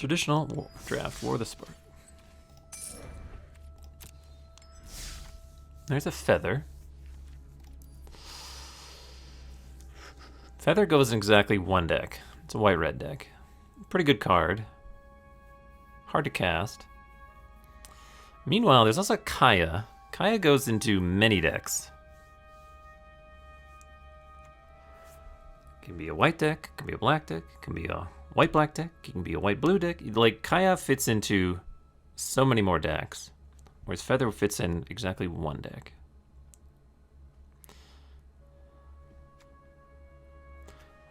Traditional draft, War of the Spark. There's a feather. Feather goes in exactly one deck. It's a white-red deck. Pretty good card. Hard to cast. Meanwhile, there's also Kaya. Kaya goes into many decks. Can be a white deck, can be a black deck, can be a white-black deck, it can be a white-blue deck. Like, Kaya fits into so many more decks, whereas Feather fits in exactly one deck.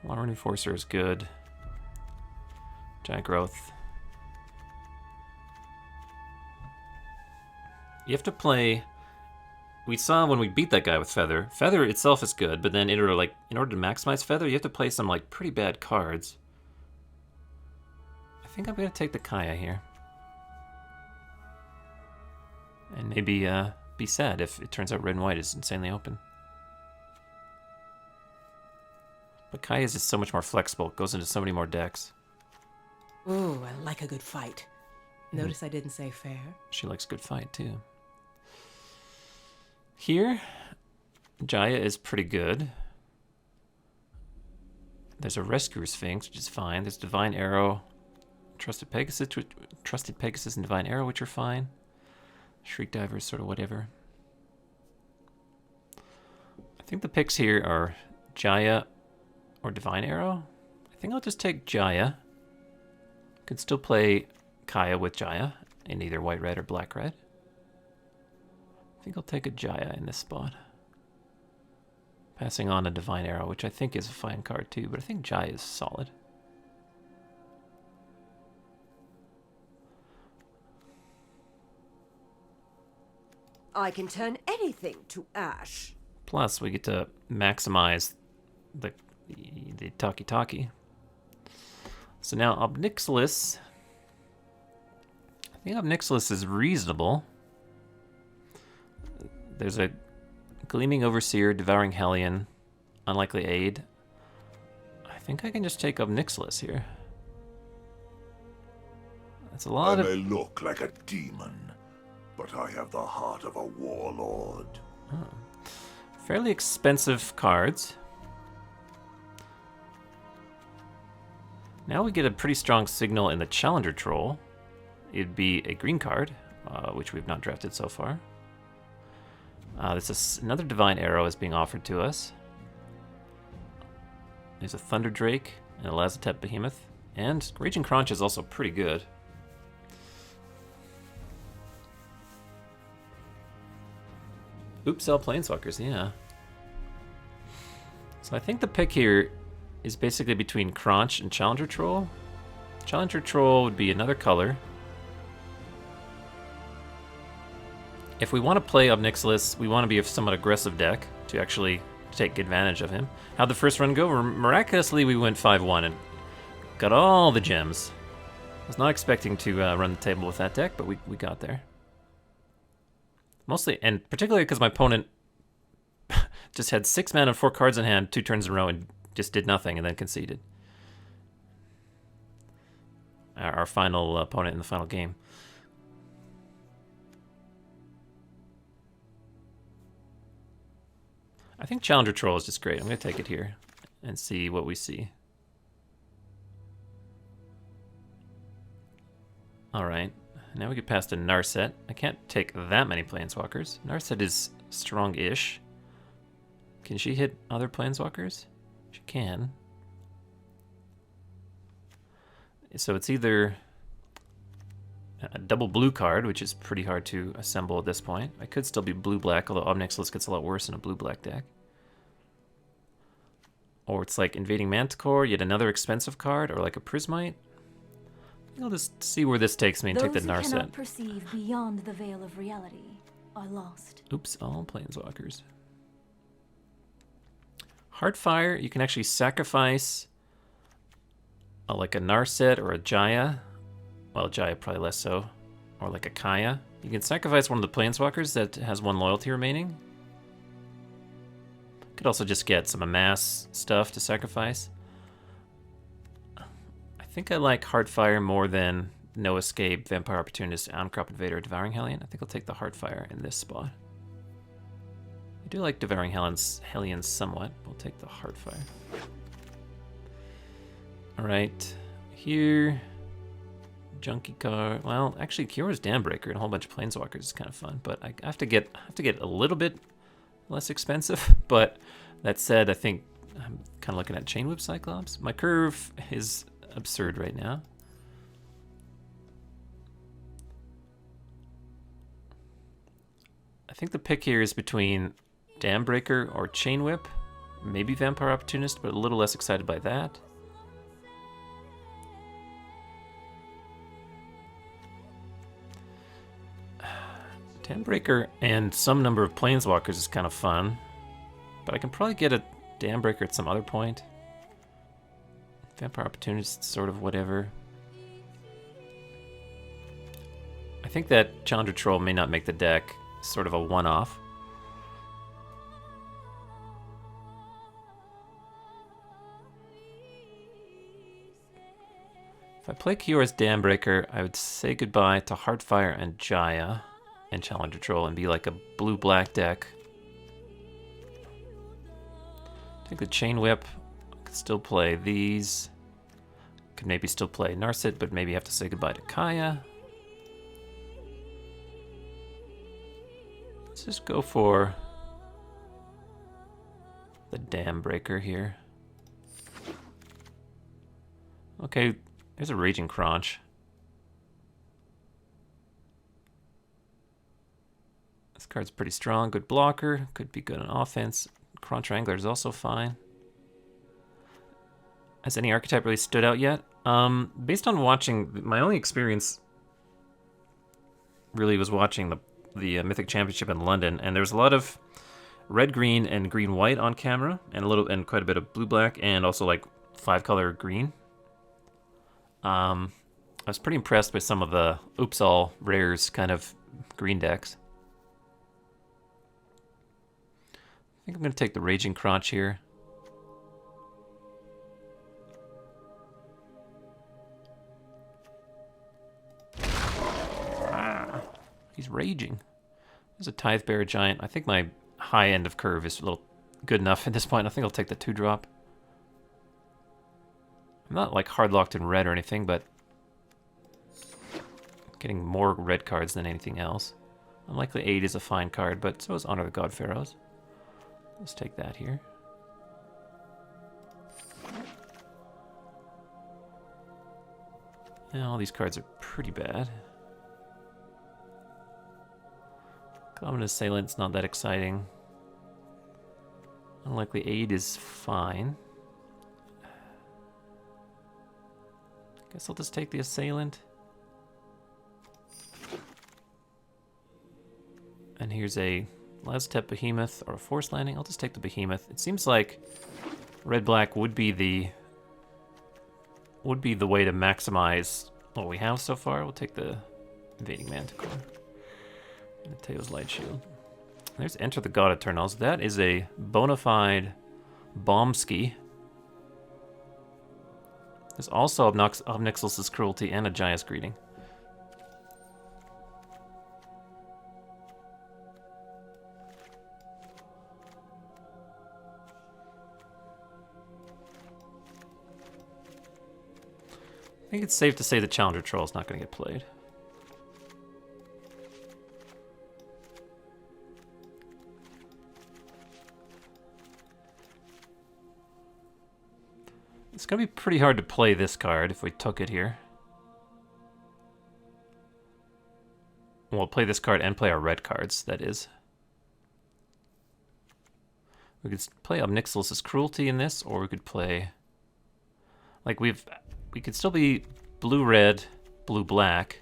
Alarm Enforcer is good. Giant Growth. You have to play... We saw when we beat that guy with Feather. Feather itself is good, but then in order to maximize Feather, you have to play some like pretty bad cards. I think I'm gonna take the Kaya here. And maybe be sad if it turns out red and white is insanely open. But Kaya is just so much more flexible. It goes into so many more decks. Ooh, I like a good fight. Notice I didn't say fair. She likes a good fight, too. Here, Jaya is pretty good. There's a Rescuer Sphinx, which is fine. There's Divine Arrow, Trusted Pegasus and Divine Arrow, which are fine. Shriek Diver is sort of whatever. I think the picks here are Jaya or Divine Arrow. I think I'll just take Jaya. Could still play Kaya with Jaya in either white-red or black-red. I think I'll take a Jaya in this spot. Passing on a Divine Arrow, which I think is a fine card too, but I think Jaya is solid. I can turn anything to ash. Plus, we get to maximize the Taki-Taki. So now Obnixilis. I think Obnixilis is reasonable. There's a Gleaming Overseer, Devouring Hellion, Unlikely Aid. I think I can just take Obnixilis here. That's a lot I of... may look like a demon, but I have the heart of a warlord. Oh. Fairly expensive cards. Now we get a pretty strong signal in the Challenger Troll. It'd be a green card, which we've not drafted so far. Another Divine Arrow is being offered to us. There's a Thunder Drake and a Lazotep Behemoth. And Raging Crunch is also pretty good. Oops, all Planeswalkers, yeah. So I think the pick here is basically between Crunch and Challenger Troll. Challenger Troll would be another color. If we want to play Obnixilis, we want to be a somewhat aggressive deck to actually take advantage of him. How'd the first run go? Miraculously, we went 5-1 and got all the gems. I was not expecting to run the table with that deck, but we got there. Mostly, and particularly because my opponent just had 6 mana and 4 cards in hand 2 turns in a row and just did nothing and then conceded. Our final opponent in the final game. I think Challenger Troll is just great. I'm going to take it here and see what we see. Alright, now we get past a Narset. I can't take that many Planeswalkers. Narset is strong-ish. Can she hit other Planeswalkers? She can. So it's either a double blue card, which is pretty hard to assemble at this point. I could still be blue-black, although Obnixilis gets a lot worse in a blue-black deck. Or it's like Invading Manticore, yet another expensive card, or like a Prismite. I'll just see where this takes me and take the Narset. Those who cannot perceive beyond the veil of reality are lost. Oops, all Planeswalkers. Heartfire, you can actually sacrifice like a Narset or a Jaya. Well, Jaya probably less so. Or like a Kaya. You can sacrifice one of the Planeswalkers that has 1 loyalty remaining. Could also just get some Amass stuff to sacrifice. I think I like Heartfire more than No Escape, Vampire Opportunist, Outcrop Invader, Devouring Hellion. I think I'll take the Heartfire in this spot. I do like Devouring Hellions somewhat. We'll take the Heartfire. Alright, here... Junkie card. Well, actually, Kyora's Dambreaker and a whole bunch of Planeswalkers is kind of fun, but I have to get a little bit less expensive. But that said, I think I'm kind of looking at Chain Whip Cyclops. My curve is absurd right now. I think the pick here is between Dambreaker or Chain Whip, maybe Vampire Opportunist, but a little less excited by that. Dambreaker and some number of Planeswalkers is kind of fun, but I can probably get a Dambreaker at some other point. Vampire Opportunist, sort of whatever. I think that Challenger Troll may not make the deck, sort of a one-off. If I play Kyora's Dambreaker, I would say goodbye to Heartfire and Jaya and Challenger Troll and be like a blue-black deck. Take the Chain Whip. I could still play these. Could maybe still play Narset, but maybe have to say goodbye to Kaya. Let's just go for the Dambreaker here. Okay, there's a Raging Crunch. This card's pretty strong, good blocker, could be good on offense. Crunch Wrangler is also fine. Has any archetype really stood out yet? Based on watching, my only experience really was watching the Mythic Championship in London, and there was a lot of red-green and green-white on camera, and quite a bit of blue-black, and also like 5-color green. I was pretty impressed by some of the Oops All Rares kind of green decks. I think I'm going to take the Raging Crotch here. Ah, he's raging. There's a Tithe Bearer Giant. I think my high end of curve is a little good enough at this point. I think I'll take the 2-drop. I'm not like hard locked in red or anything, but getting more red cards than anything else. Unlikely 8 is a fine card, but so is Honor the God Pharaohs. Let's take that here. Yeah, all these cards are pretty bad. Common Assailant's not that exciting. Unlikely 8 is fine. Guess I'll just take the Assailant. And here's a Laztep Behemoth or a Force Landing. I'll just take the Behemoth. It seems like red-black would be the way to maximize what we have so far. We'll take the Invading Manticore and the Teo's Light Shield. There's Enter the God Eternals. That is a bona fide Bombski. There's also Obnixilus's Cruelty and a Jaya's Greeting. I think it's safe to say the Challenger Troll is not going to get played. It's going to be pretty hard to play this card if we took it here. We'll play this card and play our red cards, that is. We could play Obnixilus's Cruelty in this, or we could play... Like, we could still be blue-red, blue-black.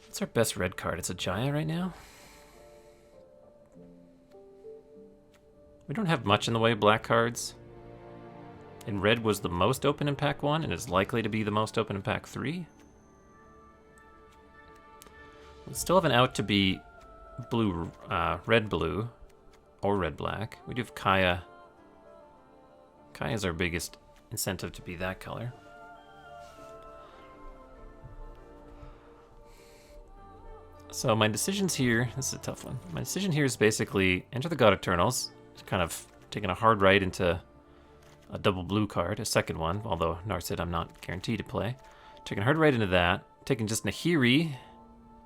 What's our best red card? It's a Jaya right now. We don't have much in the way of black cards. And red was the most open in pack 1 and is likely to be the most open in pack 3. We still have an out to be blue, red-blue or red-black. We do have Kaya. Kaya's our biggest incentive to be that color. So my decisions here, this is a tough one. My decision here is basically enter the God Eternals, kind of taking a hard right into a double blue card, a second one, although Narset I'm not guaranteed to play. Taking a hard right into that, taking just Nahiri,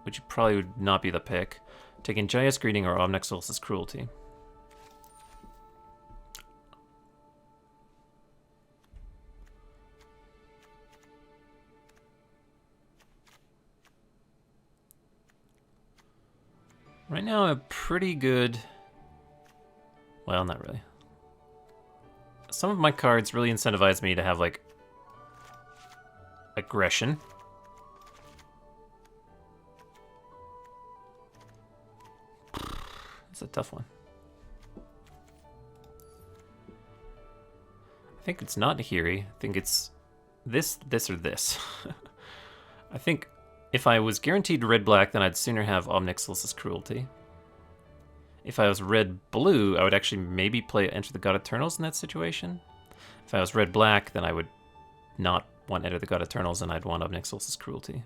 which probably would not be the pick, taking Jaya's Greeting or Omnixil's Cruelty. Right now, I'm pretty good. Well, not really. Some of my cards really incentivize me to have, like, aggression. It's a tough one. I think it's not Nahiri. I think it's this, or this. I think if I was guaranteed red-black, then I'd sooner have Omnixil's Cruelty. If I was red-blue, I would actually maybe play Enter the God Eternals in that situation. If I was red-black, then I would not want Enter the God Eternals, and I'd want Omnixil's Cruelty.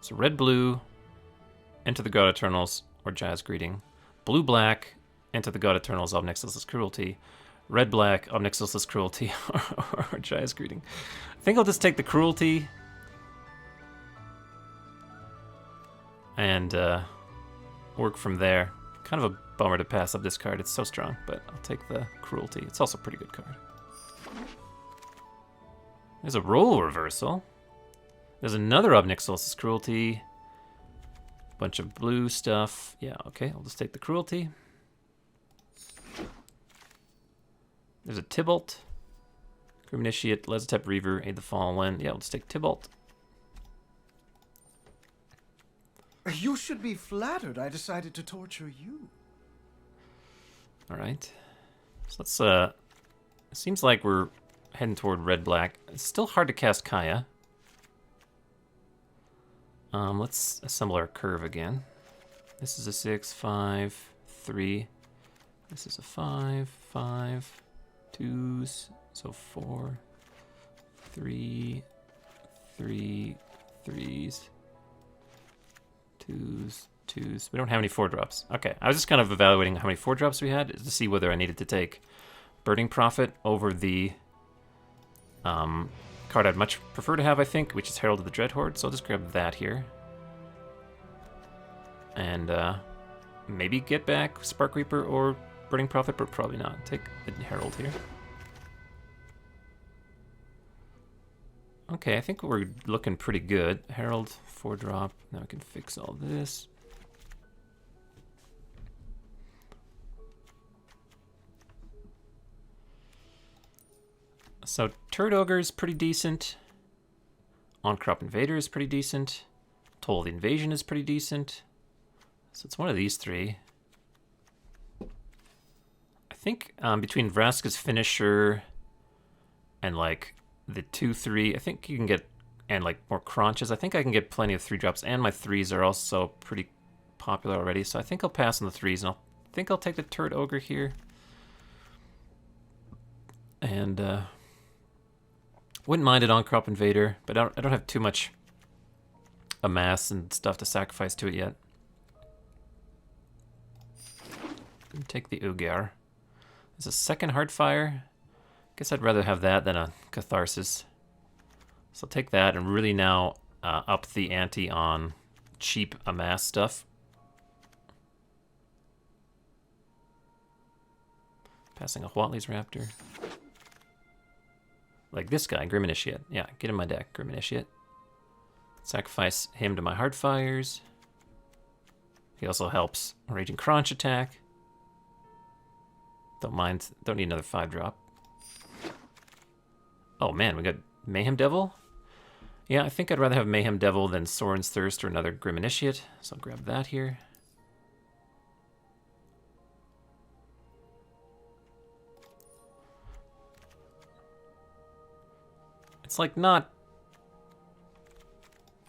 So red-blue, Enter the God Eternals, or Jaya's Greeting. Blue-black, Enter the God Eternals, Omnixil's Cruelty. Red-black, Omnixil's Cruelty, or Jaya's Greeting. I think I'll just take the Cruelty and work from there. Kind of a bummer to pass up this card. It's so strong, but I'll take the Cruelty. It's also a pretty good card. There's a role reversal. There's another Omnixil's Cruelty. Bunch of blue stuff. Yeah, okay, I'll just take the Cruelty. There's a Tybalt, Grim Initiate, Lesotep Reaver, Aid the Fallen. Yeah, let's take Tybalt. You should be flattered I decided to torture you. Alright. So let's, it seems like we're heading toward red-black. It's still hard to cast Kaya. Let's assemble our curve again. This is a 6, 5, 3. This is a 5, 5. 2s, so 4, 3, 3, 3s, 2s, 2s. We don't have any 4-drops. Okay, I was just kind of evaluating how many 4-drops we had to see whether I needed to take Burning Prophet over the card I'd much prefer to have, I think, which is Herald of the Dreadhorde. So I'll just grab that here. And maybe get back Spark Reaper or Burning Prophet, but probably not. Take the Herald here. Okay, I think we're looking pretty good. Herald, 4-drop. Now we can fix all this. So Turd Ogre is pretty decent. On-Crop Invader is pretty decent. Toll of the Invasion is pretty decent. So it's one of these three. I think between Vraska's Finisher and like the 2-3, I think you can get, and like more crunches, I think I can get plenty of 3-drops, and my 3s are also pretty popular already, so I think I'll pass on the 3s, and I think I'll take the Turd Ogre here. And wouldn't mind it on Crop Invader, but I don't have too much amass and stuff to sacrifice to it yet. Take the Ugar. There's a second Heartfire. Guess I'd rather have that than a Catharsis. So I'll take that and really now up the ante on cheap amass stuff. Passing a Huatley's Raptor. Like this guy, Grim Initiate. Yeah, get in my deck, Grim Initiate. Sacrifice him to my Heartfires. He also helps Raging Crunch attack. Don't mind, don't need another 5-drop. Oh man, we got Mayhem Devil? Yeah, I think I'd rather have Mayhem Devil than Soren's Thirst or another Grim Initiate, so I'll grab that here. It's like not...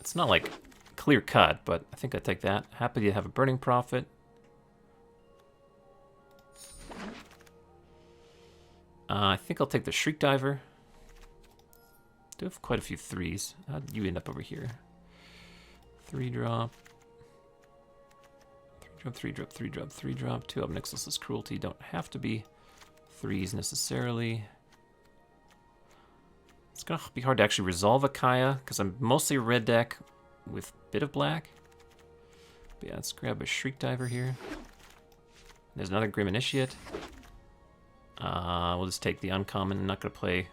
It's not like clear cut, but I think I'd take that. Happy to have a Burning Prophet. I think I'll take the Shriek Diver. Do have quite a few 3s. How'd you end up over here? 3-drop. 3-drop, 3-drop, 3-drop, 3-drop. 2 Obnixilus's Cruelty don't have to be 3s necessarily. It's gonna be hard to actually resolve a Kaya, because I'm mostly a red deck with a bit of black. But yeah, let's grab a Shriek Diver here. There's another Grim Initiate. We'll just take the uncommon. I'm not gonna play.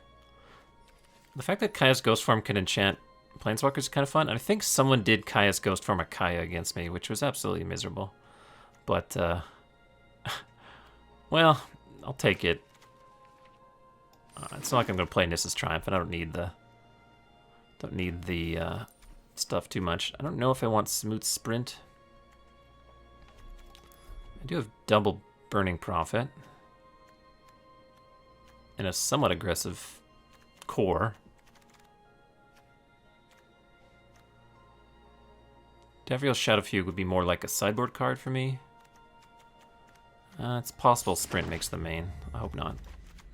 The fact that Kaya's Ghost Form can enchant Planeswalkers is kind of fun. I think someone did Kaya's Ghost Form a Kaya against me, which was absolutely miserable. But, well, I'll take it. It's not like I'm going to play Nissa's Triumph, and I don't need the stuff too much. I don't know if I want Smoot Sprint. I do have double Burning Prophet. And a somewhat aggressive core. Davriel's Shadow Fugue would be more like a sideboard card for me. It's possible Sprint makes the main. I hope not.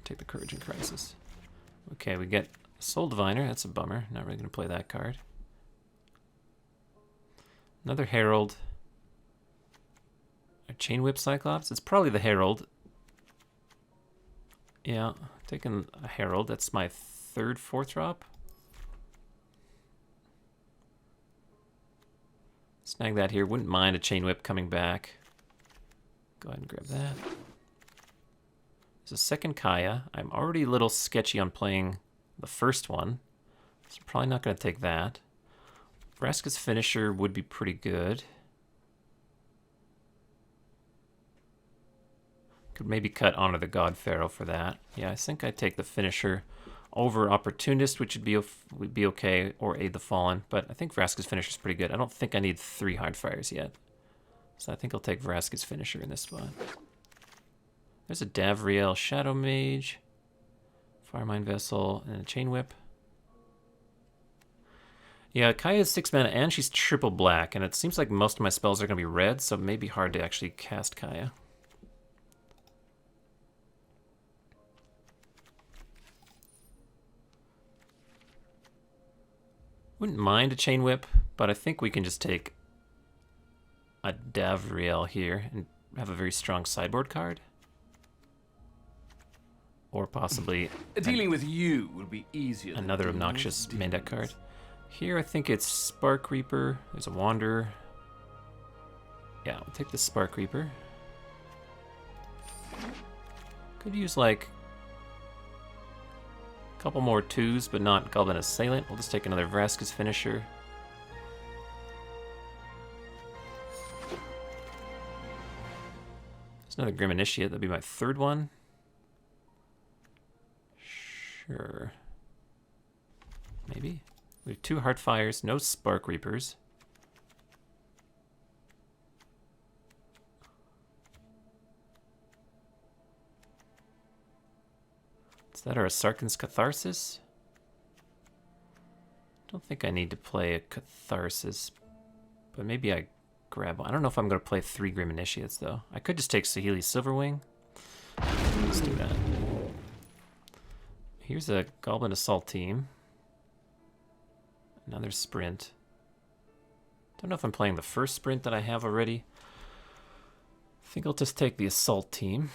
Take the Courage in Crisis. Okay, we get Soul Diviner. That's a bummer. Not really going to play that card. Another Herald. A Chain Whip Cyclops. It's probably the Herald. Yeah, taking a Herald. That's my 3rd 4-drop. Snag that here. Wouldn't mind a Chain Whip coming back. Go ahead and grab that. There's a second Kaya. I'm already a little sketchy on playing the first one, so I'm probably not going to take that. Vraska's Finisher would be pretty good. Could maybe cut Honor the God Pharaoh for that. Yeah, I think I'd take the Finisher over Opportunist, which would be okay, or Aid the Fallen. But I think Vraska's Finisher is pretty good. I don't think I need 3 Hardfires yet. So I think I'll take Vraska's Finisher in this spot. There's a Davriel Shadow Mage, Firemine Vessel, and a Chain Whip. Yeah, Kaya's 6 mana, and she's triple black, and it seems like most of my spells are going to be red, so it may be hard to actually cast Kaya. Wouldn't mind a Chain Whip, but I think we can just take a Davriel here and have a very strong sideboard card. Or possibly dealing with you will be easier. Another obnoxious main deck card. Here I think it's Spark Reaper. There's a Wanderer. Yeah, we'll take the Spark Reaper. Could use like a couple more 2s, but not Goblin Assailant. We'll just take another Vraska's Finisher. There's another Grim Initiate. That'd be my 3rd one. Sure. Maybe. We have 2 Heartfires, no Spark Reapers. Is that our Sarkhan's Catharsis? Don't think I need to play a Catharsis, but maybe I grab one. I don't know if I'm going to play 3 Grim Initiates, though. I could just take Saheeli's Silverwing. Let's do that. Here's a Goblin Assault team. Another Sprint. Don't know if I'm playing the first Sprint that I have already. I think I'll just take the Assault team.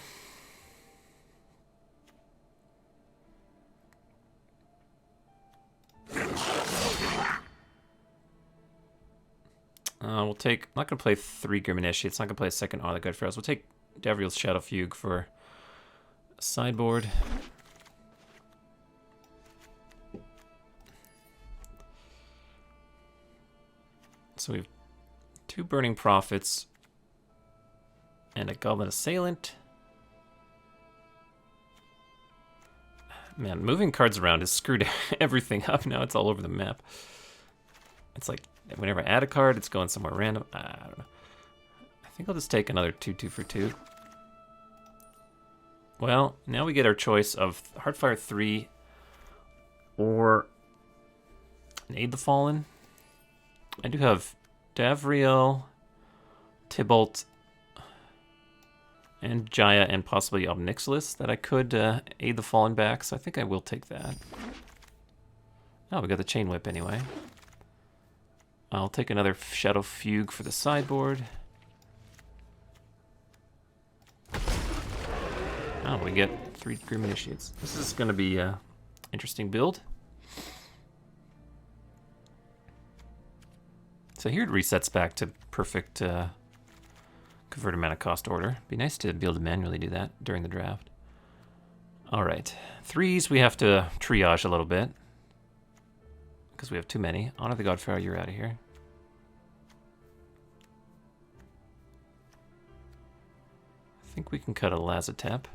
We'll take... I'm not going to play 3 Grim Initiates. Not going to play a second Honor the God Pharaohs. We'll take Davriel's Shadow Fugue for sideboard. So we have 2 Burning Prophets and a Goblin Assailant. Man, moving cards around has screwed everything up. Now it's all over the map. It's like whenever I add a card, it's going somewhere random. I don't know. I think I'll just take another 2/2 for 2. Well, now we get our choice of Heartfire 3 or an Aid the Fallen. I do have Davriel, Tybalt. And Jaya and possibly Obnixilis that I could aid the Fallen back, so I think I will take that. Oh, we got the Chain Whip anyway. I'll take another Shadow Fugue for the sideboard. Oh, we get 3 Grim Initiates. This is going to be an interesting build. So here it resets back to perfect converted mana cost order. Be nice to be able to manually do that during the draft. All right, 3s we have to triage a little bit because we have too many. Honor the Godfather, you're out of here. I think we can cut a Lazatep.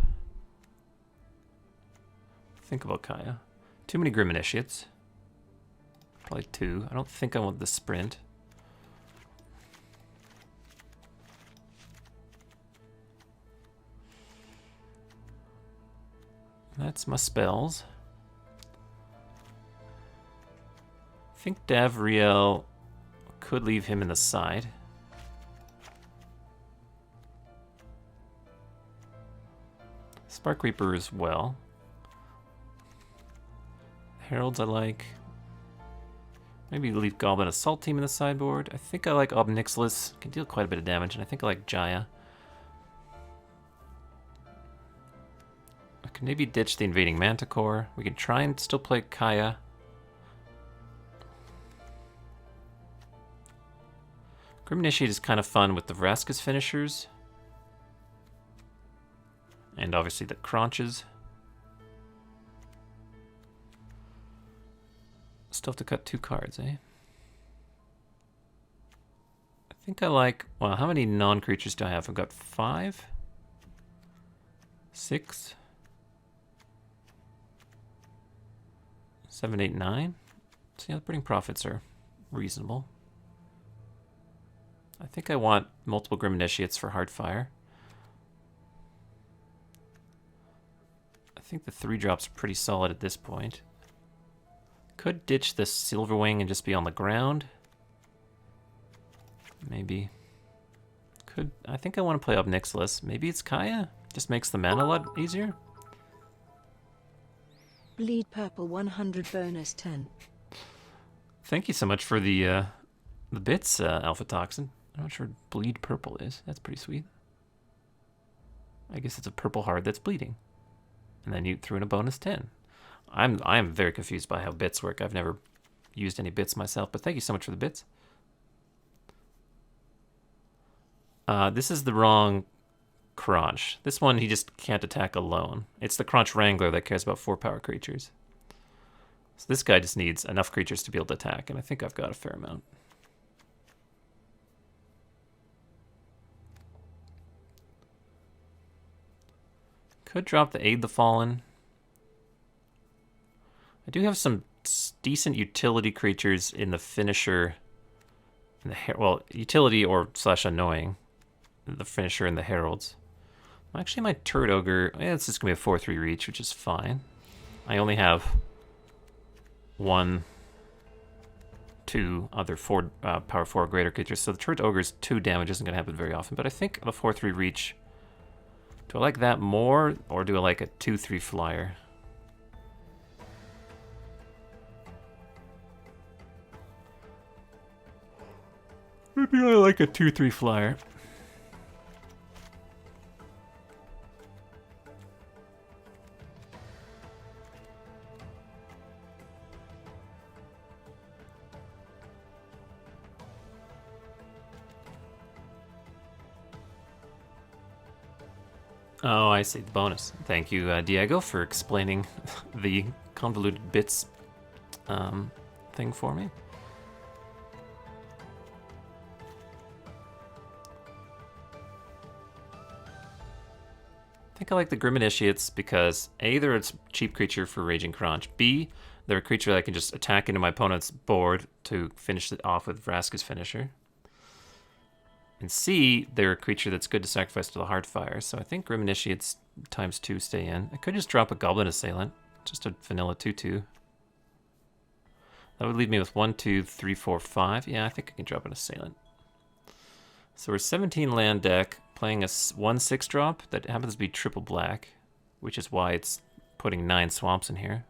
Think about Kaya. Too many Grim Initiates. Probably 2. I don't think I want the sprint. That's my spells. I think Davriel could leave him in the side. Spark Reaper as well. Heralds I like. Maybe leave Goblin Assault Team in the sideboard. I think I like Obnixilis. Can deal quite a bit of damage, and I think I like Jaya. I can maybe ditch the Invading Manticore. We can try and still play Kaya. Grim Initiate is kind of fun with the Vraska's finishers. And obviously the Crunches. Still have to cut 2 cards, eh? I think I like... Well, how many non-creatures do I have? I've got 5? 6? 7, 8, 9? So yeah, the Burning Prophets are reasonable. I think I want multiple Grim Initiates for Hardfire. I think the 3-drops are pretty solid at this point. Could ditch this Silverwing and just be on the ground. Maybe. Could. I think I want to play Obnixilis. Maybe it's Kaya. Just makes the mana a lot easier. Bleed purple 100 bonus 10. Thank you so much for the bits, Alpha Toxin. I'm not sure what bleed purple is. That's pretty sweet. I guess it's a purple heart that's bleeding. And then you threw in a bonus 10. I'm very confused by how bits work. I've never used any bits myself, but thank you so much for the bits. This is the wrong Crunch. This one he just can't attack alone. It's the Crunch Wrangler that cares about 4-power creatures. So this guy just needs enough creatures to be able to attack, and I think I've got a fair amount. Could drop the Aid the Fallen. I do have some decent utility creatures in the finisher. In the well, utility or / annoying. The finisher and the heralds. Actually, my Turret Ogre. Yeah, it's just gonna be a 4/3 reach, which is fine. I only have 1, 2 other power 4 greater creatures, so the Turret Ogre's 2 damage isn't gonna happen very often. But I think the 4/3 reach. Do I like that more, or do I like a 2/3 flyer? Maybe I like a 2/3 flyer. Oh, I see the bonus. Thank you, Diego, for explaining the convoluted bits thing for me. I think I like the Grim Initiates because A, they're a cheap creature for Raging Crunch. B, they're a creature that I can just attack into my opponent's board to finish it off with Vraska's finisher. And C, they're a creature that's good to sacrifice to the Heartfire. So I think Grim Initiates ×2 stay in. I could just drop a Goblin Assailant, just a vanilla 2/2. That would leave me with 1, 2, 3, 4, 5. Yeah, I think I can drop an Assailant. So we're 17 land deck. playing a 1/6 drop that happens to be triple black, which is why it's putting 9 swamps in here.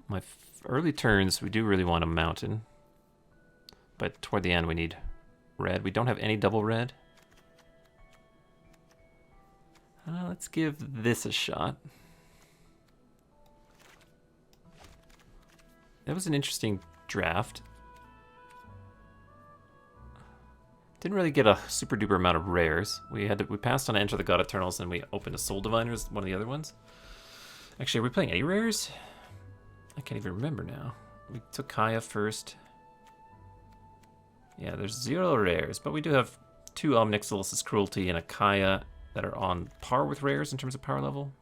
My early turns, we do really want a mountain, but toward the end we need red. We don't have any double red. Let's give this a shot. That was an interesting draft. Didn't really get a super duper amount of rares. We passed on Enter the God Eternals and we opened a Soul Diviner as one of the other ones. Actually, are we playing any rares? I can't even remember now. We took Kaya first. Yeah, there's 0 rares, but we do have 2 Omnixilus's Cruelty and a Kaya that are on par with rares in terms of power level.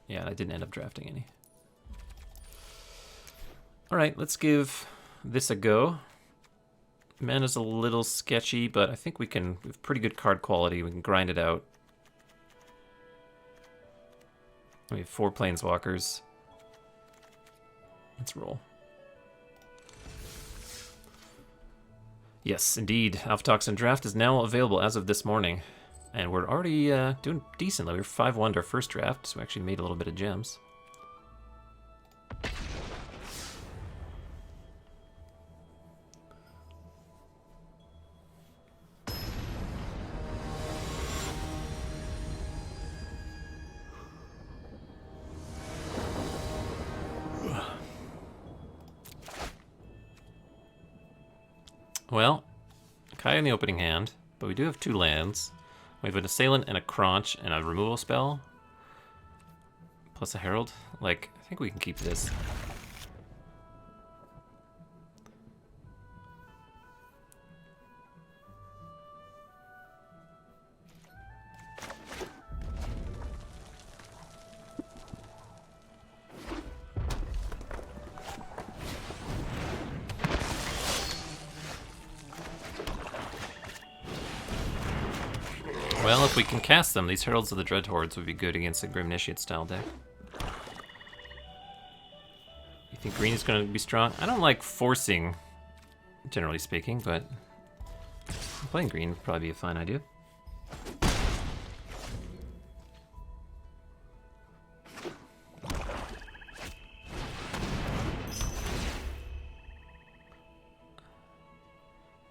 Yeah, I didn't end up drafting any. Alright, let's give this a go. Mana's a little sketchy, but I think we have pretty good card quality. We can grind it out. We have 4 Planeswalkers. Let's roll. Yes, indeed. Alpha Draft is now available as of this morning. And we're already doing decently. We were 5-1 to our first draft, so we actually made a little bit of gems. Well, Kaya in the opening hand, but we do have 2 lands. We have an Assailant and a Crunch and a removal spell. Plus a Herald. Like, I think we can keep this. Well, if we can cast them, these Heralds of the Dreadhordes would be good against a Grim Initiate style deck. You think green is going to be strong? I don't like forcing, generally speaking, but playing green would probably be a fine idea.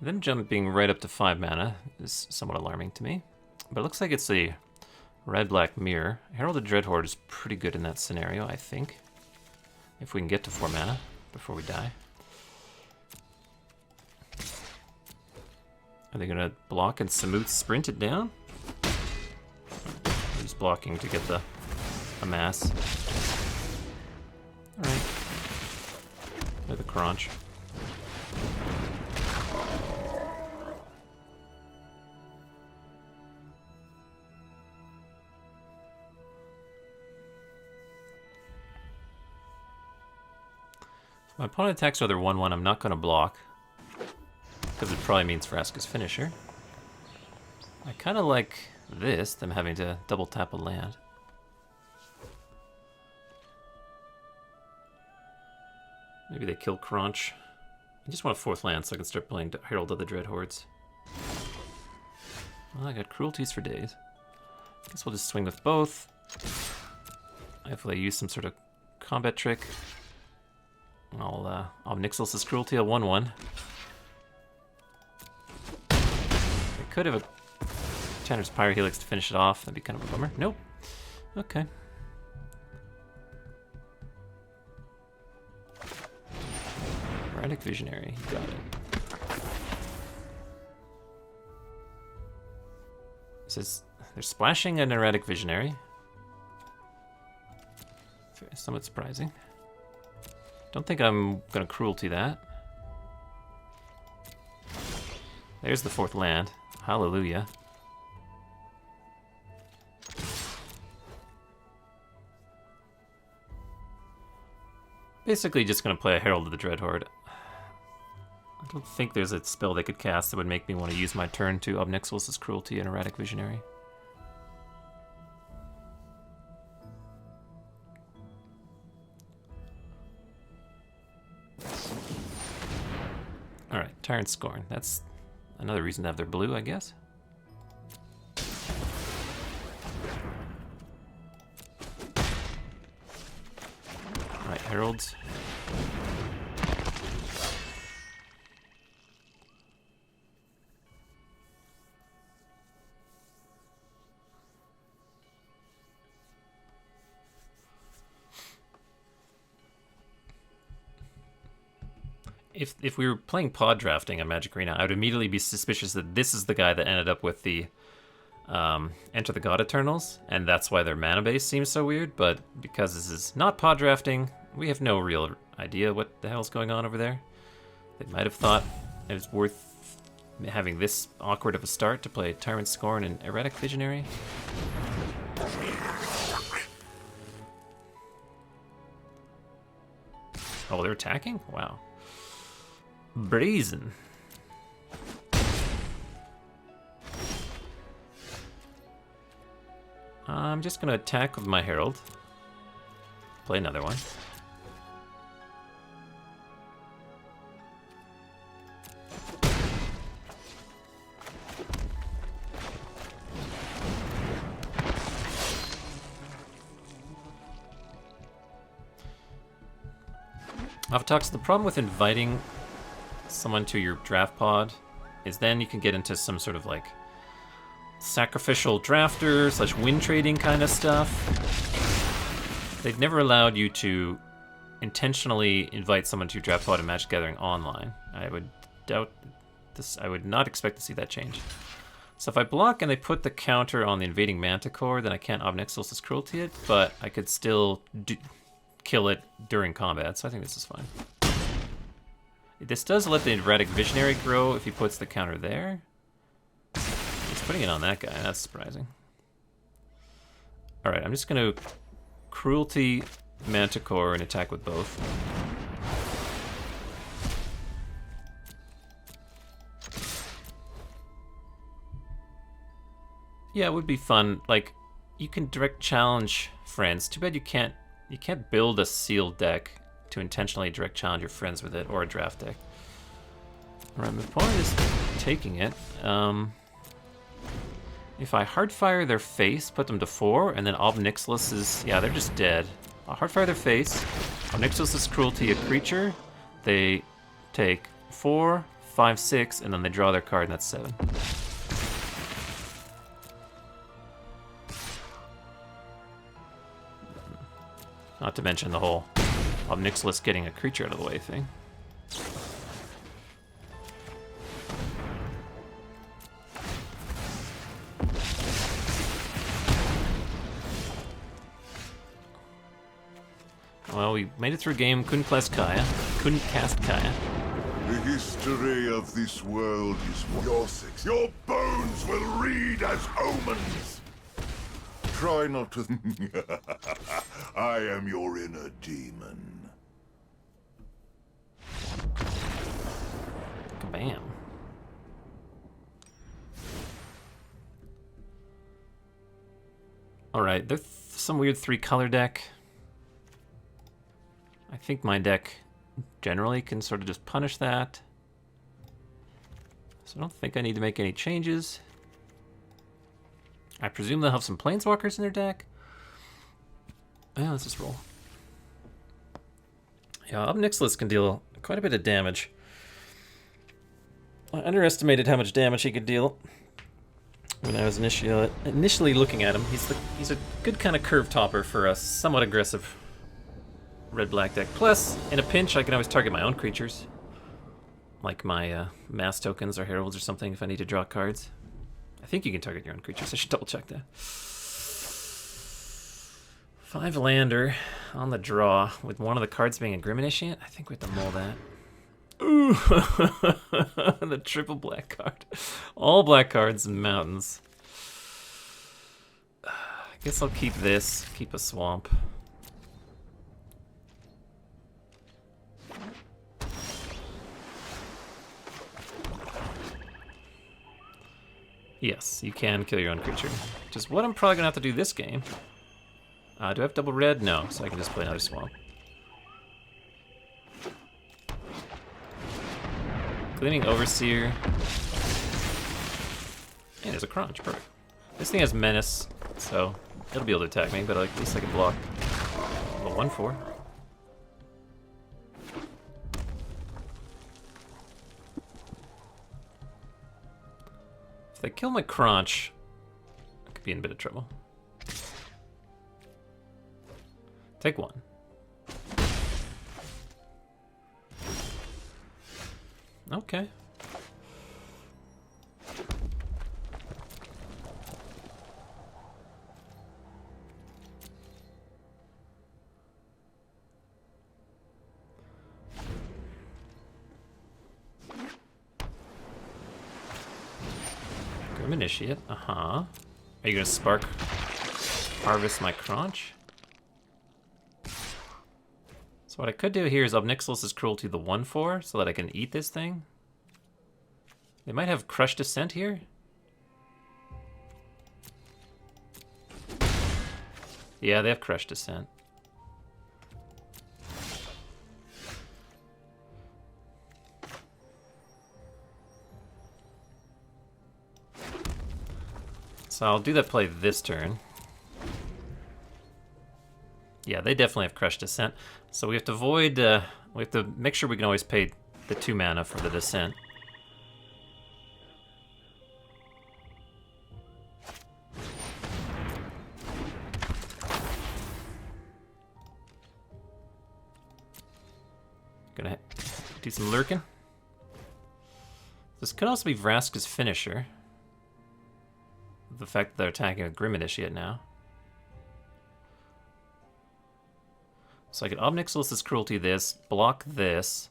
Them jumping right up to 5 mana is somewhat alarming to me. But it looks like it's a red-black mirror. Herald of Dreadhorde is pretty good in that scenario, I think. If we can get to 4 mana before we die. Are they going to block and smooth sprint it down? They're just blocking to get the amass. Alright. Or the crunch. My opponent attacks are their 1/1. I'm not going to block, because it probably means Vraska's Finisher. I kind of like this, them having to double tap a land. Maybe they kill Crunch. I just want a 4th land so I can start playing Herald of the Dreadhordes. Well, I got cruelties for days. Guess we'll just swing with both. Hopefully I use some sort of combat trick. I'll Omnixilus's Cruelty, a 1/1. I could have a Tanner's Pyrohelix to finish it off. That'd be kind of a bummer. Nope. Okay. Erratic Visionary. Got it. It says they're splashing an Erratic Visionary. Somewhat surprising. Don't think I'm gonna cruelty that. There's the 4th land. Hallelujah. Basically just gonna play a Herald of the Dreadhorde. I don't think there's a spell they could cast that would make me want to use my turn to Omnixilus's Cruelty and Erratic Visionary. Tyrant Scorn. That's another reason to have their blue, I guess. Alright, Heralds. If we were playing pod drafting on Magic Arena, I would immediately be suspicious that this is the guy that ended up with the Enter the God Eternals, and that's why their mana base seems so weird, but because this is not pod drafting, we have no real idea what the hell's going on over there. They might have thought it was worth having this awkward of a start to play Tyrant Scorn and Erratic Visionary. Oh, they're attacking? Wow. Brazen. I'm just gonna attack with my Herald. Play another one. Avatox, the problem with inviting someone to your draft pod is then you can get into some sort of like sacrificial drafter / win trading kind of stuff. They've never allowed you to intentionally invite someone to your draft pod in Magic Gathering online. I would doubt this. I would not expect to see that change. So if I block and they put the counter on the invading Manticore, then I can't Ob Nixilis' Cruelty it, but I could still kill it during combat, so I think this is fine. This does let the Erratic Visionary grow if he puts the counter there. He's putting it on that guy, that's surprising. Alright, I'm just going to Cruelty Manticore and attack with both. Yeah, it would be fun. Like, you can direct challenge friends. Too bad you can't build a sealed deck to intentionally direct challenge your friends with it, or a draft deck. Alright, my opponent is taking it. If I hardfire their face, put them to 4, and then Ob Nixilis is... yeah, they're just dead. I'll hardfire their face, Ob Nixilis is Cruelty a creature, they take 4, 5, 6, and then they draw their card, and that's 7. Not to mention the whole Ob Nixilis getting a creature out of the way thing. Well, we made it through a game, couldn't cast Kaya. The history of this world is your bones will read as omens. Try not to. I am your inner demon. Kabam. Alright, there's some weird 3-color deck. I think my deck generally can sort of just punish that. So I don't think I need to make any changes. I presume they'll have some Planeswalkers in their deck. Yeah, let's just roll. Yeah, Ob Nixilis can deal quite a bit of damage. I underestimated how much damage he could deal when I was initially looking at him. He's a good kind of curve topper for a somewhat aggressive red-black deck. Plus, in a pinch, I can always target my own creatures. Like my mass tokens or heralds or something if I need to draw cards. I think you can target your own creatures. I should double check that. 5-lander on the draw with one of the cards being a Grim Initiate. I think we have to mull that. Ooh, the triple black card. All black cards and mountains. I guess I'll keep this. Keep a swamp. Yes, you can kill your own creature. Which is what I'm probably going to have to do this game. Do I have double red? No, so I can just play another swamp. Gleaming Overseer. And there's a Crunch, perfect. This thing has Menace, so it'll be able to attack me, but at least I can block. A 1/4. If they kill my Crunch, I could be in a bit of trouble. Take 1. Okay. Grim Initiate, Are you gonna Spark Harvest my Crunch? So what I could do here is Obnixilus's Cruelty the 1/4 so that I can eat this thing. They might have Crush Descent here. Yeah, they have Crush Descent. So I'll do that play this turn. Yeah, they definitely have Crush Descent. So we have to avoid, we have to make sure we can always pay the 2 mana for the Descent. Gonna do some lurking. This could also be Vraska's finisher. The fact that they're attacking with Grim Initiate now. So I could Obnixilus's Cruelty this, block this,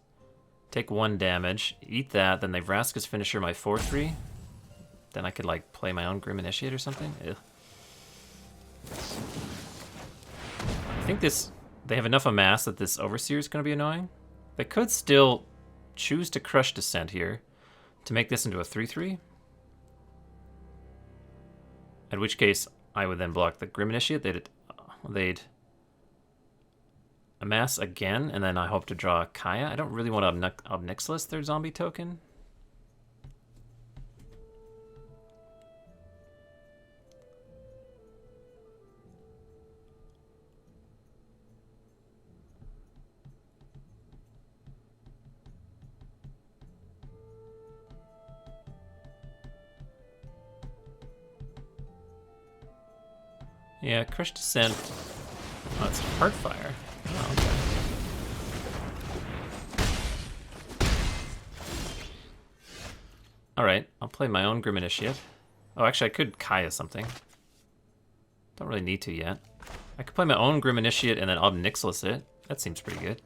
take 1 damage, eat that, then they Vraska's finisher my 4/3. Then I could like play my own Grim Initiate or something. Ugh. I think they have enough amass that this Overseer is going to be annoying. They could still choose to Crush Descent here to make this into a 3/3. In which case, I would then block the Grim Initiate. They'd amass again, and then I hope to draw Kaya. I don't really want to Obnixilus their zombie token. Yeah, Crush Descent. Oh, it's Heartfire. Oh, okay. Alright, I'll play my own Grim Initiate. Oh, actually, I could Kaya something. Don't really need to yet. I could play my own Grim Initiate and then Obnixilus it. That seems pretty good.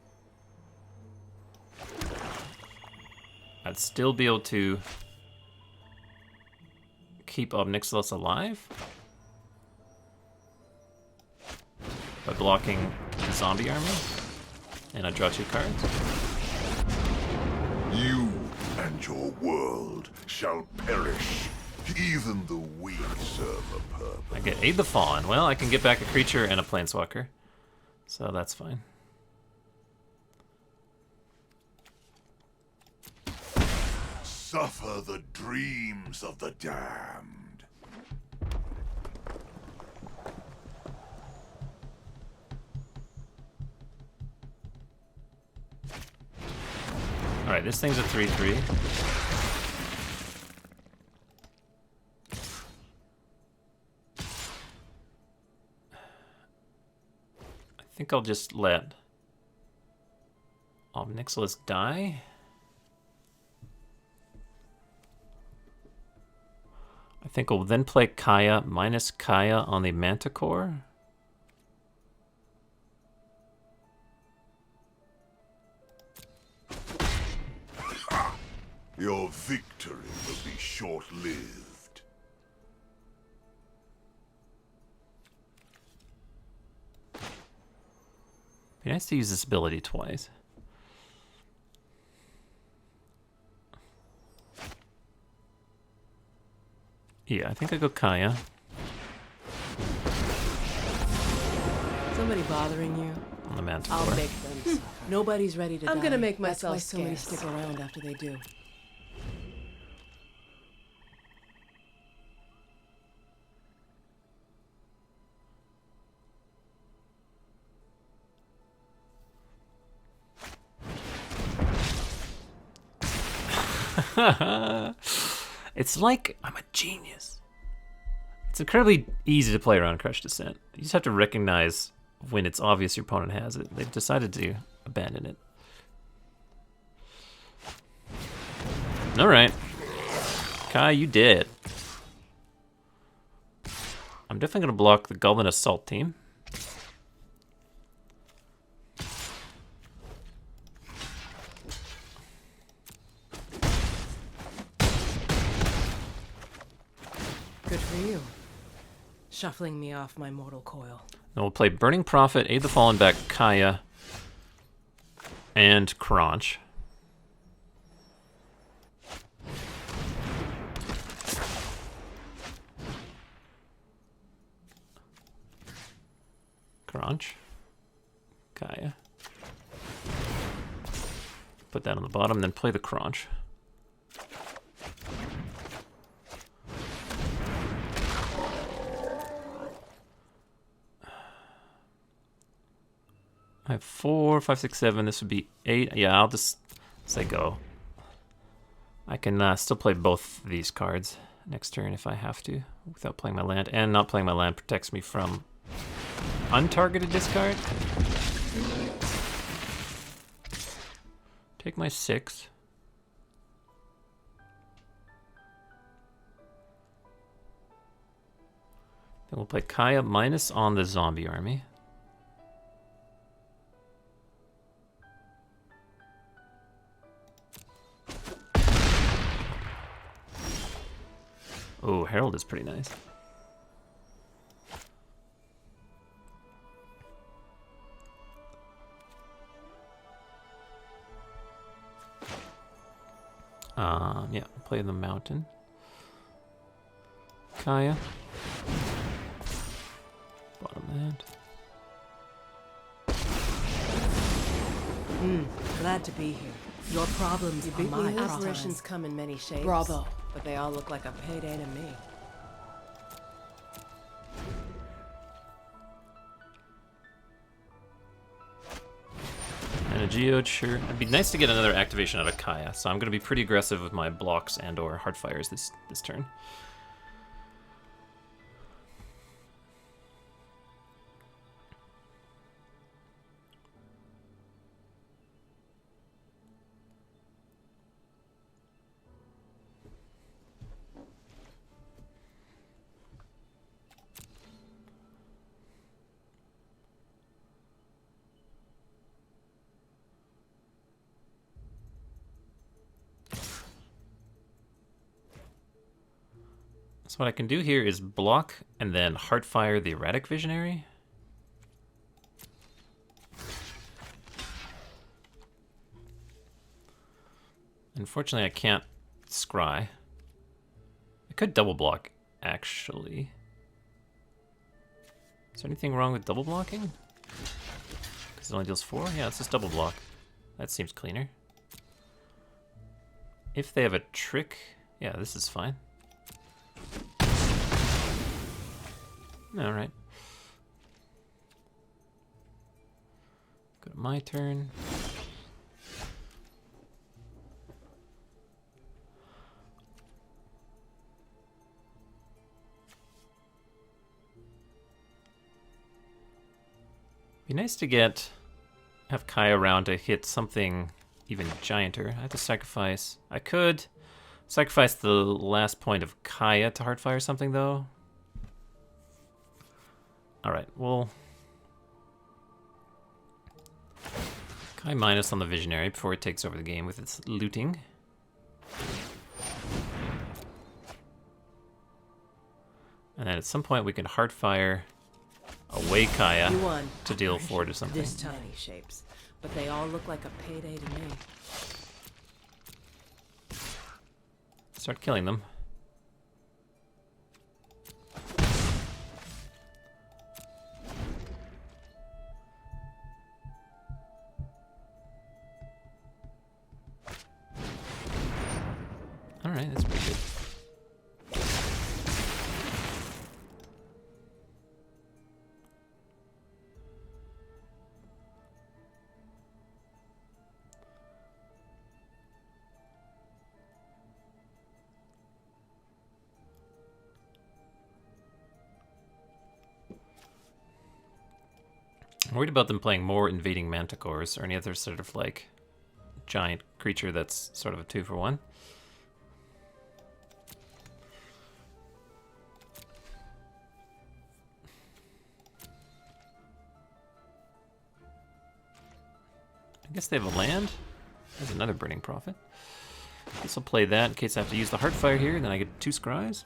I'd still be able to keep Obnixilus alive by blocking the zombie army, and I draw 2 cards. You and your world shall perish. Even the weak serve a purpose. I get Aid the Fallen. Well, I can get back a creature and a planeswalker, so that's fine. Suffer the dreams of the damned. Alright, this thing's a 3/3. I think I'll just let Obnixilus die. I think I'll then play Kaya minus Kaya on the Manticore. Your victory will be short-lived. Be nice to use this ability twice. Yeah, I think I go Kaya. Somebody bothering you? On the Manticore. I'll make them. Nobody's ready to die. I'm gonna make That's why myself so many scarce. stick around after they do. It's like I'm a genius. It's incredibly easy to play around Crush Descent. You just have to recognize when it's obvious your opponent has it. They've decided to abandon it. Alright. Kai, you did. I'm definitely going to block the Goblin Assault team. Good for you. Shuffling me off my mortal coil. Then we'll play Burning Prophet, Aid the Fallen back Kaya, and Crunch. Crunch. Kaya. Put that on the bottom, then play the Crunch. I have 4, 5, 6, 7. This would be 8. Yeah, I'll just say go. I can still play both these cards next turn if I have to, without playing my land. And not playing my land protects me from untargeted discard. Take my 6. Then we'll play Kaya minus on the zombie army. Oh, Herald is pretty nice. Yeah, play the mountain. Kaya. Bottom land. Glad to be here. Your problems are my me aspirations come in many shapes. Bravo. But they all look like a payday to me. And a geode, sure. It'd be nice to get another activation out of Kaya, so I'm going to be pretty aggressive with my blocks and or Heartfires this turn. So what I can do here is block and then Heartfire the Erratic Visionary. Unfortunately, I can't scry. I could double block, actually. Is there anything wrong with double blocking? Because it only deals 4? Yeah, it's just double block. That seems cleaner. If they have a trick, yeah, this is fine. Alright. Go to my turn. Be nice to have Kaya around to hit something even gianter. I have to sacrifice. I could sacrifice the last point of Kaya to Heartfire something though. Alright, well, Kai minus on the Visionary before it takes over the game with its looting. And then at some point we can Heartfire away Kaya You won. to deal 4 to something. This tiny shapes, but they all look like a payday to me. Start killing them. Alright, that's pretty good. I'm worried about them playing more invading manticores or any other sort of like giant creature that's sort of a 2-for-1. I guess they have a land. There's another Burning Prophet. Guess I'll play that in case I have to use the Heartfire here, then I get 2 scries.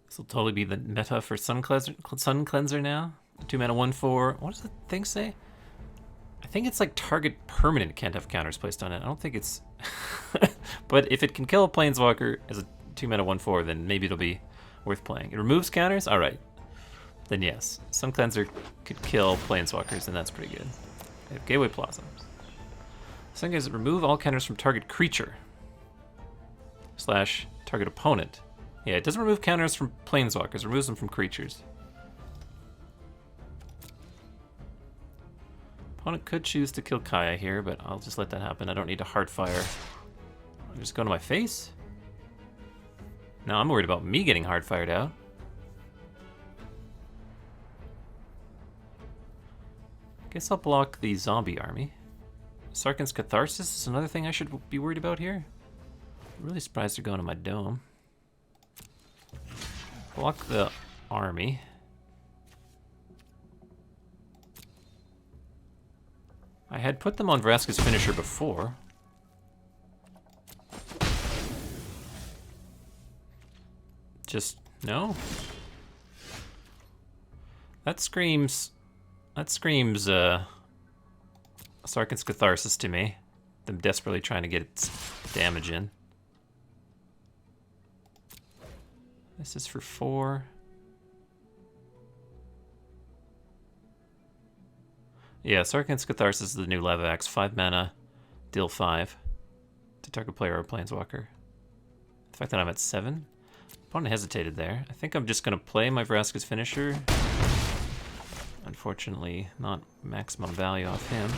This will totally be the meta for Sun Cleanser now. 2 mana 1/4. What does the thing say? I think it's like target permanent can't have counters placed on it. I don't think it's... But if it can kill a Planeswalker as a 2 mana 1/4, then maybe it'll be worth playing. It removes counters? Alright. Then yes. Sun Cleanser could kill Planeswalkers, and that's pretty good. They have Gateway Plaza. Second is remove all counters from target creature. / target opponent. Yeah, it doesn't remove counters from Planeswalkers, it removes them from creatures. Opponent could choose to kill Kaya here, but I'll just let that happen. I don't need to Heartfire. I'm just going to my face? No, I'm worried about me getting Heartfired out. Guess I'll block the zombie army. Sarkhan's Catharsis is another thing I should be worried about here. I'm really surprised they're going to my dome. Block the army. I had put them on Vraska's finisher before. Just, no? That screams Sarkhan's Catharsis to me. Them desperately trying to get its damage in. This is for 4. Yeah, Sarkhan's Catharsis is the new Levax. 5 mana, deal 5 to target player or Planeswalker. The fact that I'm at 7? Opponent hesitated there. I think I'm just going to play my Vraska's finisher. Unfortunately, not maximum value off him.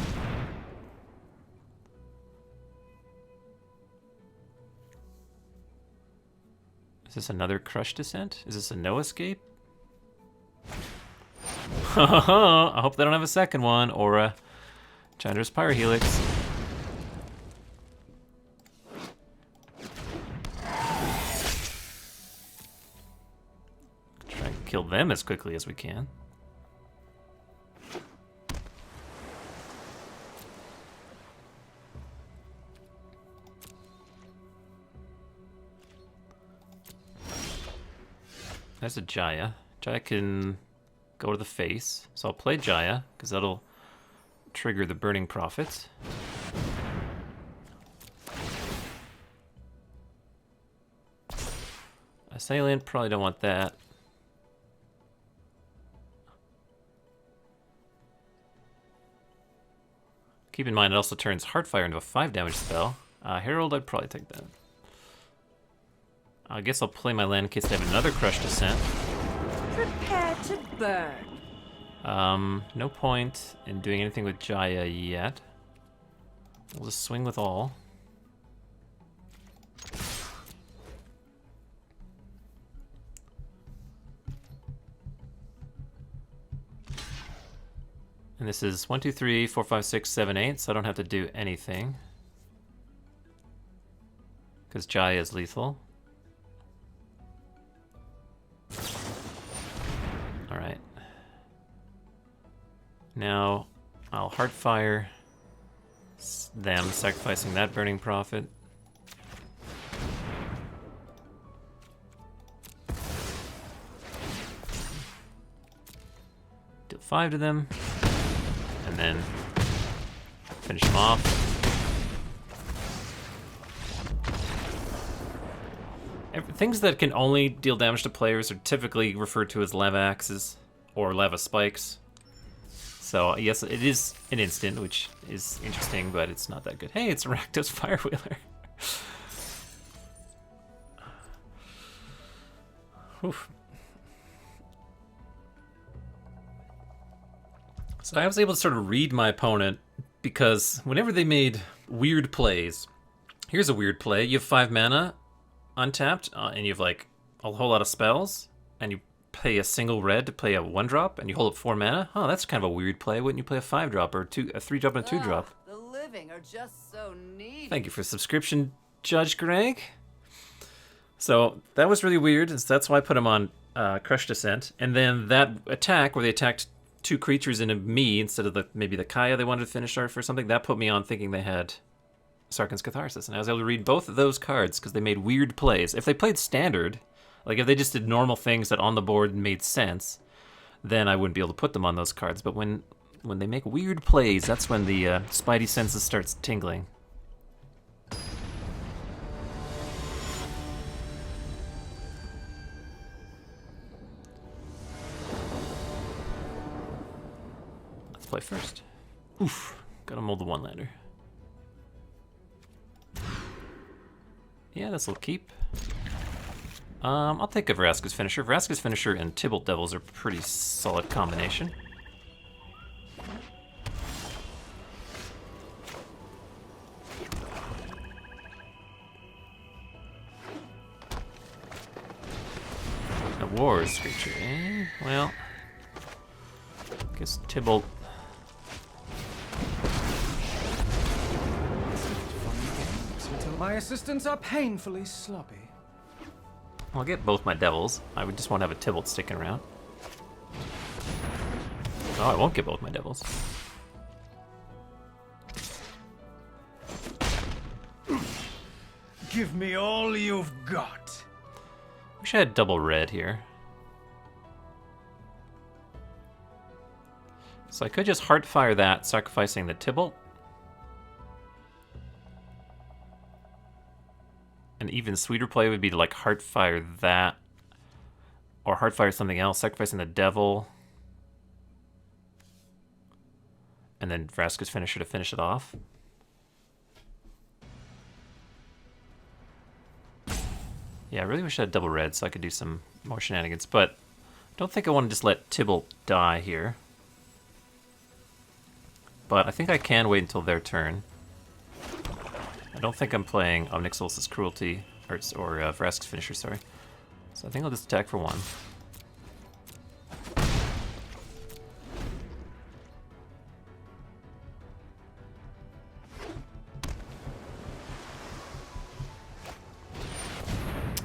Is this another Crush Descent? Is this a No Escape? I hope they don't have a second one, or a Chandra's Pyrohelix. Try and kill them as quickly as we can. There's a Jaya. Jaya can go to the face. So I'll play Jaya, because that'll trigger the Burning Prophet. Assailant, probably don't want that. Keep in mind it also turns Heartfire into a 5 damage spell. Herald, I'd probably take that. I guess I'll play my land in case they have another Crush Descent. Prepare to burn. No point in doing anything with Jaya yet. We'll just swing with all. And this is 1, 2, 3, 4, 5, 6, 7, 8, so I don't have to do anything. Because Jaya is lethal. Alright. Now, I'll Heartfire them, sacrificing that Burning Prophet. Deal 5 to them. And then finish them off. Things that can only deal damage to players are typically referred to as Levaxes or Leva Spikes. So yes, it is an instant, which is interesting, but it's not that good. Hey, it's Rakdos Firewheeler. Oof. So I was able to sort of read my opponent because whenever they made weird plays, here's a weird play. You have 5 mana untapped, and you have like a whole lot of spells, and you pay a single red to play a 1-drop, and you hold up 4 mana. Oh, that's kind of a weird play. Wouldn't you play a 5-drop or a 3-drop and a 2-drop? The living are just so neat. Thank you for subscription, Judge Greg. So that was really weird, and so that's why I put him on Crush Descent. And then that attack where they attacked 2 creatures into me instead of maybe the Kaya they wanted to finish off or something, that put me on thinking they had Sarkhan's Catharsis. And I was able to read both of those cards because they made weird plays. If they played Standard, like if they just did normal things that on the board made sense, then I wouldn't be able to put them on those cards. But when they make weird plays, that's when the Spidey senses starts tingling. Let's play first. Oof, gotta mold the 1-lander. Yeah, this will keep. I'll take a Vraska's Finisher. Vraska's Finisher and Tybalt Devils are a pretty solid combination. A War Screecher, eh? Well, I guess Tybalt. Until my assistants are painfully sloppy. I'll get both my Devils. I would just want to have a Tybalt sticking around. Oh, I won't get both my Devils. Give me all you've got. Wish I had double red here. So I could just Heartfire that, sacrificing the Tybalt. An even sweeter play would be to like Heartfire that, or Heartfire something else, sacrificing the Devil, and then Vraska's Finisher to finish it off. Yeah, I really wish I had double red so I could do some more shenanigans, but I don't think I want to just let Tybalt die here. But I think I can wait until their turn. I don't think I'm playing Onyxos' Cruelty, or Vraska's Finisher, sorry. So I think I'll just attack for 1.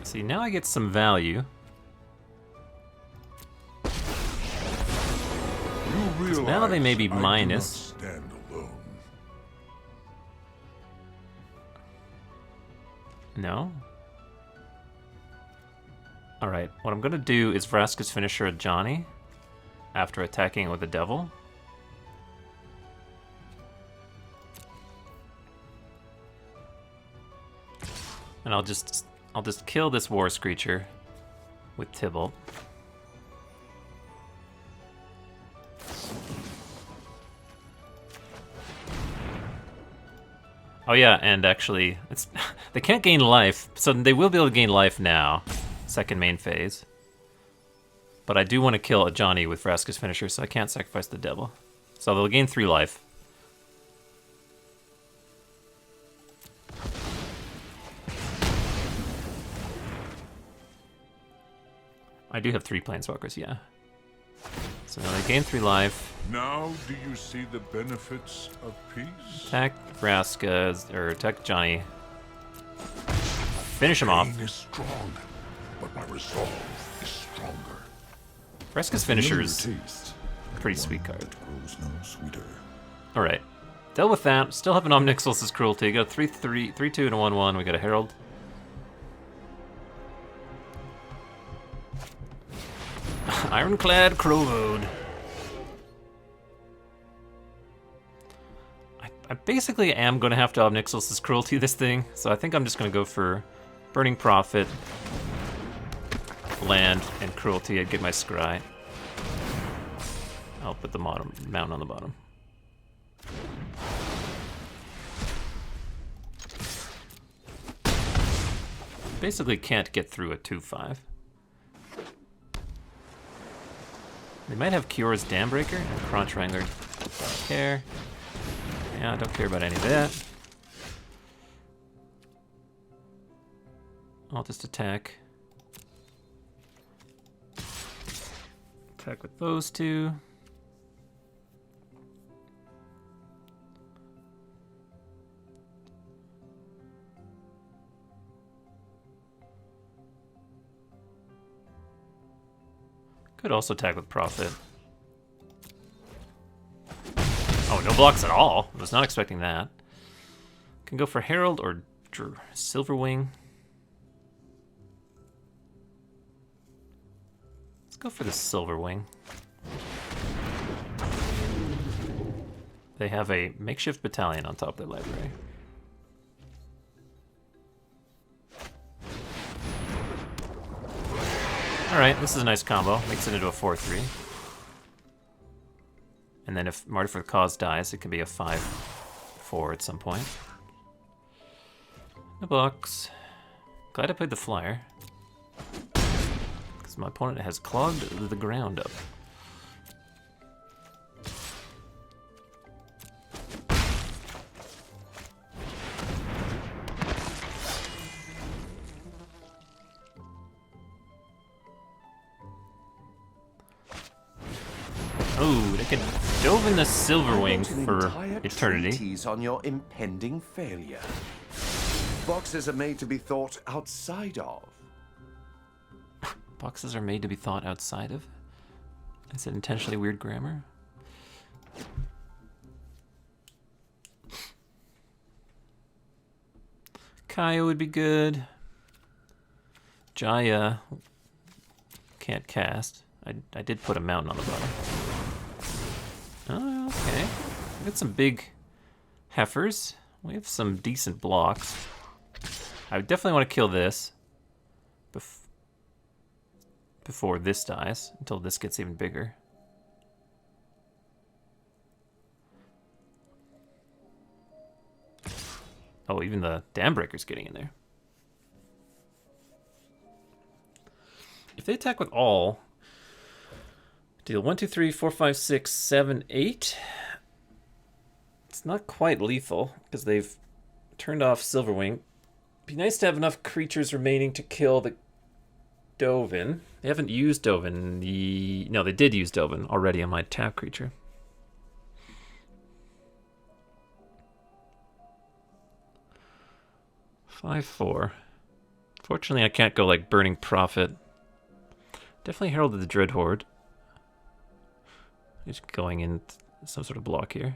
See, now I get some value. So now they may be minus. No? Alright, what I'm gonna do is Vraska's Finisher a Johnny after attacking it with the Devil. And I'll just kill this War Screecher with Tybalt. Oh yeah, and actually, they can't gain life, so they will be able to gain life now, second main phase. But I do want to kill a Johnny with Vraska's Finisher, so I can't sacrifice the Devil. So they'll gain 3 life. I do have 3 Planeswalkers, yeah. So now they gain 3 life. Now do you see the benefits of peace? Attack Vraska, or attack Johnny. Finish him off. Pain is strong, but my resolve is stronger. Vraska's Finisher is a pretty sweet card. Grows no sweeter. Alright. Dealt with that. Still have an Onyxos' Cruelty. Got a 3-3, 3-2 and a 1-1. We got a Herald. Ironclad Crowroad. I basically am going to have to Onyxos' Cruelty this thing, so I think I'm just going to go for Burning Prophet, land, and Cruelty. I'd get my Scry. I'll put the mountain on the bottom. Basically can't get through a 2-5. They might have Kior's Dambreaker and Crunch Wrangler. Don't care. Yeah, I don't care about any of that. I'll just attack. Attack with those two. Could also attack with Profit. Oh, no blocks at all. I was not expecting that. Can go for Herald or Silverwing. Let's go for the Silverwing. They have a makeshift battalion on top of their library. Alright, this is a nice combo. Makes it into a 4-3. And then if Marty for the Cause dies, it can be a 5-4 at some point. No box. Glad I played the flyer. Because my opponent has clogged the ground up. Oh, they could dove in the Silverwing for eternity. Treatise on your impending failure. Boxes are made to be thought outside of. Boxes are made to be thought outside of? Is it intentionally weird grammar? Kaya would be good. Jaya can't cast. I did put a mountain on the bottom. Oh, okay. We got some big heifers. We have some decent blocks. I would definitely want to kill this before this dies, until this gets even bigger. Oh, even the Dambreaker's getting in there. If they attack with all, deal 1, 2, 3, 4, 5, 6, 7, 8. It's not quite lethal because they've turned off Silverwing. Be nice to have enough creatures remaining to kill the Dovin. They haven't used Dovin. No, they did use Dovin already on my tap creature. Five, 4. Fortunately, I can't go like Burning Prophet. Definitely Herald of the Dread Horde. Just going in some sort of block here.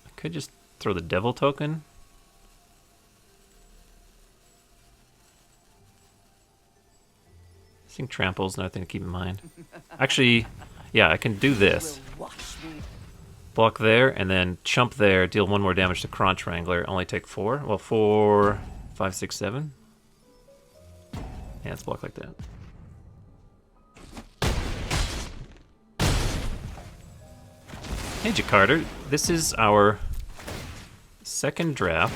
I could just throw the Devil token. I think Trample's another thing to keep in mind. Actually, yeah, I can do this. Block there, and then chump there, deal 1 more damage to Crunch Wrangler, only take 4. Well, 4, 5, 6, 7. Yeah, it's blocked like that. Hey, Jakarta, this is our second draft.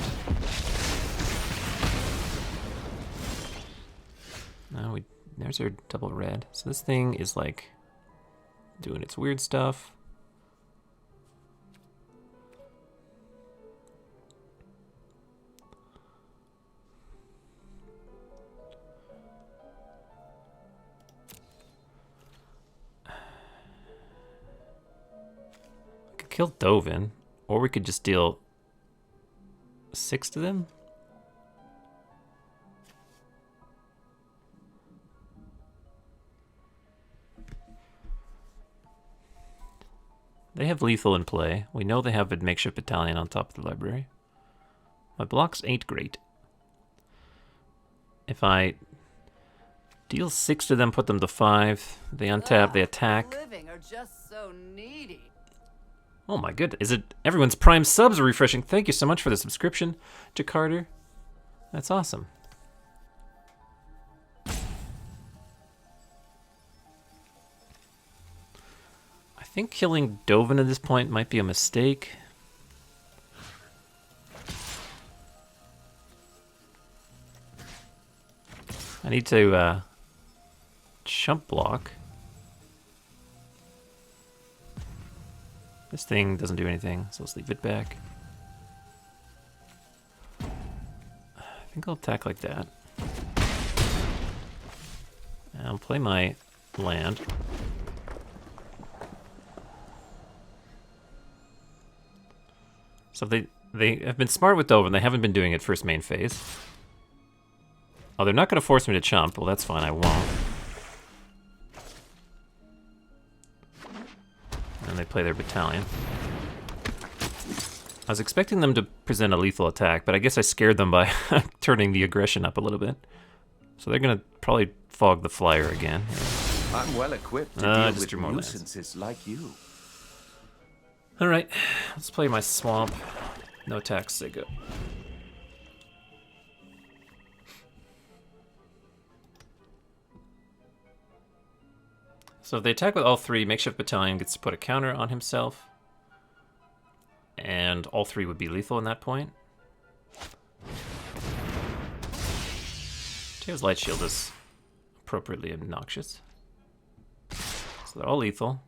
Now there's our double red. So this thing is like doing its weird stuff. Kill Dovin, or we could just deal 6 to them. They have lethal in play. We know they have a makeshift battalion on top of the library. My blocks ain't great. If I deal 6 to them, put them to 5, they untap, they attack. Living are just so needy. Oh my goodness, is it everyone's Prime subs are refreshing? Thank you so much for the subscription, Jakarta. That's awesome. I think killing Dovin at this point might be a mistake. I need to chump block. This thing doesn't do anything, so let's leave it back. I think I'll attack like that. And I'll play my land. So they have been smart with Dovin. They haven't been doing it first main phase. Oh, they're not going to force me to chump. Well, that's fine. I won't. And they play their battalion. I was expecting them to present a lethal attack, but I guess I scared them by turning the aggression up a little bit. So they're going to probably fog the flyer again. I'm well equipped to deal with more nuisances like you. Alright, let's play my swamp. No attacks, they go. So if they attack with all three, Makeshift Battalion gets to put a counter on himself. And all three would be lethal in that point. Teo's Light Shield is appropriately obnoxious. So they're all lethal.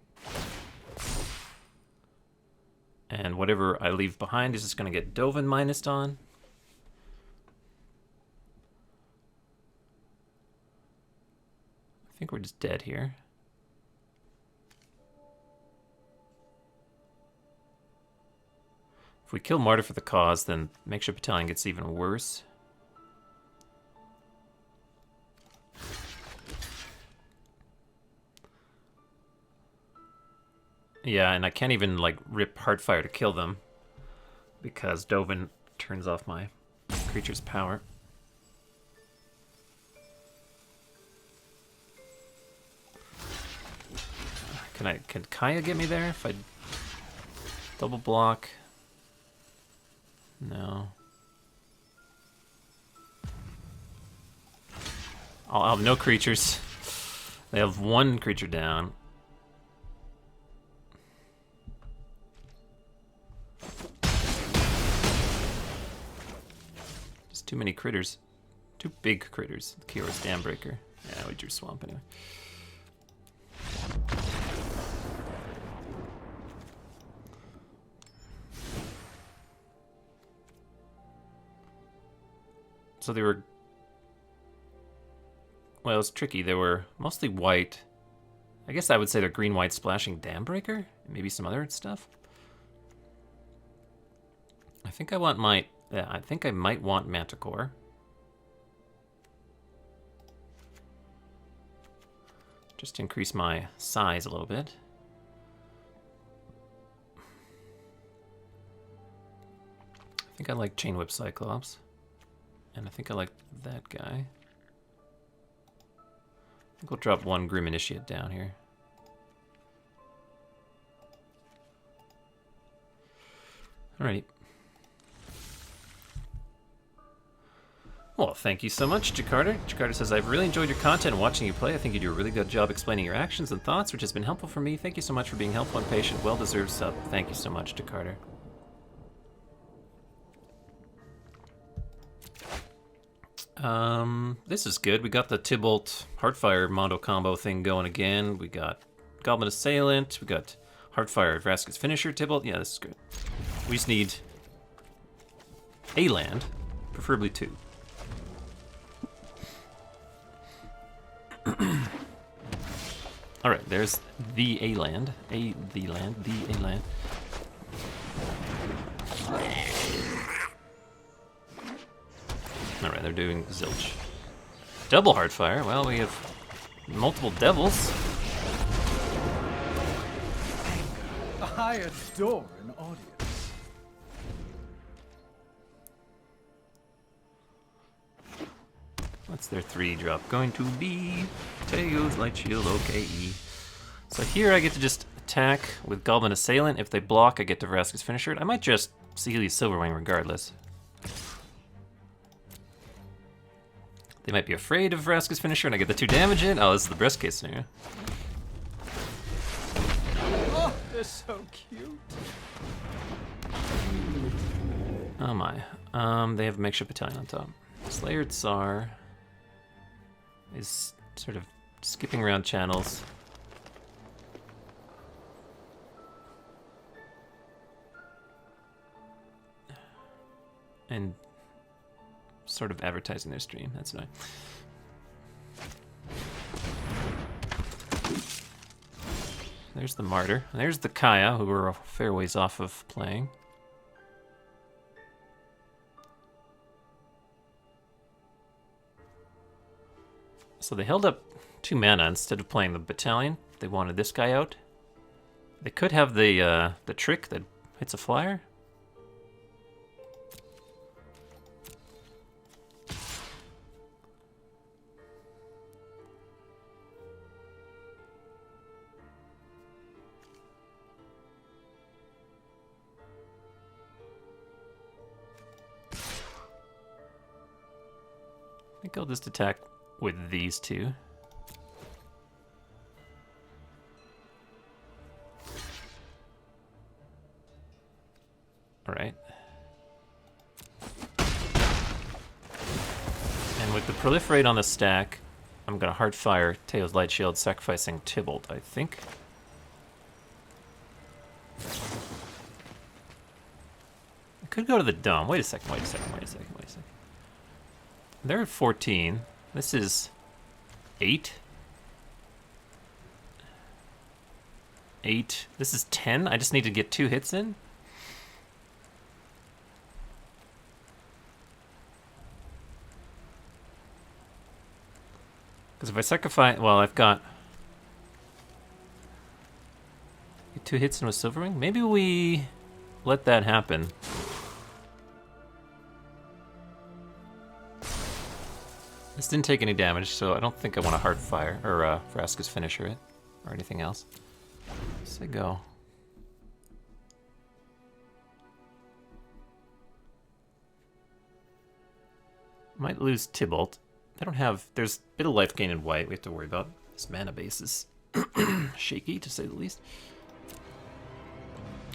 And whatever I leave behind is just going to get Dovin minused on. I think we're just dead here. If we kill Martyr for the cause, then Makeshift Battalion gets even worse. Yeah, and I can't even, like, rip Heartfire to kill them because Dovin turns off my creature's power. Can Kaya get me there if I double block? No. I'll have no creatures. They have one creature down. Just too many critters. Too big critters. Kiora's Dambreaker. Yeah, we drew Swamp anyway. So they were, well, it was tricky. They were mostly white. I guess I would say they're green-white splashing Dambreaker. Maybe some other stuff. I think I want my, yeah, I think I might want Manticore. Just to increase my size a little bit. I think I like Chain Whip Cyclops. And I think I like that guy. I think we'll drop one Grim Initiate down here. Alrighty. Well, thank you so much, Jakarta. Jakarta says, I've really enjoyed your content and watching you play. I think you do a really good job explaining your actions and thoughts, which has been helpful for me. Thank you so much for being helpful and patient. Well-deserved sub. Thank you so much, Jakarta. This is good. We got the Tybalt Heartfire Mondo combo thing going again. We got Goblin Assailant. We got Heartfire Vraska's Finisher Tybalt. Yeah, this is good. We just need a land, preferably two. Alright, there's the A land. The A land. Alright, they're doing Zilch. Double Heartfire. Well, we have multiple devils. I adore an audience. What's their 3-drop going to be? Teo's Light Shield, okay. So here I get to just attack with Goblin Assailant. If they block, I get to Vraska's Finisher. I might just Sealy's Silverwing regardless. They might be afraid of Vraska's finisher and I get the 2 damage in. Oh, this is the best case scenario. Oh, they're so cute. Oh my. They have a makeshift battalion on top. Slayer Tsar is sort of skipping around channels. And sort of advertising their stream. That's nice. There's the Martyr. And there's the Kaya, who we're a fair ways off of playing. So they held up 2 mana instead of playing the battalion. They wanted this guy out. They could have the trick that hits a flyer. I think I'll just attack with these 2. Alright. And with the proliferate on the stack, I'm gonna hard fire Teo's Light Shield, sacrificing Tybalt, I think. I could go to the Dome. Wait a second, wait a second, wait a second, wait a second. They're at 14. This is 8. 8. This is 10. I just need to get 2 hits in. Because if I sacrifice... Well, I've got... 2 hits in with Silverwing? Maybe we let that happen. This didn't take any damage, so I don't think I want to hard fire, or Vraska's finisher it, or anything else. Say go. Might lose Tybalt. They don't have... There's a bit of life gain in white we have to worry about. This mana base is shaky, to say the least.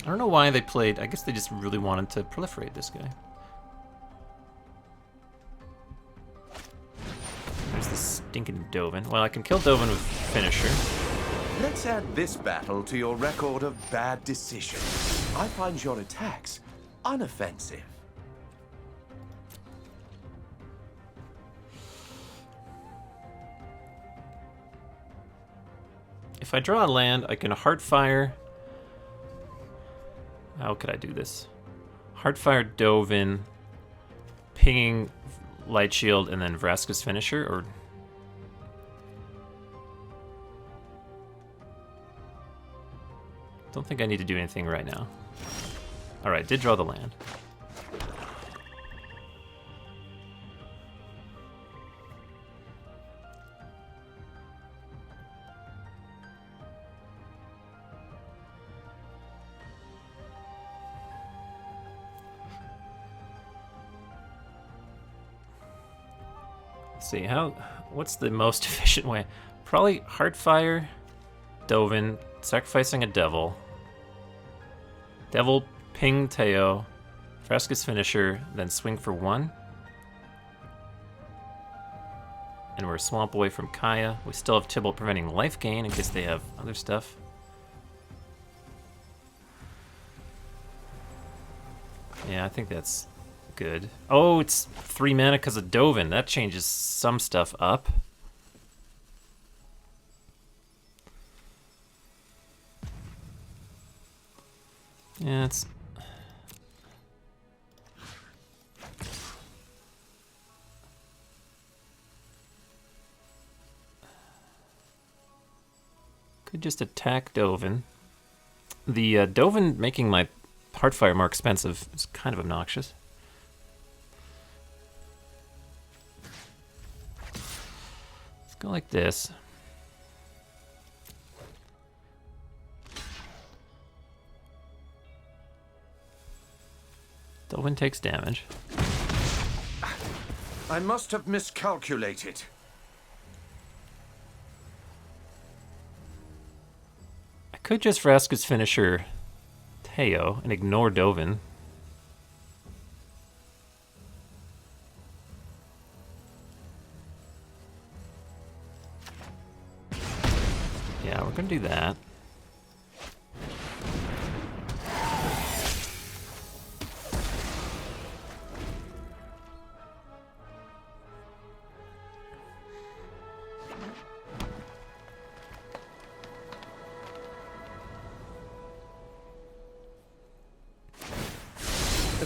I don't know why they played... I guess they just really wanted to proliferate this guy. There's the stinking Dovin. Well, I can kill Dovin with finisher. Let's add this battle to your record of bad decisions. I find your attacks unoffensive. If I draw a land, I can Heartfire. How could I do this? Heartfire Dovin, pinging Light Shield, and then Vraska's finisher, or... Don't think I need to do anything right now. Alright, did draw the land. Let's see, what's the most efficient way? Probably Heartfire, Dovin, sacrificing a Devil. Devil, ping Teo, Vraska's finisher, then swing for 1. And we're a swamp away from Kaya. We still have Tybalt preventing life gain in case they have other stuff. Yeah, I think that's good. Oh, it's 3 mana because of Dovin. That changes some stuff up. Yeah, it's... Could just attack Dovin. The Dovin making my Heartfire more expensive is kind of obnoxious. Let's go like this. Dovin takes damage. I must have miscalculated. I could just Vraska's finisher Teo and ignore Dovin. Yeah, we're gonna do that.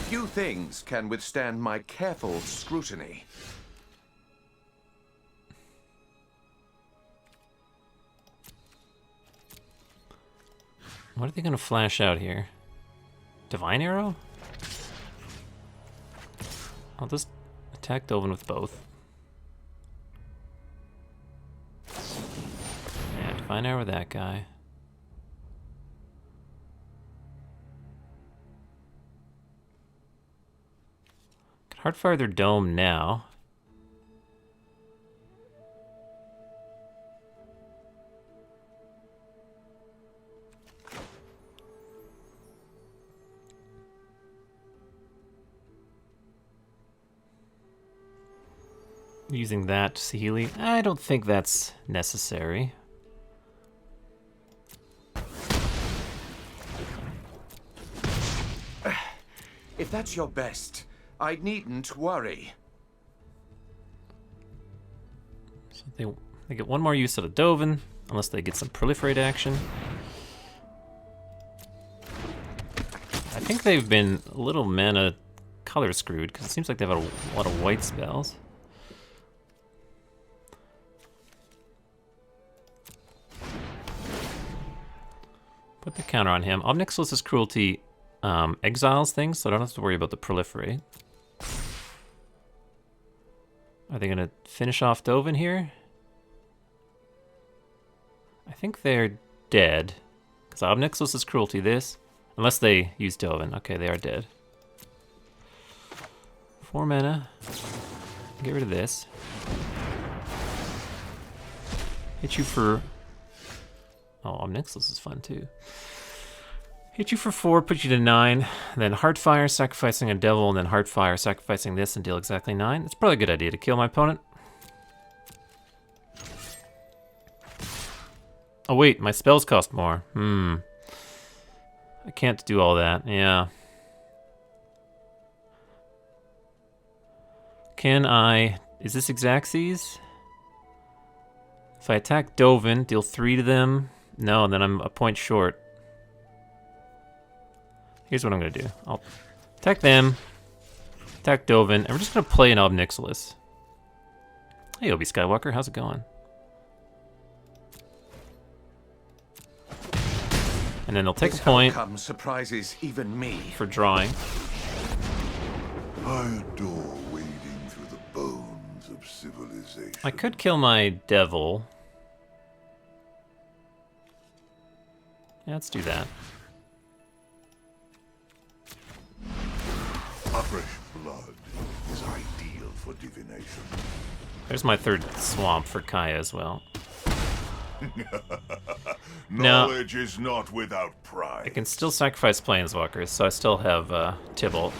Few things can withstand my careful scrutiny. What are they gonna flash out here? Divine Arrow? I'll just attack Dovin with both. Yeah, Divine Arrow with that guy. Hardfire their dome now. Using that to Sahili. I don't think that's necessary. If that's your best, I needn't worry. So they get one more use out of Dovin, unless they get some proliferate action. I think they've been a little mana color screwed, because it seems like they've had a lot of white spells. Put the counter on him. Obnixilus's Cruelty exiles things, so I don't have to worry about the proliferate. Are they going to finish off Dovin here? I think they're dead. Because Obnixilus's Cruelty this. Unless they use Dovin. Okay, they are dead. 4 mana. Get rid of this. Hit you for... Oh, Obnixilus is fun too. Hit you for 4, put you to 9, then Heartfire, sacrificing a devil, and then Heartfire, sacrificing this, and deal exactly 9. It's probably a good idea to kill my opponent. Oh wait, my spells cost more. I can't do all that, yeah. Can I... Is this Xaxes? If I attack Dovin, deal 3 to them. No, then I'm a point short. Here's what I'm going to do. I'll attack them, attack Dovin, and we're just going to play an Obnixilis. Hey, Obi Skywalker, how's it going? And then they'll take a point surprises even me. For drawing. I adore wading through the bones of civilization. I could kill my devil. Yeah, let's do that. Fresh blood is ideal for divination. There's my 3rd swamp for Kaya as well. Knowledge is not without pride. I can still sacrifice Planeswalkers, so I still have Tybalt.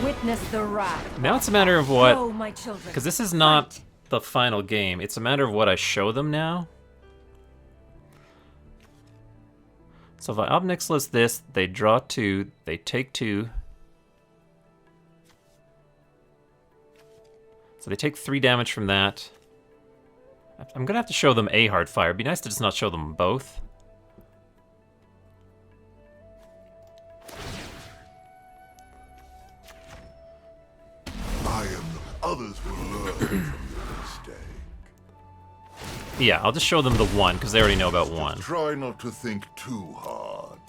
Witness the wrath. Now it's a matter of what... Go, my children. Because this is not the final game. It's a matter of what I show them now. So if I Obnixilis this, they draw 2, they take 2. So they take 3 damage from that. I'm going to have to show them a Heartfire. It'd be nice to just not show them both. Others will learn from your mistake. Yeah, I'll just show them the 1, because they already know about 1. Try not to think too hard.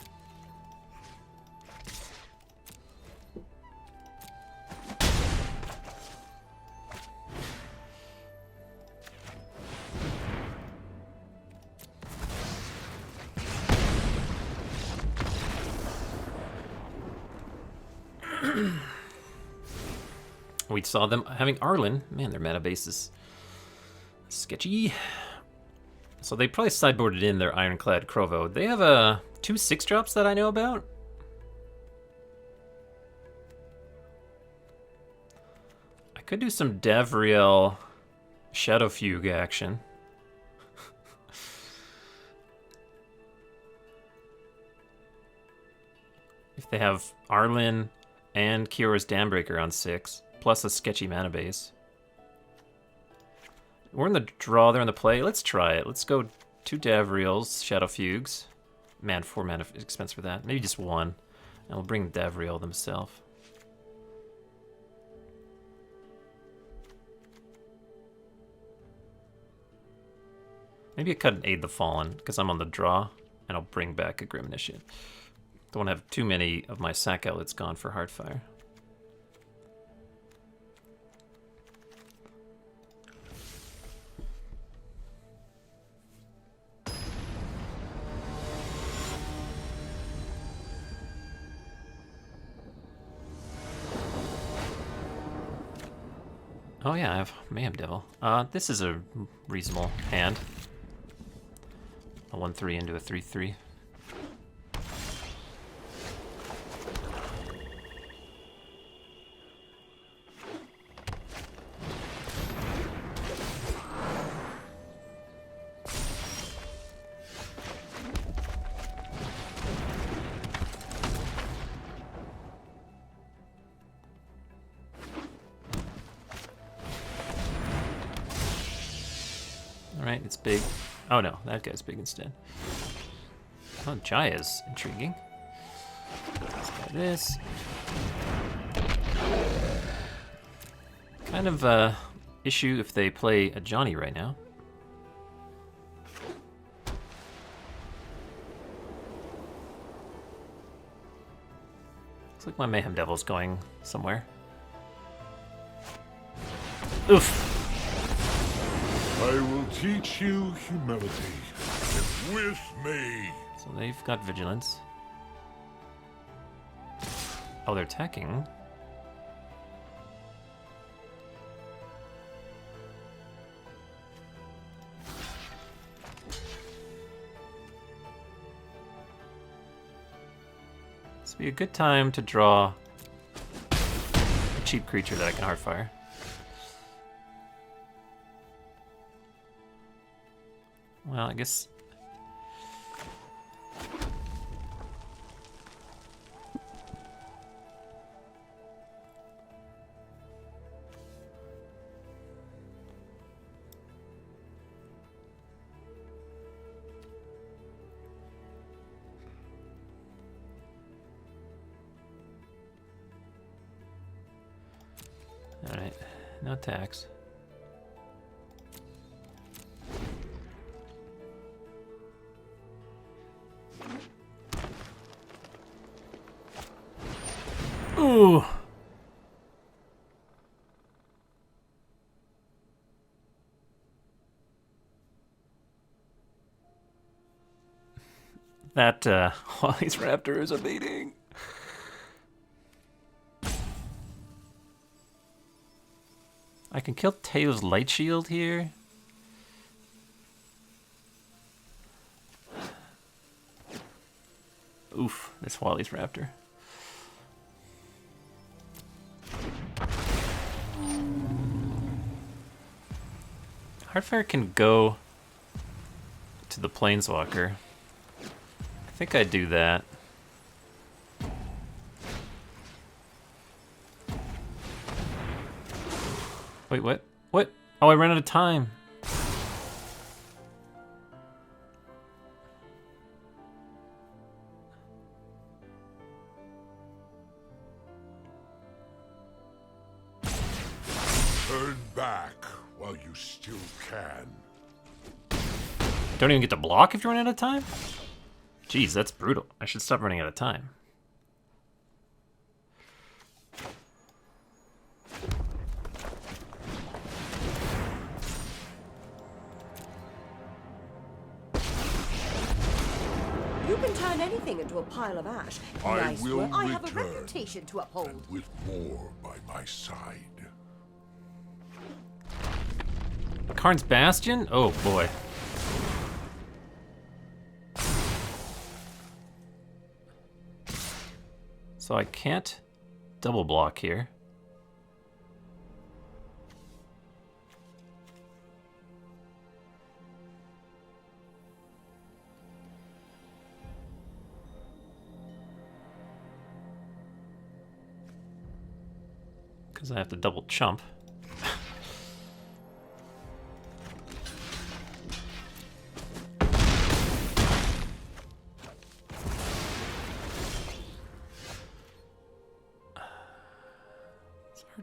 We saw them having Arlen. Man, their mana base is sketchy. So they probably sideboarded in their Ironclad Krovo. They have 2 6-drops that I know about. I could do some Davriel Shadow Fugue action. If they have Arlen and Kiora's Dambreaker on 6, plus a sketchy mana base. We're in the draw, they're in the play. Let's try it. Let's go 2 Davriels, Shadow Fugues. Man, 4 mana expense for that. Maybe just 1. And we'll bring Davriel themselves. Maybe I cut an Aid the Fallen, because I'm on the draw, and I'll bring back a Grim Initiate. Don't want to have too many of my sack outlets gone for Heartfire. Oh yeah, I have Mayhem Devil. This is a reasonable hand. A 1/3 into a 3/3. Alright, it's big. Oh no, that guy's big instead. Oh, Jaya's intriguing. Let's try this. Kind of a issue if they play a Johnny right now. Looks like my Mayhem Devil's going somewhere. Oof! I will teach you humility. With me. So they've got Vigilance. Oh, they're attacking. This would be a good time to draw a cheap creature that I can Heartfire. Well, I guess... Alright, no tax. Ooh. That Wally's Raptor is a beating. I can kill Teo's Light Shield here. Oof, this Wally's Raptor. Heartfire can go to the Planeswalker. I think I'd do that. Wait, what? What? Oh, I ran out of time. Turn back while you still can. Don't even get to block if you run out of time? Jeez, that's brutal. I should stop running out of time. You can turn anything into a pile of ash. I Nice will work. I have a return, reputation to uphold. and with more by my side. Karn's Bastion? Oh boy. So I can't double block here. Because I have to double chump.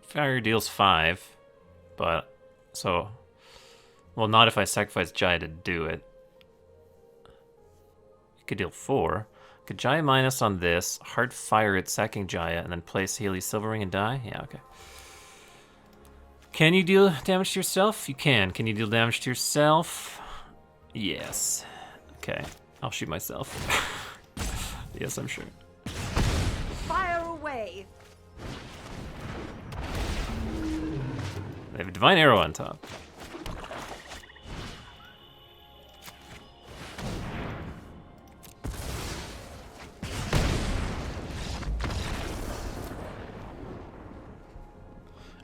Fire deals 5, but so, well, not if I sacrifice Jaya to do it. It could deal 4. Could Jaya minus on this, hard fire it, sacking Jaya, and then place Healy Silver Ring and die? Yeah, okay. Can you deal damage to yourself? You can. Can you deal damage to yourself? Yes. Okay, I'll shoot myself. Yes, I'm sure. Fire away. They have a Divine Arrow on top.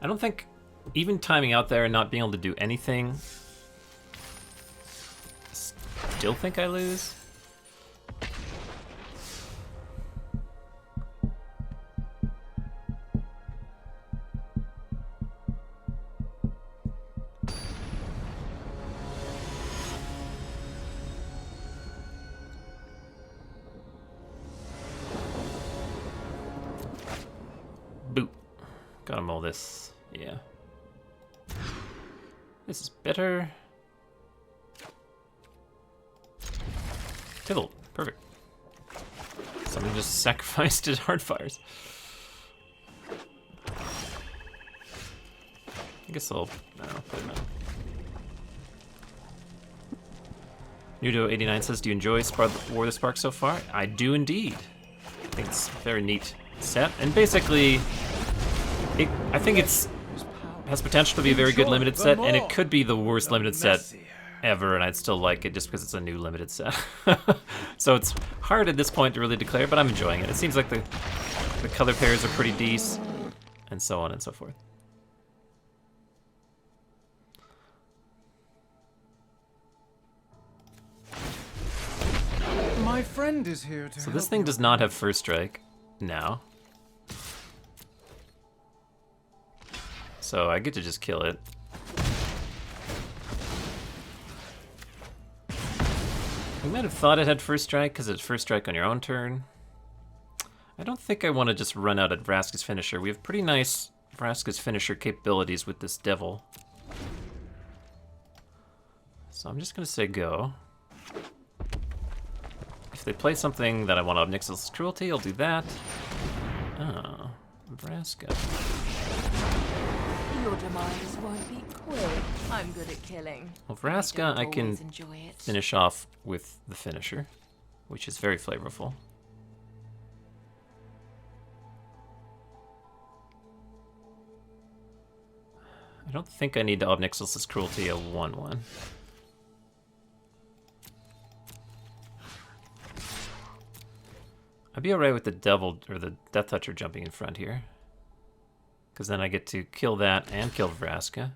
I don't think, even timing out there and not being able to do anything, still think I lose. Boop. Gotta mull this. Yeah. This is better. Tibble. Perfect. Somebody just sacrificed his hard fires. I guess I'll put him out. Nudo89 says, do you enjoy War of the Spark so far? I do indeed. I think it's a very neat set. And basically, I think it's has potential to be a very good limited set, and it could be the worst limited set ever, and I'd still like it just because it's a new limited set. So it's hard at this point to really declare, but I'm enjoying it. It seems like the color pairs are pretty decent, and so on and so forth. My friend is here to So this thing does not have first strike now. So I get to just kill it. We might have thought it had first strike because it's first strike on your own turn. I don't think I want to just run out at Vraska's finisher. We have pretty nice Vraska's finisher capabilities with this devil. So I'm just going to say go. If they play something that I want to Obnixilis' Cruelty, I'll do that. Oh, Vraska. Your demise won't be quick. I'm good at killing. Well, Vraska, I can always enjoy it. finish off with the finisher, which is very flavorful. I don't think I need to Obnixilis' Cruelty a 1/1. I'd be alright with the Devil, or the Death Toucher jumping in front here. Because then I get to kill that and kill Vraska.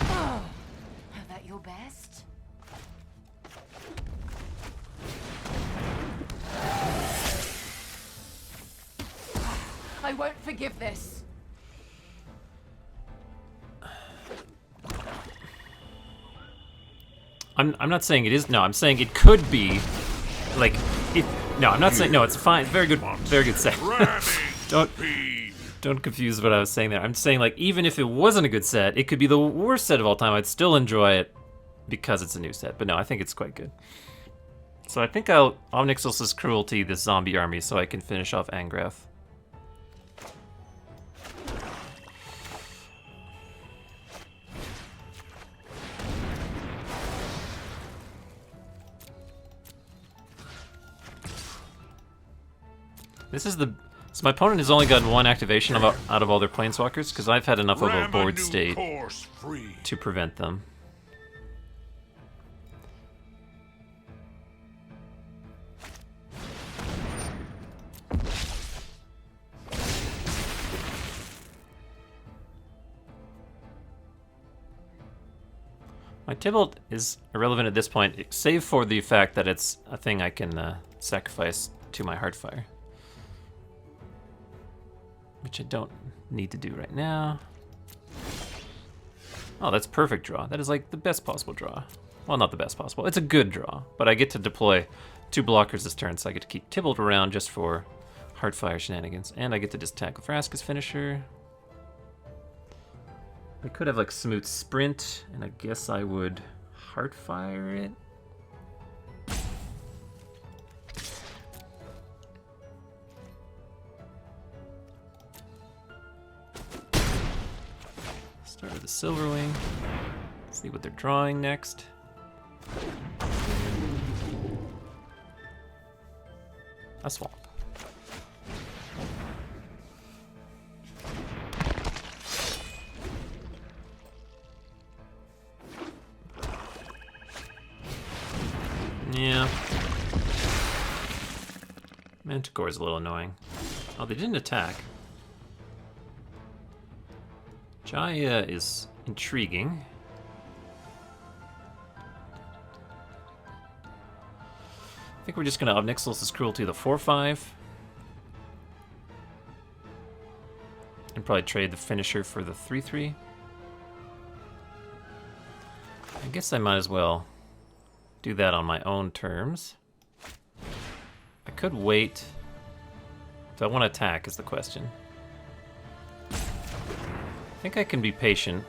Oh, is that your best? I won't forgive this. I'm not saying it is. No, I'm saying it could be. Like, no, I'm not saying. No, it's fine. Very good set. Don't confuse what I was saying there. I'm saying, like, even if it wasn't a good set, it could be the worst set of all time. I'd still enjoy it because it's a new set. But no, I think it's quite good. So I think I'll Obnixilis' Cruelty this zombie army so I can finish off Angrath. So my opponent has only gotten one activation out of all their planeswalkers, because I've had enough of a board state to prevent them. My Tybalt is irrelevant at this point, save for the fact that it's a thing I can sacrifice to my Heartfire. Which I don't need to do right now. Oh, that's perfect draw. That is like the best possible draw. Well, not the best possible. It's a good draw, but I get to deploy 2 blockers this turn, so I get to keep Tybalt around just for Heartfire shenanigans. And I get to just attack with Vraska's finisher. I could have like Smooth Sprint, and I guess I would Heartfire it. Start with the Silverwing. See what they're drawing next. A swamp. Yeah. Manticore is a little annoying. Oh, they didn't attack. Jaya is intriguing. I think we're just going to Obnixilus's Cruelty the 4/5. And probably trade the finisher for the 3/3. I guess I might as well do that on my own terms. I could wait. Do I want to attack is the question. I think I can be patient.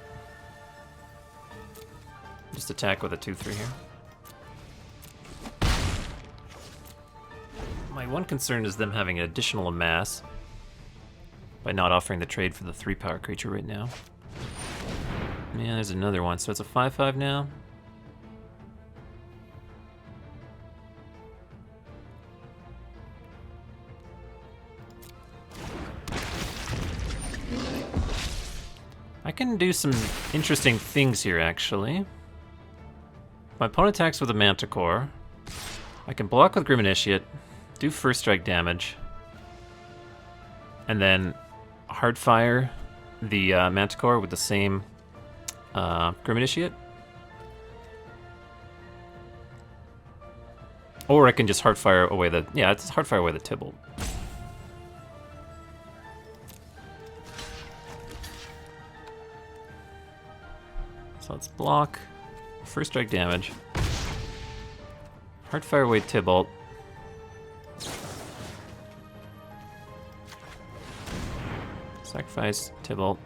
Just attack with a 2/3 here. My one concern is them having an additional amass by not offering the trade for the 3-power creature right now. Yeah, there's another one, so it's a 5/5 now. I can do some interesting things here, actually. My opponent attacks with a Manticore. I can block with Grim Initiate, do first strike damage, and then Hardfire the Manticore with the same Grim Initiate. Or I can just Heartfire away the... Yeah, it's Heartfire away the Tybalt. So let's block. First strike damage. Heartfire away Tybalt. Sacrifice Tybalt.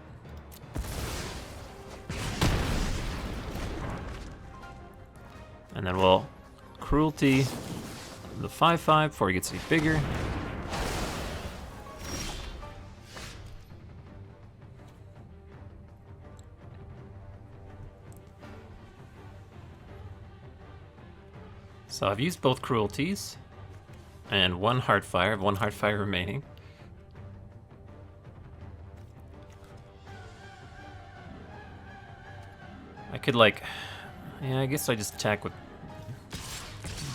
And then we'll Cruelty the 5/5 before he gets any bigger. So I've used both Cruelties and one Heartfire. I have one Heartfire remaining. I could like, yeah, I guess I just attack with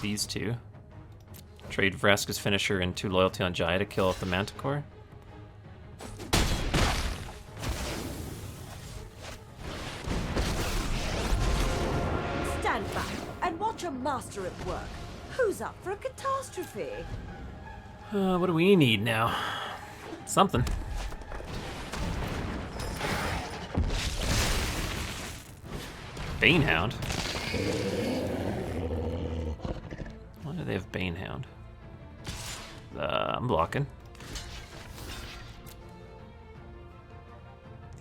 these two. Trade Vraska's finisher and 2 loyalty on Jaya to kill off the Manticore. Stand back and watch a master at work. Who's up for a catastrophe? What do we need now? Something. Banehound? Why do they have Banehound? I'm blocking.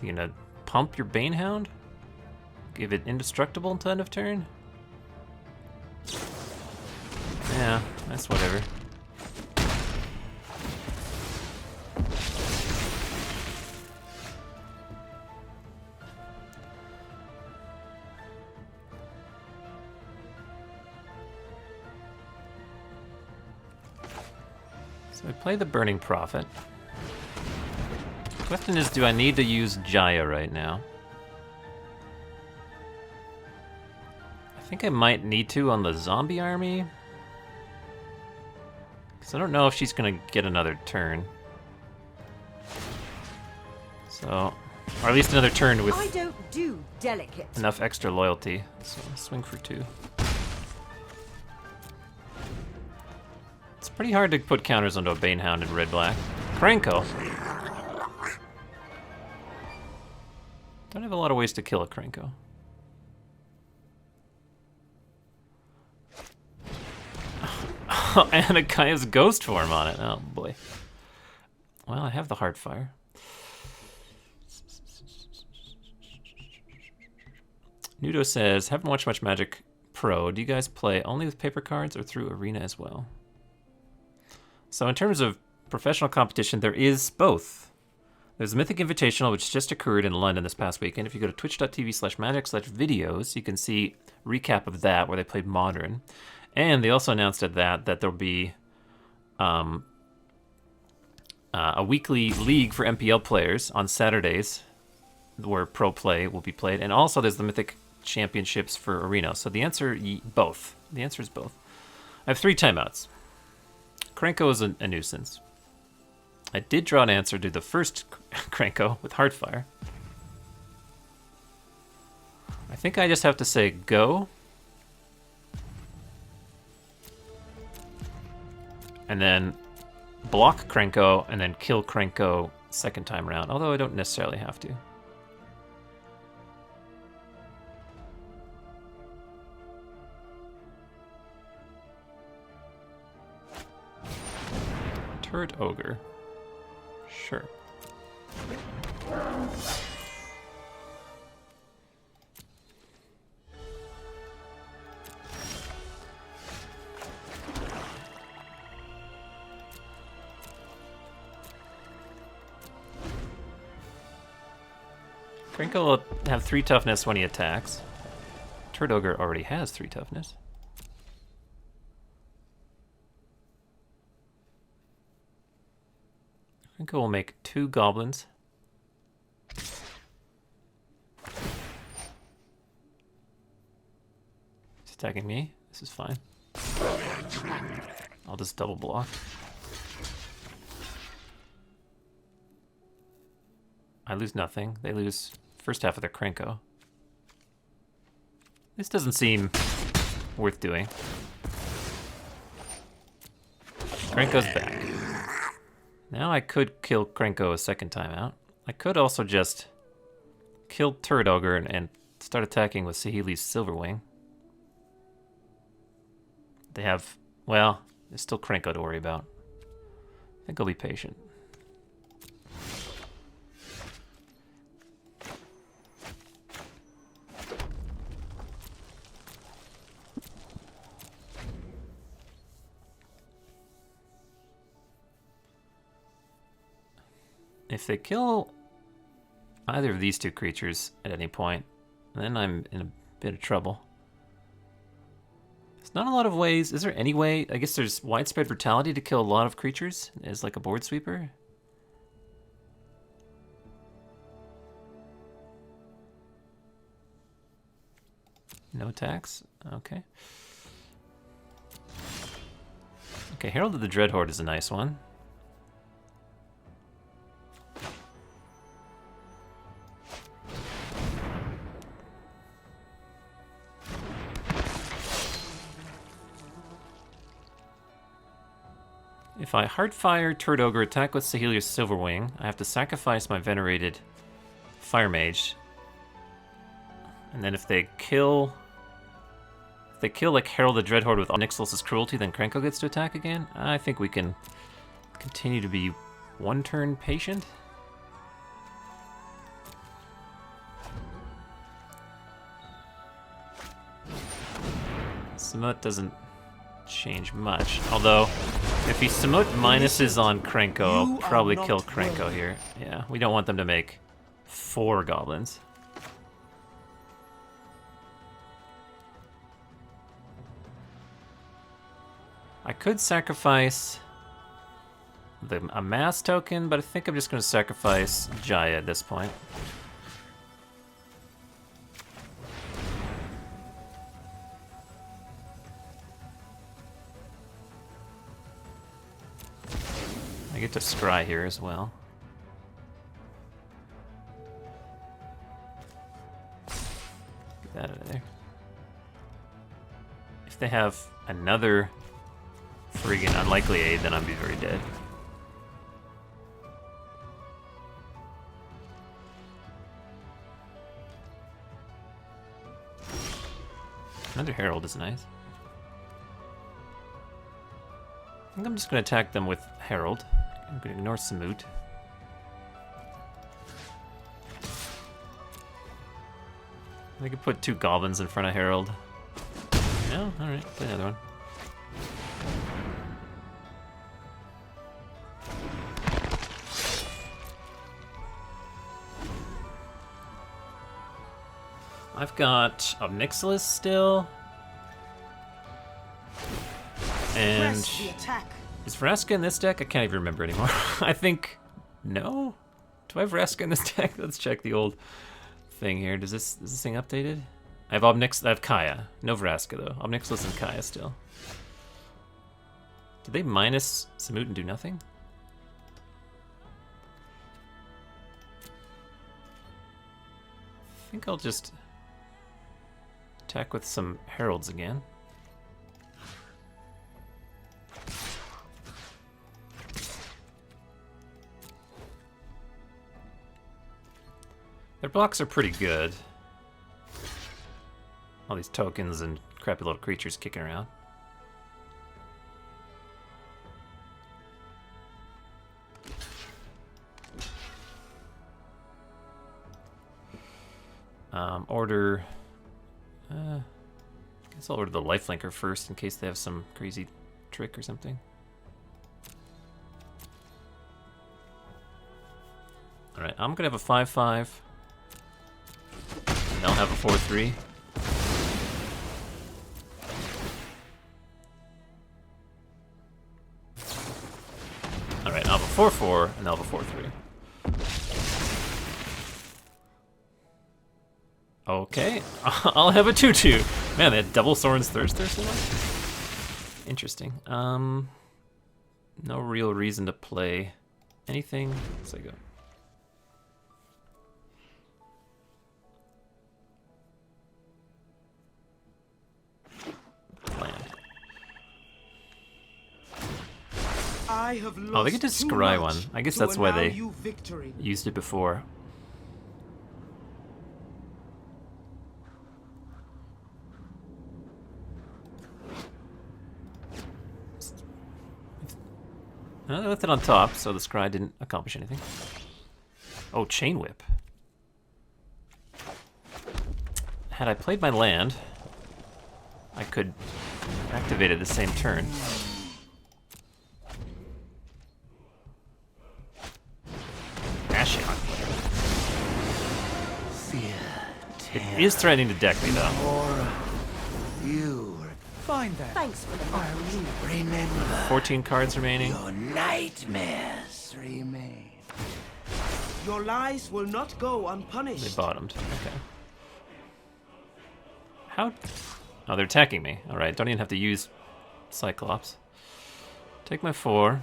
You gonna pump your Banehound? Give it indestructible until end of turn? Yeah, that's whatever. So we play the Burning Prophet. Question is, do I need to use Jaya right now? I think I might need to on the zombie army. Because I don't know if she's going to get another turn. So, or at least another turn with I don't do delicate. enough extra loyalty. So, swing for 2. It's pretty hard to put counters onto a Banehound in red-black. Kranko. Don't have a lot of ways to kill a Kranko. Oh, and a Kaya's ghost form on it. Oh boy. Well, I have the Heartfire. Nudo says, haven't watched much Magic Pro. Do you guys play only with paper cards or through Arena as well? So in terms of professional competition, there is both. There's the Mythic Invitational, which just occurred in London this past weekend. If you go to twitch.tv/magic/videos, you can see a recap of that, where they played Modern. And they also announced at that there'll be a weekly league for MPL players on Saturdays, where pro play will be played. And also there's the Mythic Championships for Arena. So the answer, both. The answer is both. I have 3 timeouts. Kranko is a nuisance. I did draw an answer to the first Kranko with Heartfire. I think I just have to say go. And then block Kranko, and then kill Kranko second time around. Although I don't necessarily have to. Turret Ogre. Sure. Kranko will have 3 toughness when he attacks. Turret Ogre already has 3 toughness. Kranko will make 2 goblins. He's attacking me. This is fine. I'll just double block. I lose nothing. They lose first half of their Kranko. This doesn't seem worth doing. Kranko's back. Now I could kill Kranko a second time out. I could also just kill Turret Ogre and start attacking with Sahili's Silverwing. They have, well, there's still Kranko to worry about. I think I'll be patient. If they kill either of these 2 creatures at any point, then I'm in a bit of trouble. There's not a lot of ways. Is there any way? I guess there's widespread brutality to kill a lot of creatures as like a board sweeper. No attacks? Okay. Okay, Herald of the Dreadhorde is a nice one. If I Heartfire Turret Ogre, attack with Sahilia's Silverwing, I have to sacrifice my venerated Fire Mage. And then if they kill like Herald the Dreadhorde with Nyxos' Cruelty, then Kranko gets to attack again. I think we can continue to be 1 turn patient. Samut doesn't change much, although if he Samut minuses on Kranko, I'll probably kill Kranko here. Yeah, we don't want them to make 4 goblins. I could sacrifice a mass token, but I think I'm just going to sacrifice Jaya at this point. I get to scry here as well. Get that out of there. If they have another friggin' unlikely aid, then I'd be very dead. Another Herald is nice. I think I'm just going to attack them with Herald. I'm going to ignore Samut. I could put 2 goblins in front of Herald. No? Alright, play another one. I've got Obnixilis still. And is Vraska in this deck? I can't even remember anymore. I think no. Do I have Vraska in this deck? Let's check the old thing here. Is this thing updated? I have Kaya. No Vraska though. Obnixilis and Kaya still. Did they minus Samut and do nothing? I think I'll just attack with some Heralds again. Their blocks are pretty good. All these tokens and crappy little creatures kicking around. Order... I guess I'll order the lifelinker first in case they have some crazy trick or something. Alright, I'm gonna have a 5/5. And they'll have a 4/3. Alright, I'll have a 4/4, and they'll have a 4/3. Okay, I'll have a 2/2. Man, they had double Sorin's Thirst there so much? Interesting. No real reason to play anything. Let's go. Oh, they get to scry one. I guess that's why they used it before. They left it on top, so the scry didn't accomplish anything. Oh, Chain Whip. Had I played my land, I could activate it the same turn. It is threatening to deck me, though. You find that. Thanks for the Remember. 14 cards remaining. Your nightmares remain. Your lies will not go unpunished. They bottomed. Okay. How? Oh, they're attacking me. All right, don't even have to use Cyclops. Take my 4.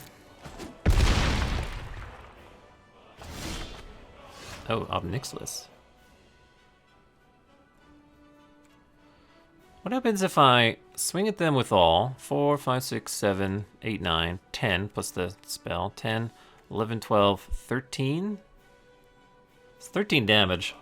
Oh, Obnixilis. What happens if I swing at them with all 4, 5, 6, 7, 8, 9, 10 plus the spell 10, 11, 12, 13? It's 13 damage.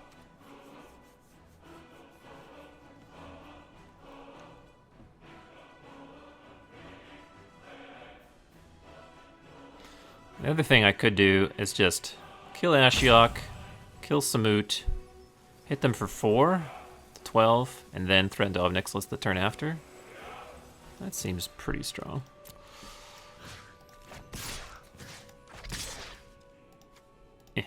The other thing I could do is just kill Ashiok, kill Samut, hit them for 4. 12, and then threaten to Obnixilis the turn after. That seems pretty strong. Eh.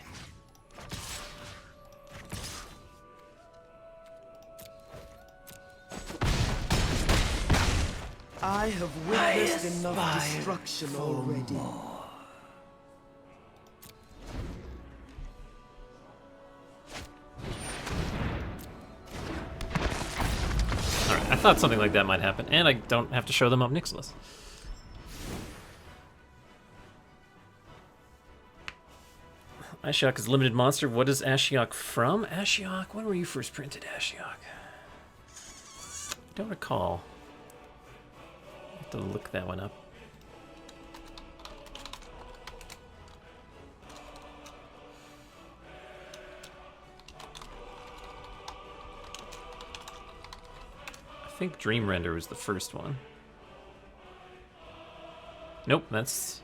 I have witnessed enough destruction already. thought something like that might happen, and I don't have to show them up Nixilis. Ashiok is a limited monster. What is Ashiok from? Ashiok? When were you first printed, Ashiok? I don't recall. I have to look that one up. I think Dream Render was the first one. Nope, that's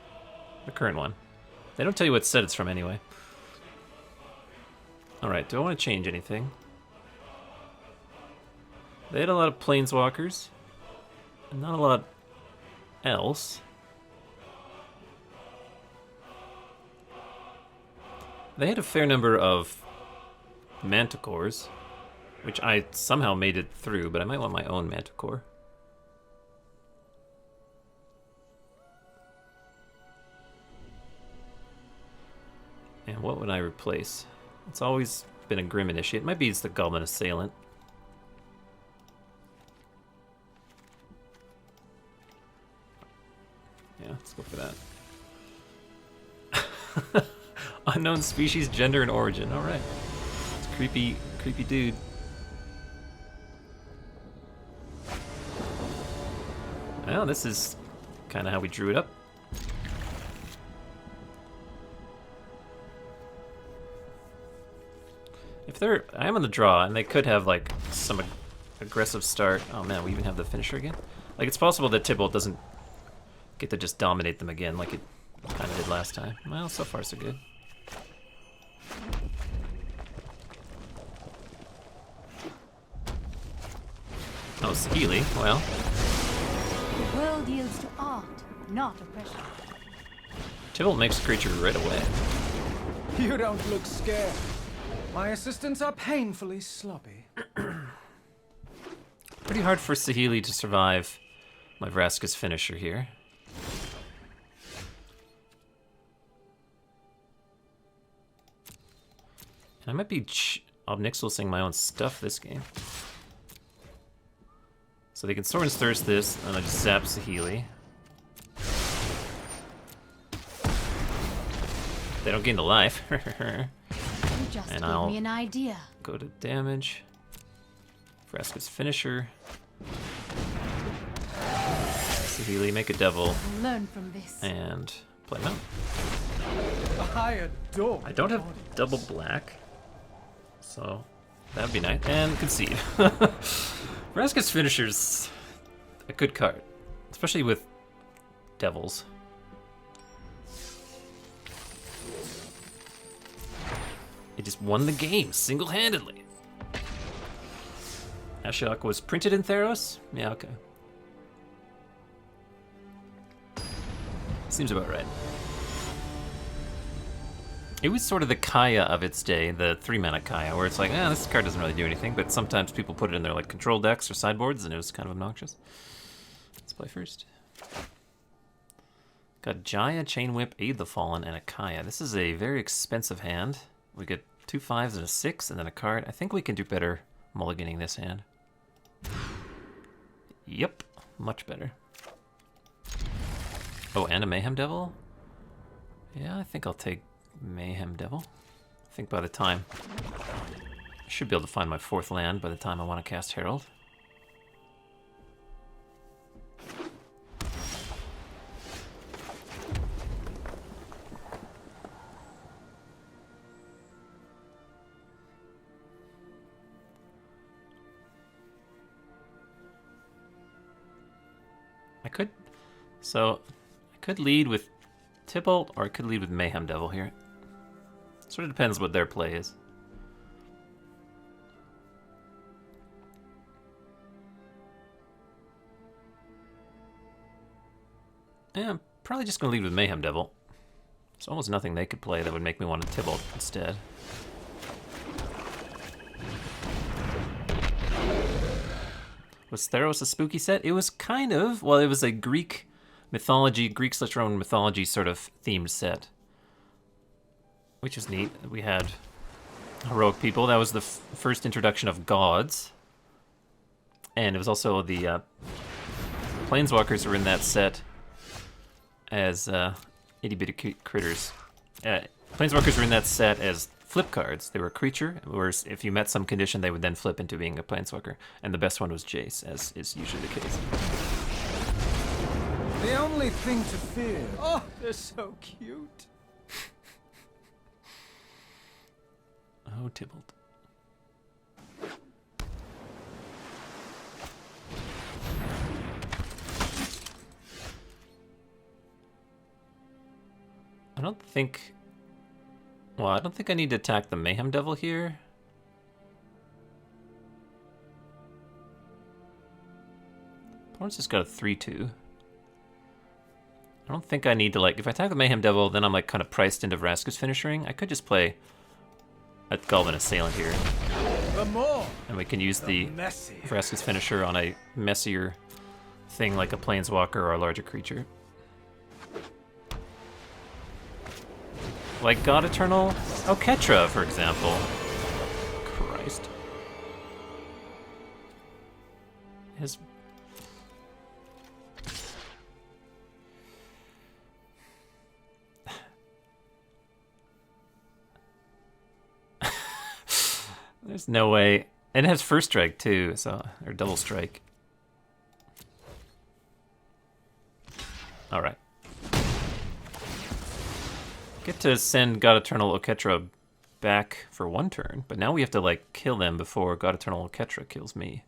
the current one. They don't tell you what set it's from anyway. Alright, do I want to change anything? They had a lot of planeswalkers. And not a lot else. They had a fair number of manticores, which I somehow made it through, but I might want my own manticore. And what would I replace? It's always been a Grim Initiate. It might be it's the Goblin Assailant. Yeah, let's go for that. Unknown species, gender, and origin. Alright. It's a creepy dude. Well, this is kind of how we drew it up. If they're... I am on the draw, and they could have, like, some aggressive start. Oh, man, we even have the finisher again? Like, it's possible that Tybalt doesn't get to just dominate them again like it kind of did last time. Well, so far so good. Oh, Skeely. Well. The world yields to art, not oppression. Tybalt makes a creature right away. You don't look scared. My assistants are painfully sloppy. Pretty hard for Saheeli to survive my Vraska's finisher here. And I might be Obnixilising my own stuff this game. So they can Sorin's Thirst this, and I just zap Saheeli. They don't gain the life. You just And gave I'll me an idea. go to damage. Vraska's finisher. Saheeli, make a devil, Learn from this. and play him out. I adore. I don't have double black, so that'd be nice. And concede. Vraska's finisher's a good card, especially with devils. It just won the game single-handedly. Ashiok was printed in Theros? Yeah, okay. Seems about right. It was sort of the Kaya of its day, the 3-mana Kaya, where it's like, this card doesn't really do anything, but sometimes people put it in their like control decks or sideboards, and it was kind of obnoxious. Let's play first. Got Jaya, Chain Whip, Aid the Fallen, and a Kaya. This is a very expensive hand. We get 2 5s and a 6, and then a card. I think we can do better mulliganing this hand. Yep, much better. Oh, and a Mayhem Devil? Yeah, I think I'll take Mayhem Devil. I think by the time... I should be able to find my 4th land by the time I want to cast Herald. I could lead with Tybalt, or I could lead with Mayhem Devil here. Sort of depends what their play is. Yeah, I'm probably just going to lead with Mayhem Devil. There's almost nothing they could play that would make me want to Tybalt instead. Was Theros a spooky set? It was kind of. Well, it was a Greek mythology, Greek/Roman mythology sort of themed set. Which is neat. We had heroic people. That was the first introduction of gods. And it was also the Planeswalkers were in that set as itty bitty critters. Planeswalkers were in that set as flip cards. They were a creature, whereas if you met some condition, they would then flip into being a Planeswalker. And the best one was Jace, as is usually the case. The only thing to fear. Oh, they're so cute. Oh, Tybalt. I don't think... Well, I don't think I need to attack the Mayhem Devil here. Opponent's just got a 3-2. I don't think I need to, like... If I attack the Mayhem Devil, then I'm, like, kind of priced into Vraska's finishing. I could just play a Galvan Assailant here. And we can use the Vraska's finisher on a messier thing like a Planeswalker or a larger creature. Like God Eternal Oketra, for example. Christ. His... There's no way. And it has first strike too, so or double strike. All right. Get to send God Eternal Oketra back for one turn, but now we have to like kill them before God Eternal Oketra kills me.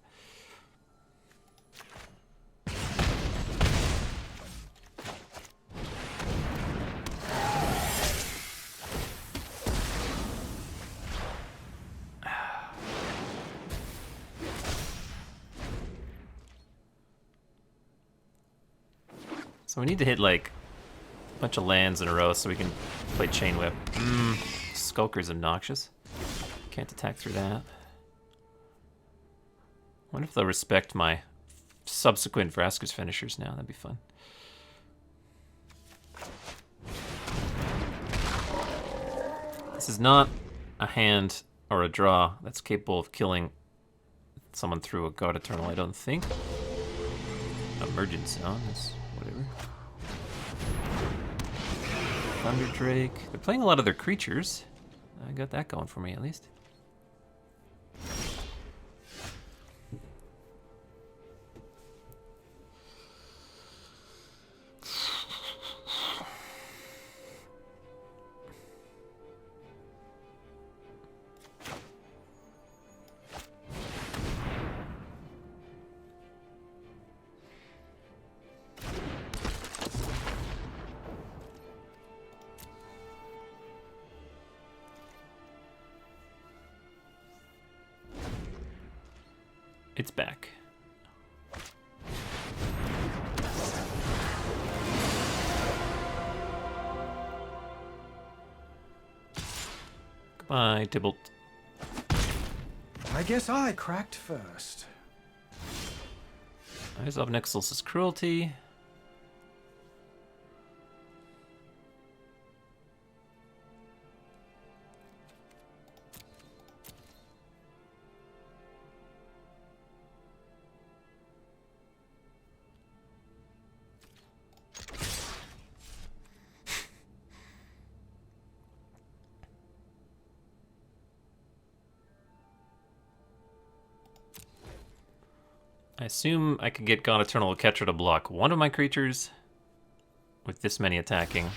So we need to hit like a bunch of lands in a row so we can play Chain Whip. Skulker's obnoxious. Can't attack through that. Wonder if they'll respect my subsequent Vraska's finishers now. That'd be fun. This is not a hand or a draw that's capable of killing someone through a God Eternal, I don't think. Emergent Zone is whatever. Thunder Drake. They're playing a lot of their creatures. I got that going for me at least. It's back. Goodbye, Tybalt. I guess I cracked first. Eyes of Nexus' Cruelty. I assume I could get God Eternal Oketra to block one of my creatures with this many attacking.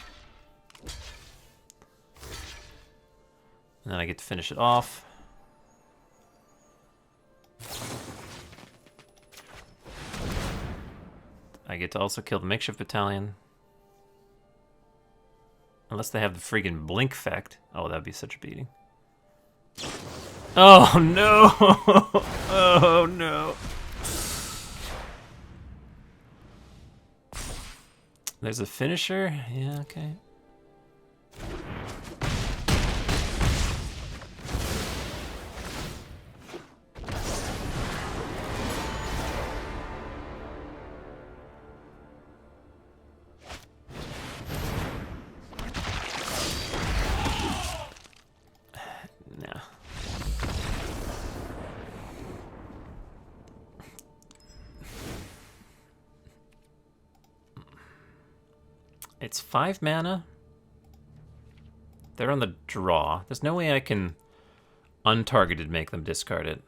And then I get to finish it off. I get to also kill the Makeshift Battalion. Unless they have the friggin' blink effect. Oh, that'd be such a beating. Oh no! Oh no! There's a finisher? Yeah, okay. It's 5 mana. They're on the draw. There's no way I can untargeted make them discard it.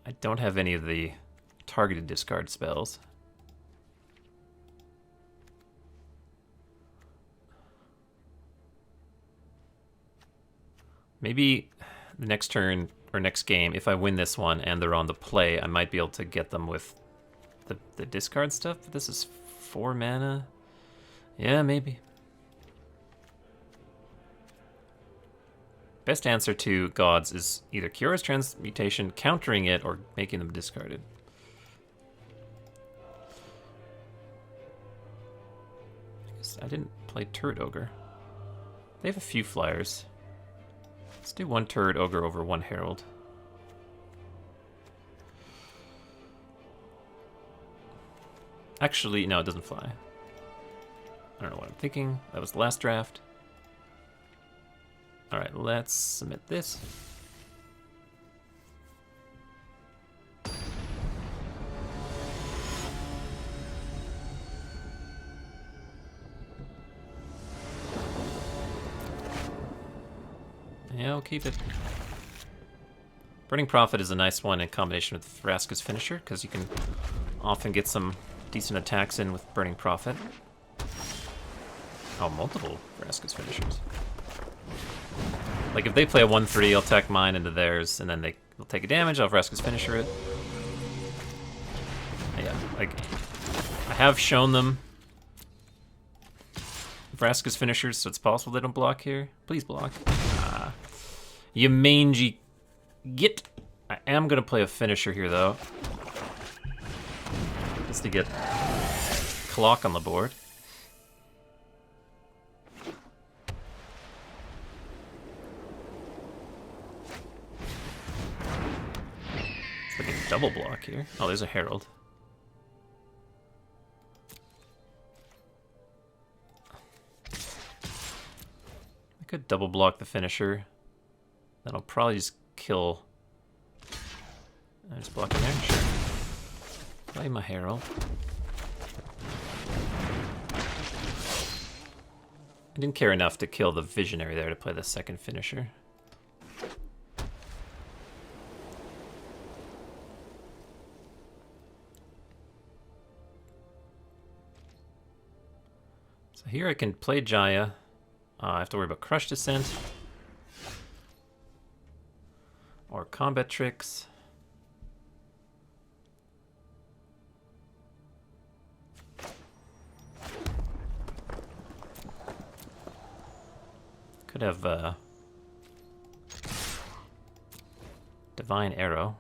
I don't have any of the targeted discard spells. Maybe the next turn or next game, if I win this one and they're on the play, I might be able to get them with the discard stuff. But this is 4 mana. Yeah, maybe. Best answer to gods is either Kyora's Transmutation, countering it, or making them discarded. I guess I didn't play Turret Ogre. They have a few flyers. Let's do 1 Turret Ogre over 1 Herald. Actually, no, it doesn't fly. I don't know what I'm thinking. That was the last draft. Alright, let's submit this. Yeah, we'll keep it. Burning Prophet is a nice one in combination with Vraska's Finisher, because you can often get some decent attacks in with Burning Prophet. Oh, multiple Vraska's Finishers. Like, if they play a 1-3, I'll attack mine into theirs, and then they'll take a damage, I'll Vraska's Finisher it. Yeah, like, I have shown them Vraska's Finishers, so it's possible they don't block here. Please block. You mangy git. I am going to play a Finisher here, though. Just to get clock on the board. Double block here. Oh, there's a Herald. I could double block the Finisher. That'll probably just kill. I just block it there. Sure. Play my Herald. I didn't care enough to kill the Visionary there to play the second Finisher. So here I can play Jaya. I have to worry about Crush Descent. Or Combat Tricks. Could have Divine Arrow.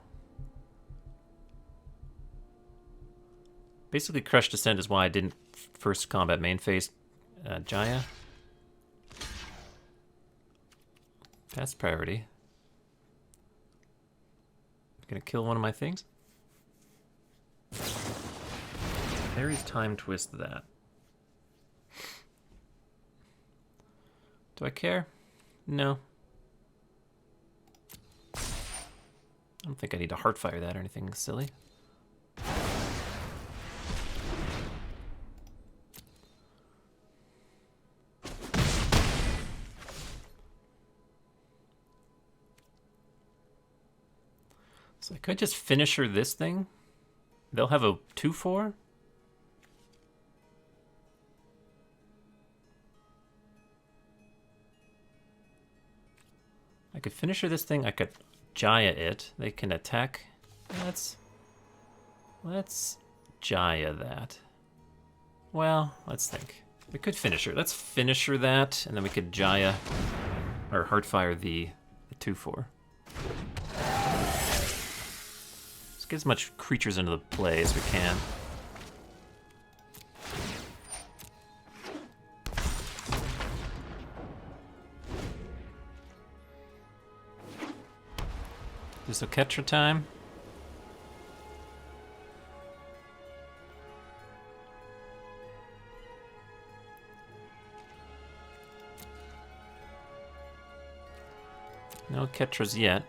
Basically, Crush Descent is why I didn't first combat main phase Jaya. That's priority. Gonna kill one of my things. There's Time Twist that. Do I care? No. I don't think I need to Heartfire that or anything silly. So I could just Finisher this thing. They'll have a 2/4. I could Finisher this thing. I could Jaya it. They can attack. Let's Jaya that. Well, let's think. We could Finisher. Let's Finisher that, and then we could Jaya or Heartfire the 2/4. Let's get as much creatures into the play as we can. Do some Ketra time. No Ketras yet.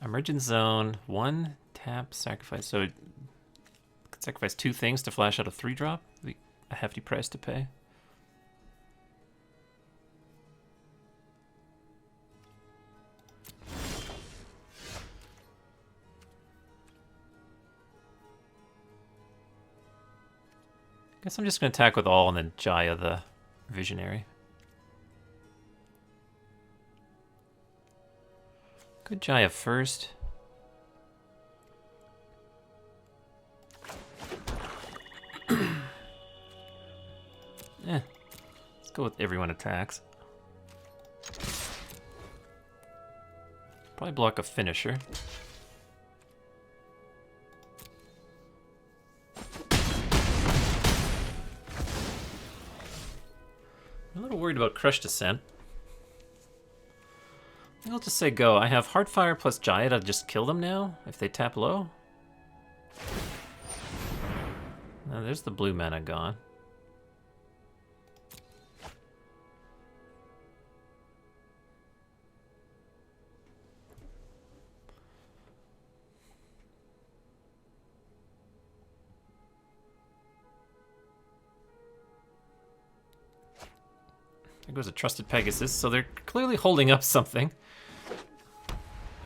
I'm Emergent Zone, 1 tap, sacrifice. So it could sacrifice 2 things to flash out a 3-drop. A hefty price to pay. Guess I'm just going to attack with all and then Jaya the Visionary. Good Jaya first. Let's go with everyone attacks. Probably block a finisher. I'm a little worried about Crush Descent. I'll just say go. I have Heartfire plus Jaya to just kill them now if they tap low. Now there's the blue mana gone. There goes a Trusted Pegasus, so they're clearly holding up something.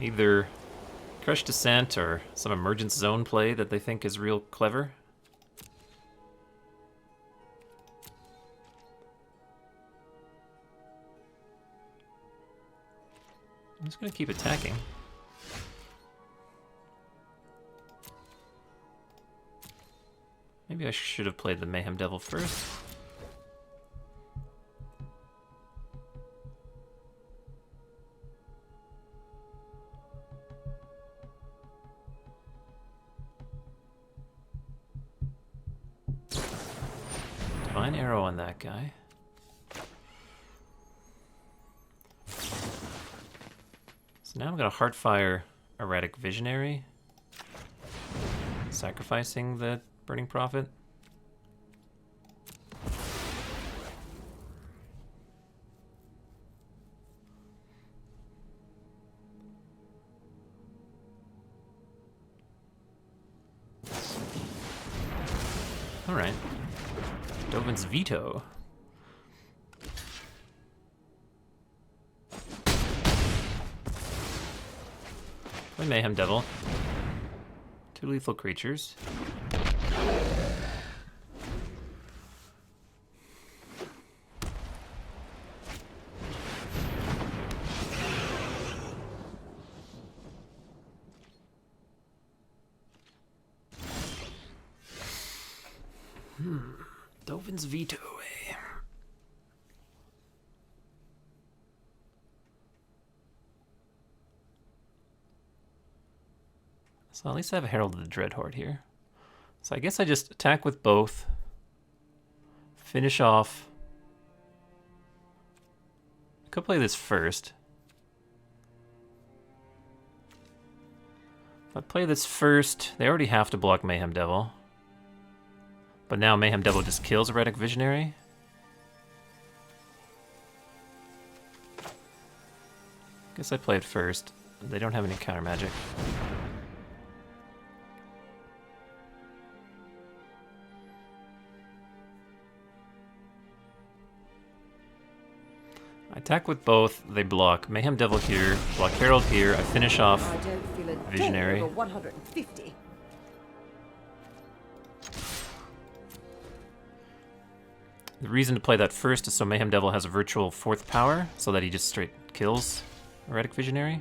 Either Crush Descent or some Emergent Zone play that they think is real clever. I'm just going to keep attacking. Maybe I should have played the Mayhem Devil first. Divine Arrow on that guy. So now I'm going to Heartfire Erratic Visionary, sacrificing the Burning Prophet. All right. Dovin's Veto. Play Mayhem Devil. 2 lethal creatures. Dovin's Veto, eh? So at least I have a Herald of the Dreadhorde here. So I guess I just attack with both. Finish off. I could play this first. If I play this first, they already have to block Mayhem Devil. But now Mayhem Devil just kills Erratic Visionary. Guess I play it first. They don't have any counter magic. I attack with both. They block Mayhem Devil here, block Herald here. I finish off I don't feel a day Visionary. over 150. The reason to play that first is so Mayhem Devil has a virtual 4th power, so that he just straight kills Erratic Visionary.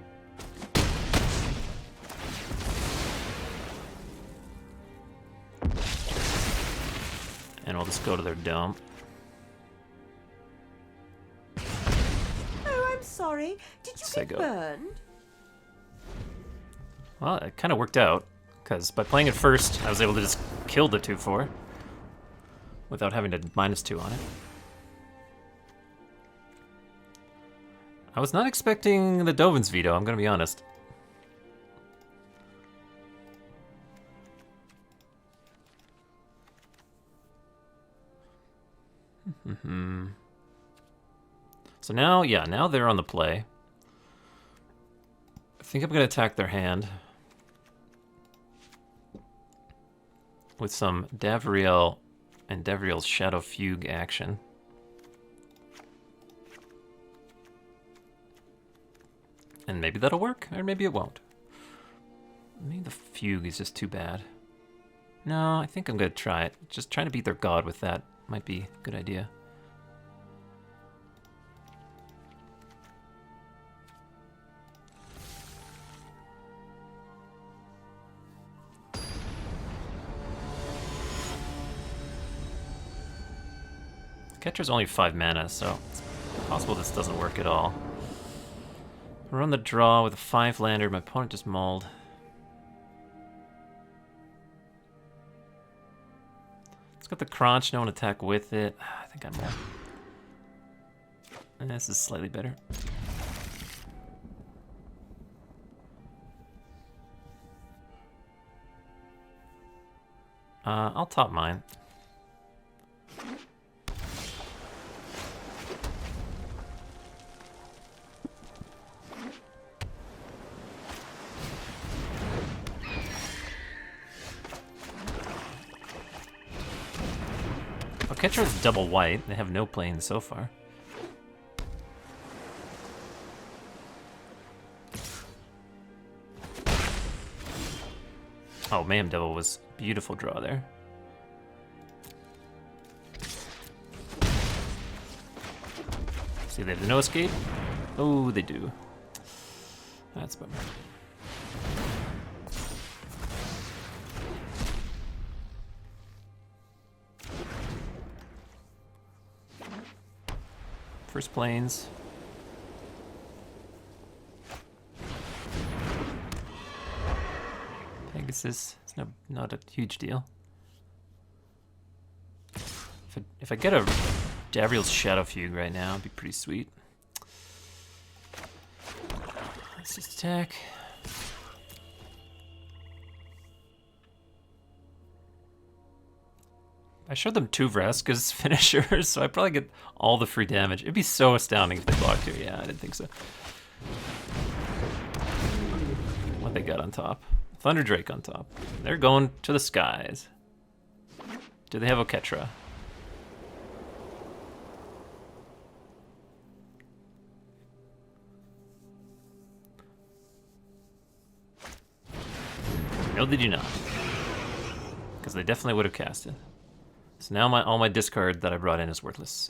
And we'll just go to their dome. Oh, I'm sorry. Did you Say get go. burned? Well, it kind of worked out, because by playing it first, I was able to just kill the 2/4 without having to -2 on it. I was not expecting the Dovin's Veto, I'm going to be honest. So now, yeah, now they're on the play. think I'm gonna attack their hand with some Davriel and Davriel's Shadow Fugue action. And maybe that'll work, or maybe it won't. Maybe the Fugue is just too bad. No, I think I'm gonna try it. Just trying to beat their god with that might be a good idea. Catcher's only 5 mana, so it's possible this doesn't work at all. Run the draw with a 5-lander. My opponent just mauled. It's got the crunch, no one attack with it. I think I'm more. And this is slightly better. I'll top mine. Catcher is double white. They have no planes so far. Oh, Mayhem Devil was a beautiful draw there. See, they have no escape. Oh, they do. That's a bummer. First planes. Pegasus. It's not a huge deal. If I get a Davriel's Shadow Fugue right now, it'd be pretty sweet. Let's just attack. I showed them 2 Vraska's finishers, so I probably get all the free damage. It'd be so astounding if they blocked here. Yeah, I didn't think so. What they got on top? Thunder Drake on top. They're going to the skies. Do they have Oketra? No, they do not. Because they definitely would have cast it. So now all my discard that I brought in is worthless.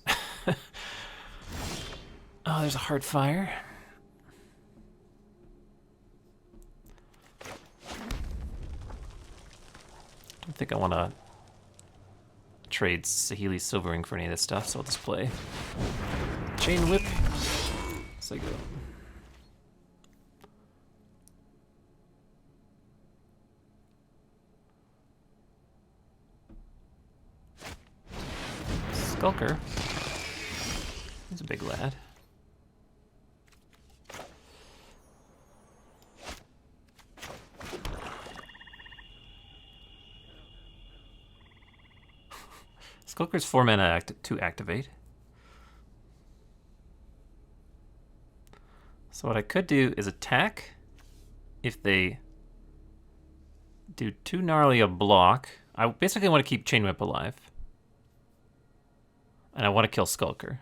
Oh, there's a Heart Fire. I don't think I want to trade Saheeli's Silverwing for any of this stuff, so I'll just play Chain Whip. So I go. Skulker. He's a big lad. Skulker's 4 mana to activate. So what I could do is attack if they do too gnarly a block. I basically want to keep Chain Whip alive. And I want to kill Skulker.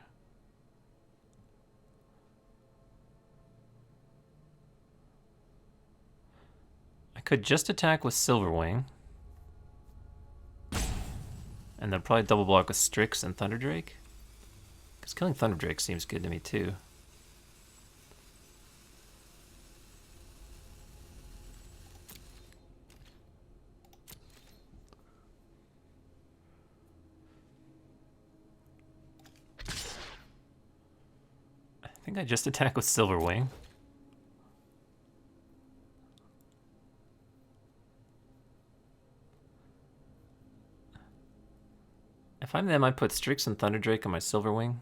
I could just attack with Silverwing. And then probably double block with Strix and Thunder Drake. Because killing Thunder Drake seems good to me too. I think I just attack with Silverwing. If I'm them, I put Strix and Thunder Drake on my Silverwing.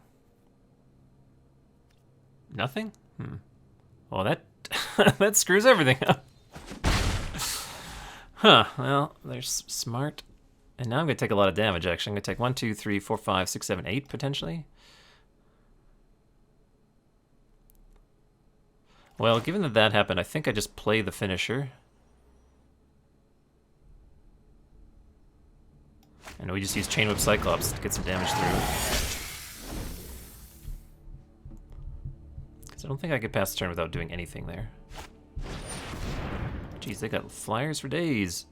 Nothing? Well, that that screws everything up. Huh, well, there's smart. And now I'm going to take a lot of damage, actually. I'm going to take 1, 2, 3, 4, 5, 6, 7, 8, potentially. Well, given that that happened, I think I just play the finisher. And we just use Chain Whip Cyclops to get some damage through. Because I don't think I could pass the turn without doing anything there. Jeez, they got flyers for days.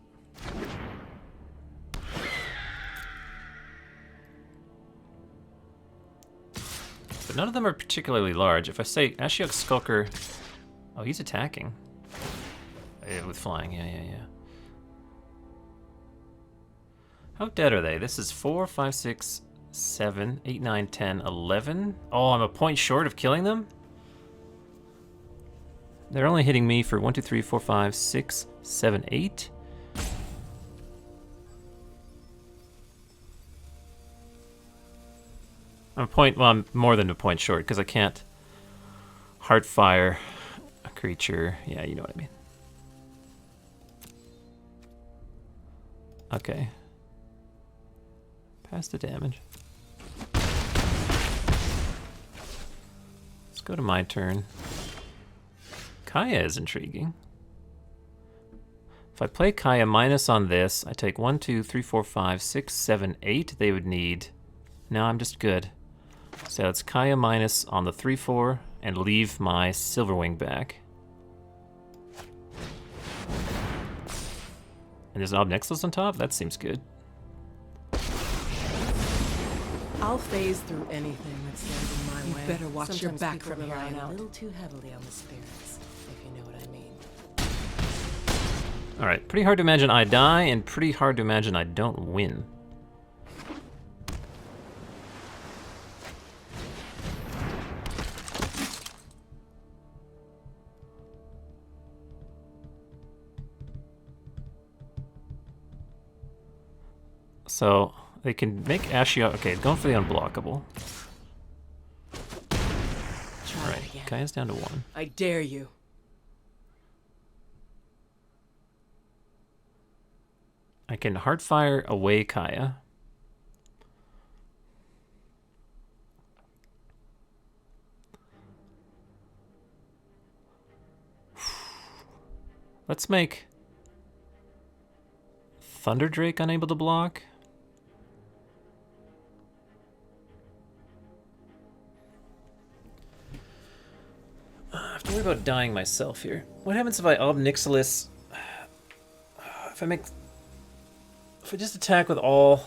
But none of them are particularly large. If I say Ashiok Skulker... Oh, he's attacking. Yeah, with flying, yeah. How dead are they? This is 4, 5, 6, 7, 8, 9, 10, 11. Oh, I'm a point short of killing them? They're only hitting me for 1, 2, 3, 4, 5, 6, 7, 8. I'm more than a point short because I can't Heartfire a creature. Yeah, you know what I mean. Okay. Pass the damage. Let's go to my turn. Kaya is intriguing. If I play Kaya minus on this, I take 1, 2, 3, 4, 5, 6, 7, 8. They would need. No, I'm just good. So it's Kaya minus on the 3/4 and leave my Silverwing back. And there's an Ob Nixilis on top? That seems good. I'll phase through anything that stands in my way. You better watch your Sometimes back people from here rely on a out. little too heavily on the spirits, if you know what I mean. Alright, pretty hard to imagine I die, and pretty hard to imagine I don't win. So, they can make Ashiok... Okay, going for the unblockable. Alright, Kaya's down to 1. I dare you. I can Heartfire away Kaya. Let's make Thunder Drake unable to block. I have to worry about dying myself here. What happens if I Ob Nixilis? If I just attack with all...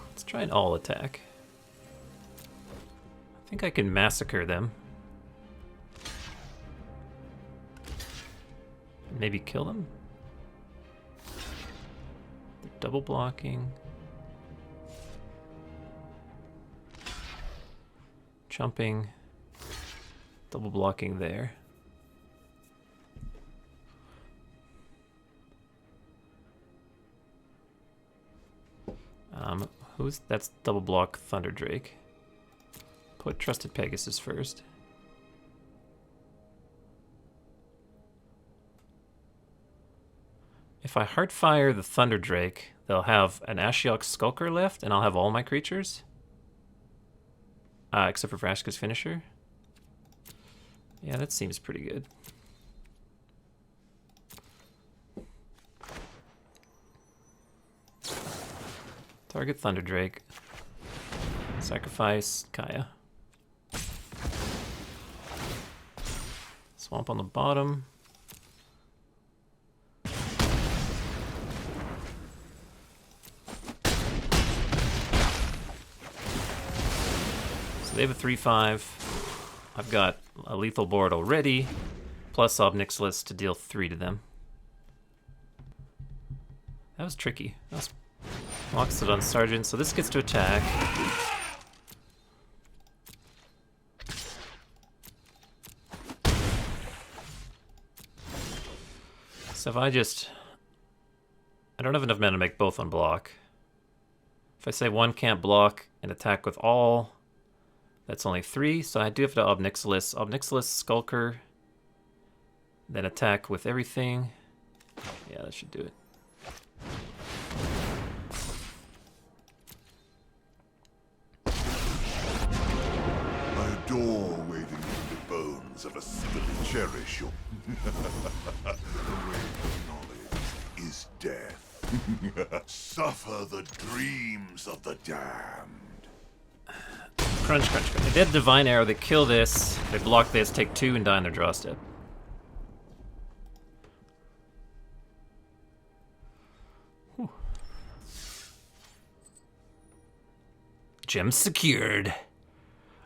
Let's try an all attack. I think I can massacre them. Maybe kill them? They're double blocking. Jumping. Double blocking there. That's double block Thunder Drake. Put Trusted Pegasus first. If I Heartfire the Thunder Drake, they'll have an Ashiok Skulker left, and I'll have all my creatures. Except for Vraska's Finisher. Yeah, that seems pretty good. Target Thunder Drake. Sacrifice Kaya. Swamp on the bottom. They have a 3/5. I've got a lethal board already, plus Ob Nixilis to deal 3 to them. That was tricky. That was locks it on Sergeant, so this gets to attack. So if I don't have enough mana to make both on block. If I say one can't block and attack with all, That's only 3, so I do have to Obnixilis. Obnixilis, Skulker, then attack with everything. Yeah, that should do it. I adore wading through the bones of a still cherish your... The way of knowledge is death. Suffer the dreams of the damned. Crunch, crunch, crunch. If they have Divine Arrow, they kill this, they block this, take 2, and die on their draw step. Whew. Gem secured.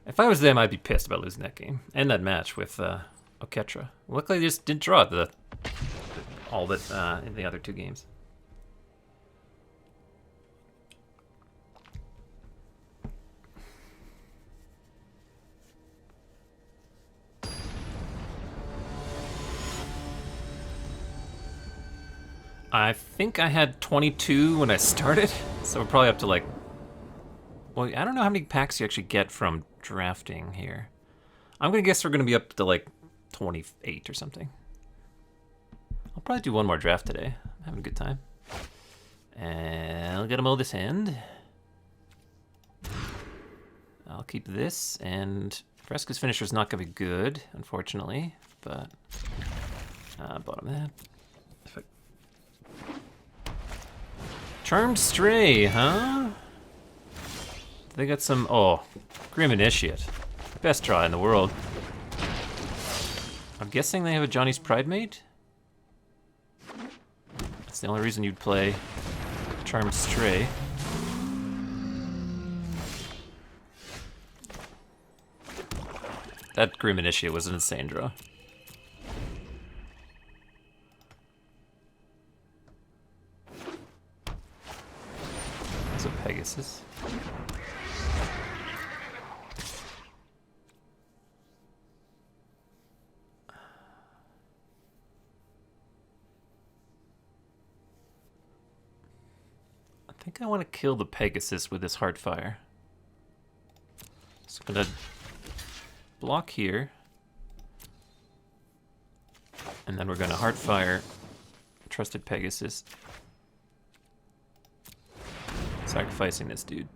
If I was them, I'd be pissed about losing that game. And that match with Oketra. Luckily, they just didn't draw all that in the other 2 games. I think I had 22 when I started, so we're probably up to like... Well, I don't know how many packs you actually get from drafting here. I'm gonna guess we're gonna be up to like 28 or something. I'll probably do one more draft today. I'm having a good time. And I'll get them all this hand. I'll keep this, and Vraska's Finisher's not gonna be good, unfortunately, but... bottom that. Charmed Stray, huh? They got some... Oh, Grim Initiate. Best draw in the world. I'm guessing they have a Johnny's Pride mate? That's the only reason you'd play Charmed Stray. That Grim Initiate was an insane draw. That's a Pegasus. I think I want to kill the Pegasus with this Heartfire. So I'm gonna block here. And then we're gonna Heartfire Trusted Pegasus. Sacrificing this dude.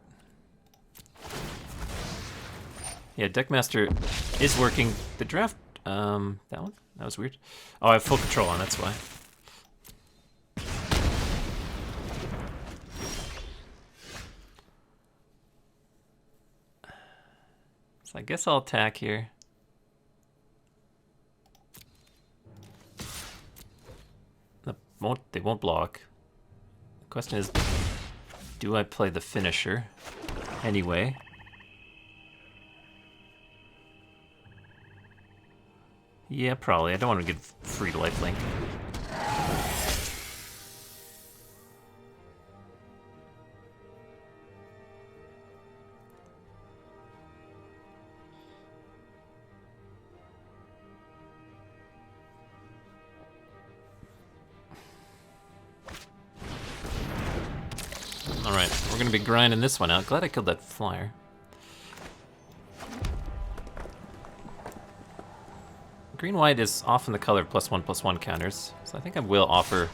Yeah, Deckmaster is working. The draft, that one? That was weird. Oh, I have full control on, that's why. So I guess I'll attack here. They won't block. The question is, do I play the finisher anyway? Yeah, probably. I don't want to get free lifelink. Alright, we're gonna be grinding this one out. Glad I killed that flyer. Green-white is often the color of +1/+1 counters, so I think I will offer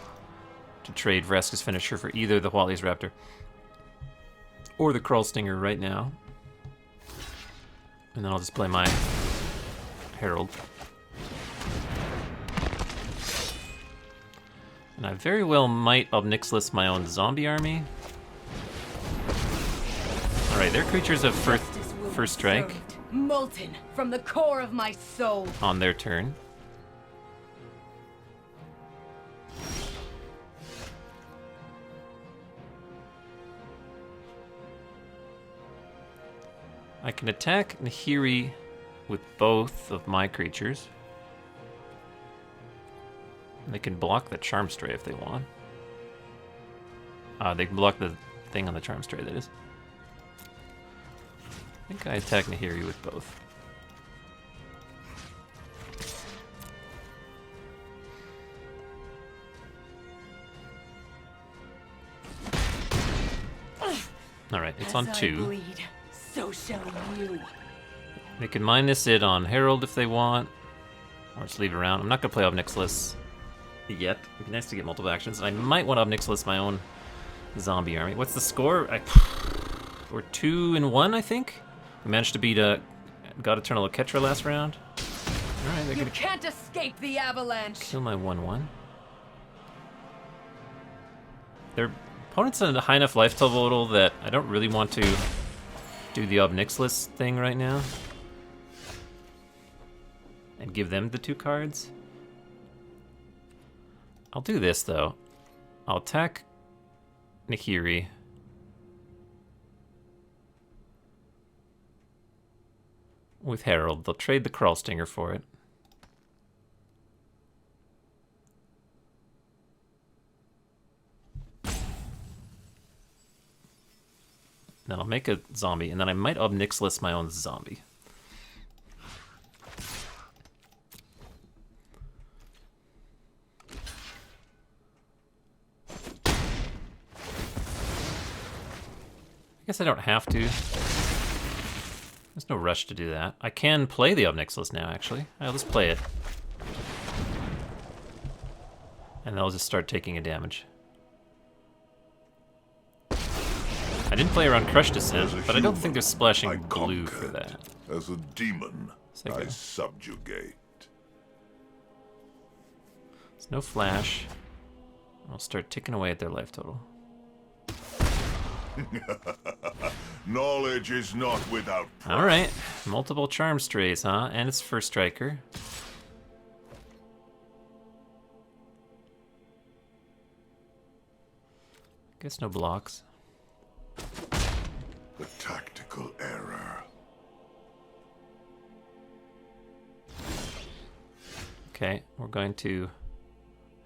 to trade Vraska's Finisher for either the Wally's Raptor or the Crawl Stinger right now. And then I'll just play my Herald. And I very well might Obnixilis my own zombie army. Alright, their creatures have first strike. Molten from the core of my soul. On their turn. I can attack Nahiri with both of my creatures. They can block the Charm Stray if they want. They can block the thing on the Charm Stray, that is. I think I attack Nahiri with both. Ugh. Alright, it's As on I 2. bleed, so shall you. They can minus it on Herald if they want, or just leave it around. I'm not going to play Ob Nixilis yet. It'd be nice to get multiple actions. And I might want Ob Nixilis my own zombie army. What's the score? We're 2-1, I think. We managed to beat God Eternal Ketra last round. All right, they're You going to can't escape the avalanche. kill my 1/1. Their opponent's at a high enough life total that I don't really want to do the Ob Nixilis thing right now. And give them the 2 cards. I'll do this, though. I'll attack Nahiri. With Herald. They'll trade the Crawl Stinger for it. Then I'll make a zombie, and then I might Ob Nixilis my own zombie. I guess I don't have to. There's no rush to do that. I can play the Ob Nixilis now, actually. I'll just play it. And I'll just start taking a damage. I didn't play around Crush Descent, but I don't think they're splashing blue for that. As a demon, I I subjugate. There's no flash. I'll start ticking away at their life total. Knowledge is not without price. Alright, multiple Charm Strays, huh? And it's First Striker. Guess no blocks. The tactical error. Okay, we're going to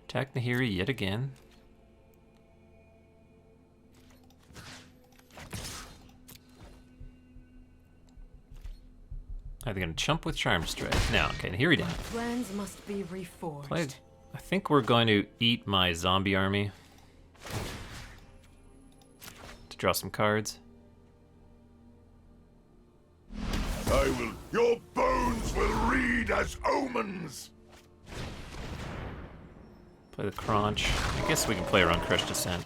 attack Nahiri yet again. Are they going to chump with Charm Stray? No, okay, Nahiri down. Plans must be reforged. Played. I think we're going to eat my zombie army to draw some cards. Your bones will read as omens. Play the Crunch. I guess we can play around Crush Descent.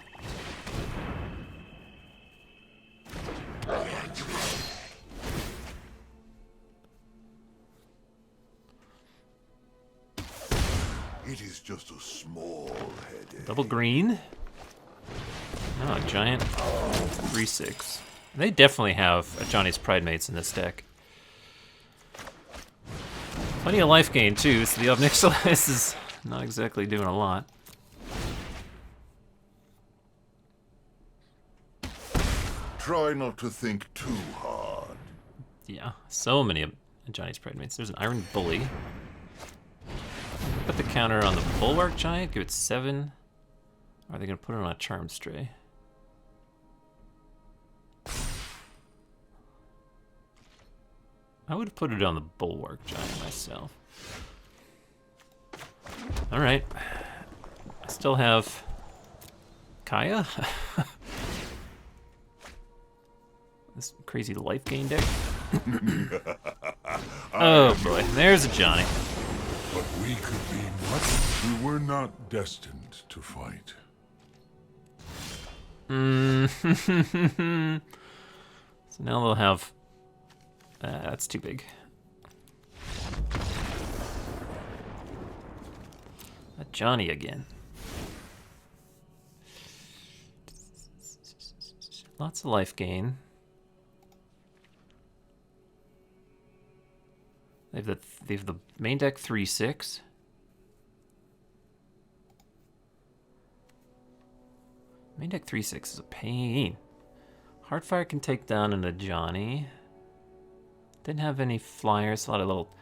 It is just a small headache. Double green. Oh, a giant 3/6. They definitely have Johnny's Pridemates in this deck. Plenty of life gain too, so the Ob Nixilis is not exactly doing a lot. Try not to think too hard. Yeah, so many of Johnny's Pridemates. There's an Iron Bully. Put the counter on the Bulwark Giant, give it 7. Or are they going to put it on a Charm Stray? I would have put it on the Bulwark Giant myself. Alright. I still have Kaya? This crazy life gain deck. Oh boy, there's a Johnny. But we could be what? We were not destined to fight. So now they'll have... that's too big. A Johnny again. Lots of life gain. They have the main deck 3/6. Main deck 3/6 is a pain. Heartfire can take down a Johnny. Didn't have any flyers, a lot of little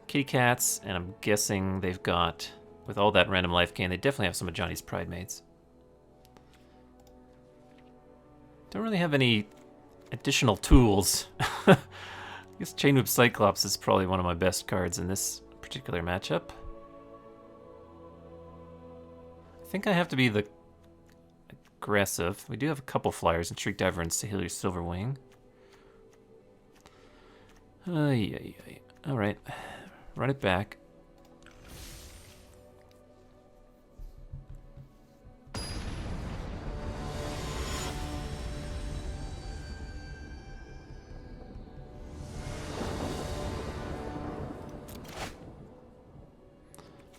kitty cats, and I'm guessing they've got, with all that random life gain, they definitely have some of Johnny's Pridemates. Don't really have any additional tools. I guess Chain Whip Cyclops is probably one of my best cards in this particular matchup. I think I have to be the aggressive. We do have a couple flyers in Shriek Diver and Saheelier Silverwing. Alright. Run it back.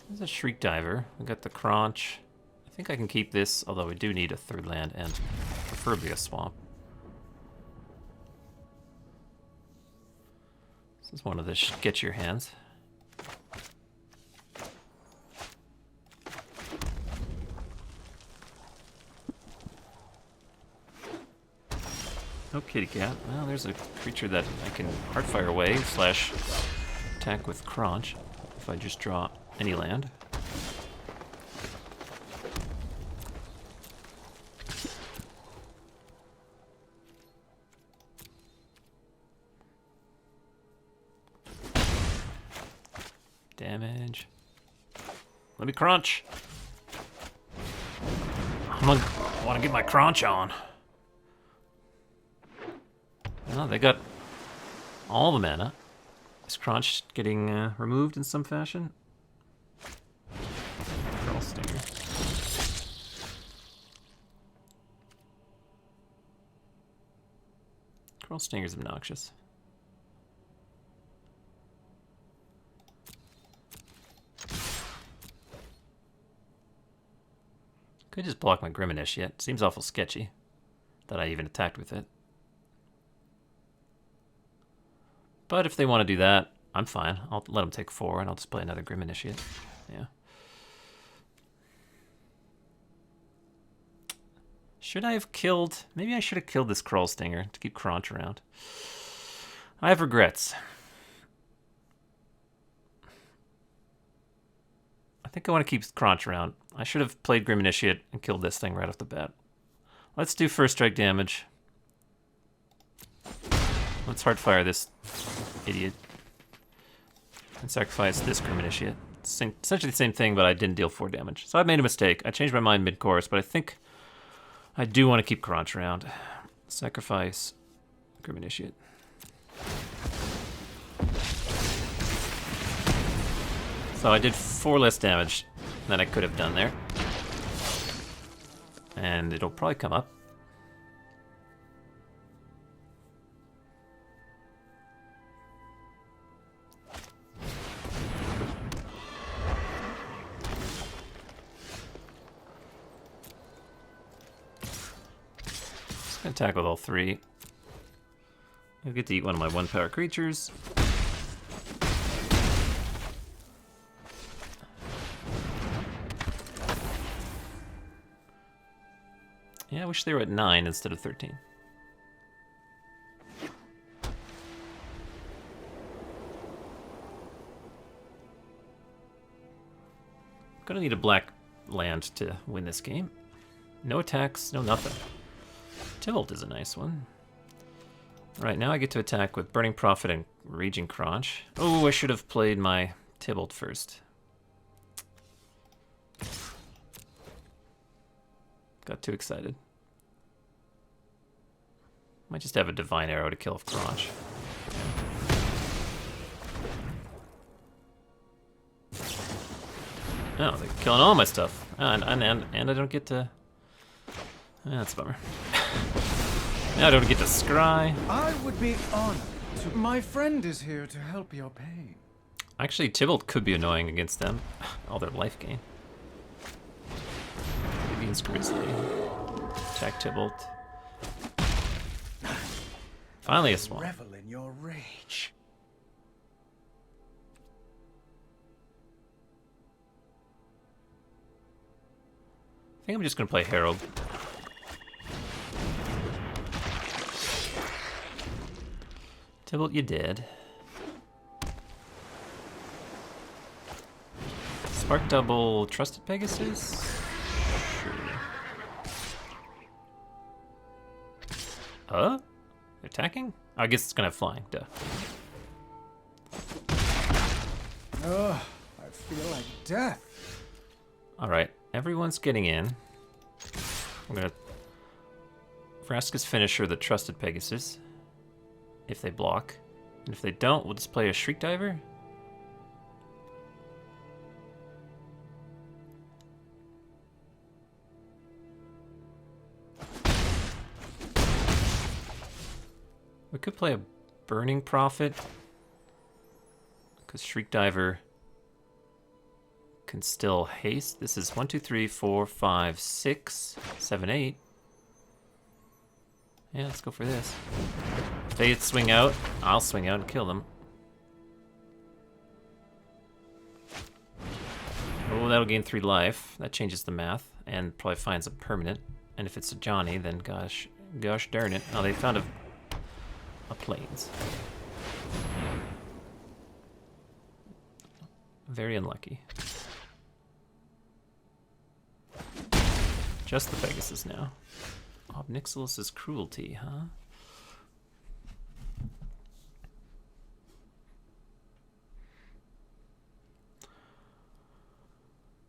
There's a Shriek Diver. We got the Crunch. I think I can keep this, although we do need a third land and preferably a swamp. This is one of the get your hands. No kitty cat. Well, there's a creature that I can Heartfire away / attack with Crunch if I just draw any land. Damage. Let me crunch. I want to get my crunch on. Oh, they got all the mana. Is crunch getting removed in some fashion? Coral Stinger. Coral Stinger's obnoxious. Could just block my Grim Initiate. Seems awful sketchy that I even attacked with it. But if they want to do that, I'm fine. I'll let them take 4 and I'll just play another Grim Initiate. Yeah. Should I have killed... Maybe I should have killed this Coral Stinger to keep Crunch around. I have regrets. I think I want to keep Crunch around. I should have played Grim Initiate and killed this thing right off the bat. Let's do first strike damage. Let's Heartfire this idiot. And sacrifice this Grim Initiate. Essentially the same thing, but I didn't deal 4 damage. So I made a mistake. I changed my mind mid-course, but I think I do want to keep Crunch around. Sacrifice Grim Initiate. So I did 4 less damage than I could have done there. And it'll probably come up. Just gonna attack with all 3. I get to eat one of my 1-power creatures. Yeah, I wish they were at 9 instead of 13. Gonna need a black land to win this game. No attacks, no nothing. Tybalt is a nice one. Right, now I get to attack with Burning Prophet and Raging Crunch. Oh, I should have played my Tybalt first. Got too excited. Might just have a Divine Arrow to kill Crunch. Oh, they're killing all my stuff. And I don't get to... that's a bummer. Now I don't get to scry. I would be honored to... My friend is here to help your pain. Actually, Tybalt could be annoying against them. All their life gain. Vivian's Grizzly. Attack Tybalt. Finally a swamp. Revel in your rage. I think I'm just gonna play Herald. Tybalt, you dead. Spark Double, Trusted Pegasus? Sure. They're attacking? I guess it's gonna have flying, duh. Ugh, I feel like death. Alright, everyone's getting in. I'm gonna Vraska's Finisher, the Trusted Pegasus. If they block. And if they don't, we'll just play a Shriek Diver. We could play a Burning Prophet, because Shriek Diver can still haste. This is 1, 2, 3, 4, 5, 6, 7, 8. Yeah, let's go for this. If they swing out, I'll swing out and kill them. Oh, that'll gain 3 life. That changes the math, and probably finds a permanent. And if it's a Johnny, then gosh darn it. Oh, they found a Plains. Very unlucky. Just the Pegasus now. Obnixilus's Cruelty, huh?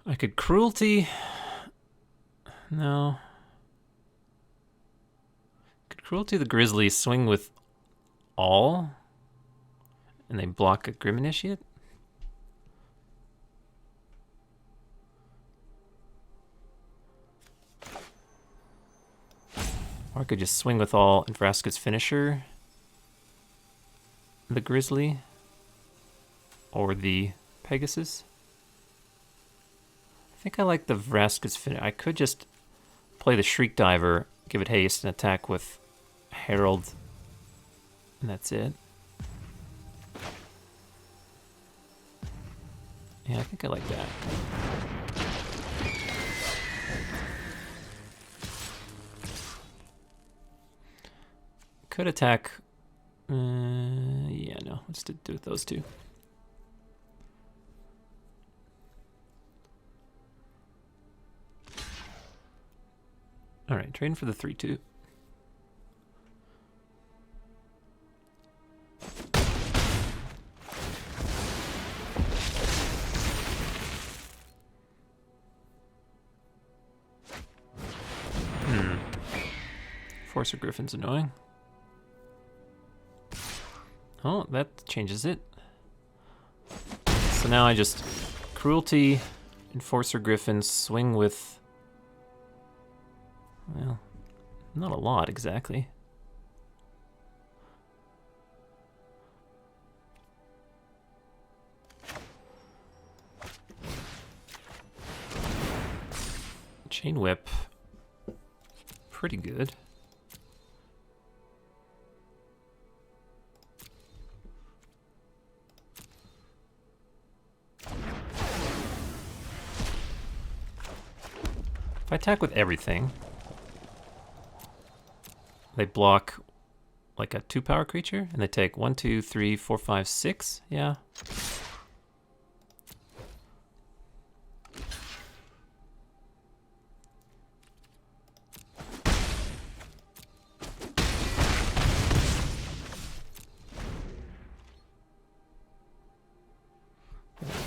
I could Cruelty. No. Could Cruelty the Grizzly, swing with all, and they block a Grim Initiate? Or I could just swing with all and Vraska's Finisher, the Grizzly, or the Pegasus. I think I like the Vraska's Finisher. I could just play the Shriek Diver, give it haste, and attack with Herald, and that's it. Yeah, I think I like that. Could attack. Yeah, no. Let's do with those two. All right, trading for the 3/2. Forcer Griffin's annoying. Oh, that changes it. So now I just Cruelty, Enforcer Griffin, swing with, well, not a lot exactly. Chain Whip, pretty good. If I attack with everything, they block like a 2-power creature, and they take 1, 2, 3, 4, 5, 6. Yeah.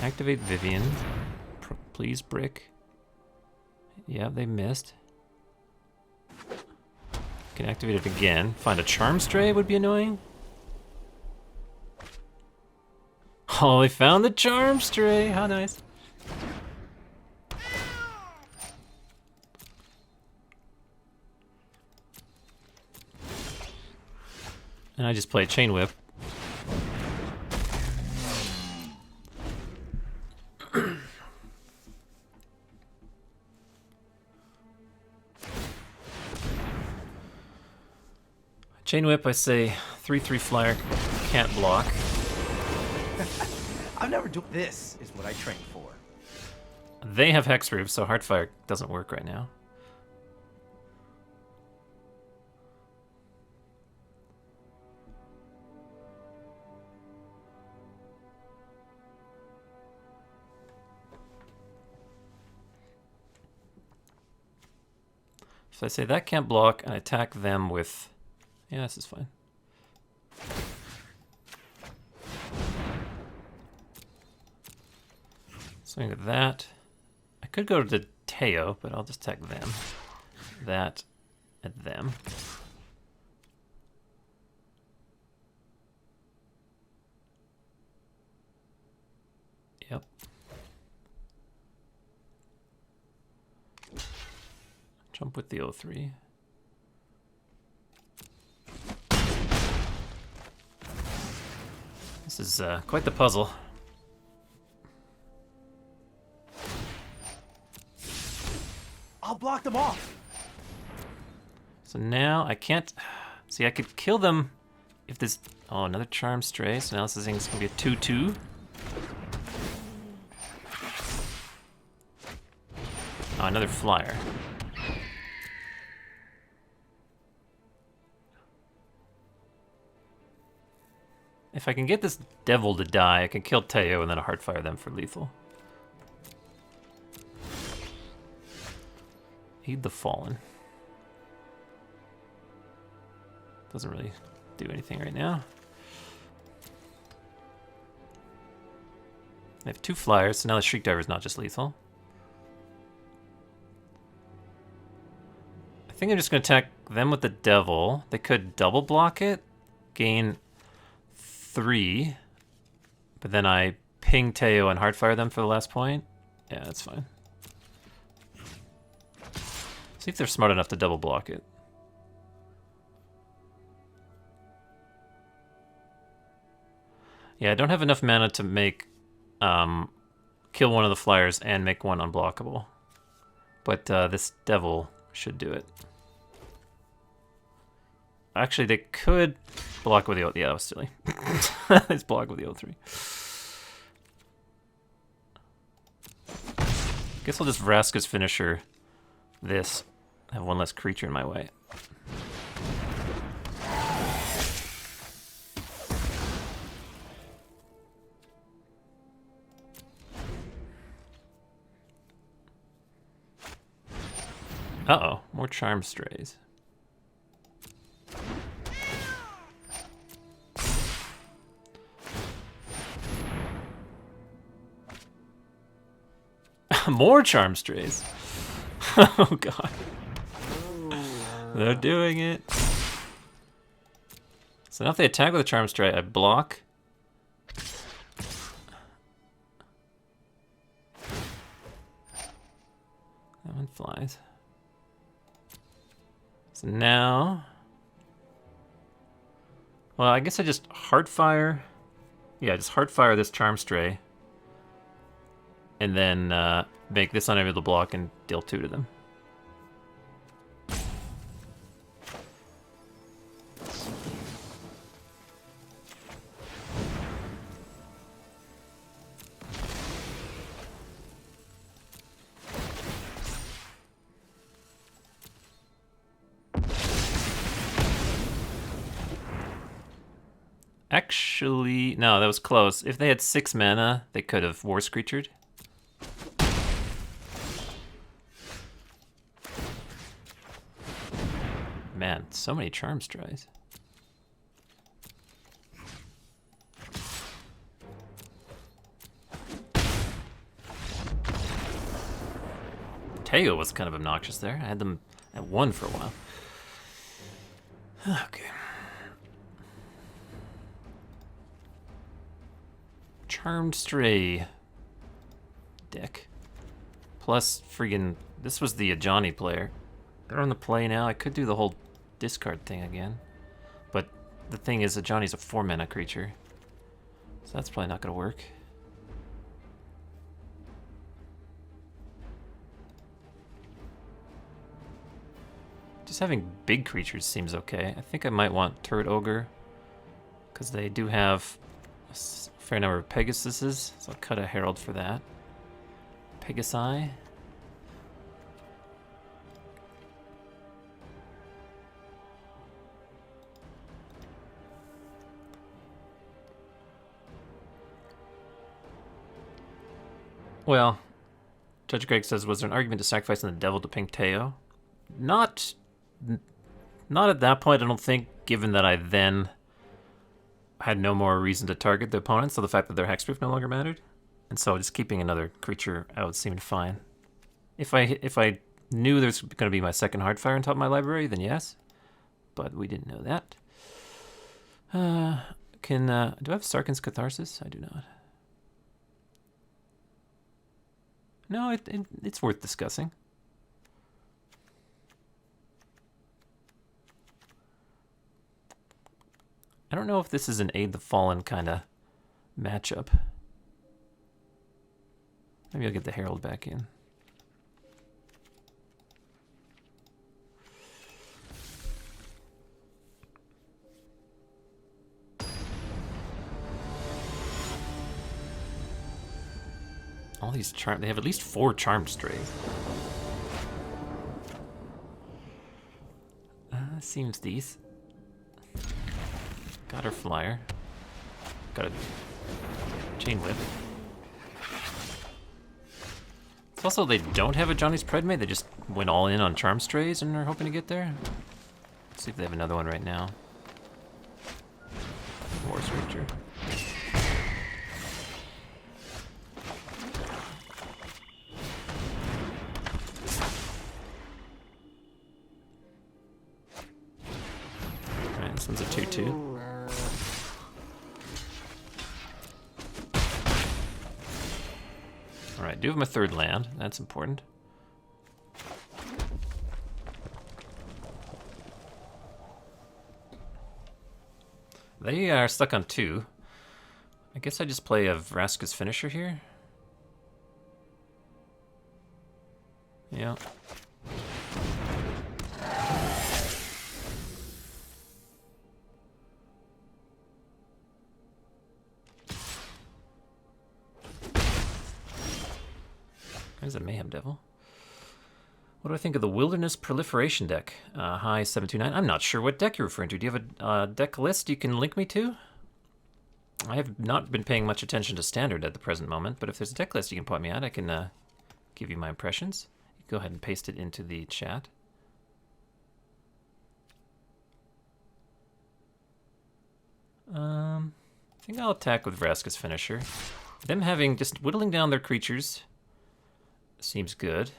Activate Vivian. Please, Brick. Yeah, they missed. Can activate it again. Find a Charm Stray would be annoying. Oh, they found the Charm Stray. How nice. And I just play Chain Whip. Chain Whip, I say 3/3 flyer, can't block. I've never done this, is what I trained for. They have Hexproof, so Heartfire doesn't work right now. So I say that can't block, and I attack them with... Yeah, this is fine. Swing at that. I could go to Teo, but I'll just attack them. That at them. Yep. Jump with the 03. This is quite the puzzle. I'll block them off. So now I can't... See, I could kill them if this... Oh, another Charm Stray. So now this thing's going to be a 2-2. Oh, another Flyer. If I can get this Devil to die, I can kill Teo and then a Heartfire them for lethal. Heed the Fallen. Doesn't really do anything right now. I have 2 Flyers, so now the Shriek Diver is not just lethal. I think I'm just going to attack them with the Devil. They could double block it, gain 3, but then I ping Teo and Heartfire them for the last point. Yeah, that's fine. See if they're smart enough to double block it. Yeah, I don't have enough mana to make kill one of the Flyers and make one unblockable. But this Devil should do it. Actually, they could block with the O3. Yeah, that was silly. Let's block with the O3. Guess I'll just Vraska's Finisher this. Have one less creature in my way. Uh-oh, more Charm Strays. More Charm Strays. Oh god. They're doing it. So now if they attack with a Charm Stray, I block. That one flies. So now... Well, I guess I just Heartfire. Yeah, just Heartfire this Charm Stray. And then make this unable to block and deal 2 to them. Actually, no, that was close. If they had 6 mana, they could have War Screechered. Man, so many Charm Strays. Teo was kind of obnoxious there. I had them at 1 for a while. Okay. Charmed Stray deck. Plus, friggin', this was the Ajani player. They're on the play now. I could do the whole discard thing again. But the thing is, Ajani's a 4-mana creature. So that's probably not going to work. Just having big creatures seems okay. I think I might want Turret Ogre, because they do have a fair number of Pegasuses, so I'll cut a Herald for that. Pegasi. Well, Judge Greg says, was there an argument to sacrificing the Devil to ping Teo? Not at that point, I don't think, given that I then had no more reason to target the opponent, so the fact that their hexproof no longer mattered. And so just keeping another creature out seemed fine. If I knew there's going to be my second Heartfire on top of my library, then yes. But we didn't know that. Do I have Sarkhan's Catharsis? I do not. No, it's worth discussing. I don't know if this is an Aid the Fallen kind of matchup. Maybe I'll get the Herald back in. All these they have at least 4 Charmed Strays. Seems decent. Got her Flyer. Got a Chain Whip. It's also they don't have a Johnny's Pride Mate, they just went all in on Charm Strays and are hoping to get there. Let's see if they have another one right now. Horse Ranger. Alright, this one's a 2/2. Alright, do have my 3rd land. That's important. They are stuck on 2. I guess I just play a Vraska's Finisher here. Yeah. There's a Mayhem Devil. What do I think of the Wilderness Proliferation deck? High 729. I'm not sure what deck you're referring to. Do you have a deck list you can link me to? I have not been paying much attention to Standard at the present moment, but if there's a deck list you can point me at, I can give you my impressions. You can go ahead and paste it into the chat. I think I'll attack with Vraska's Finisher. Them having just whittling down their creatures seems good.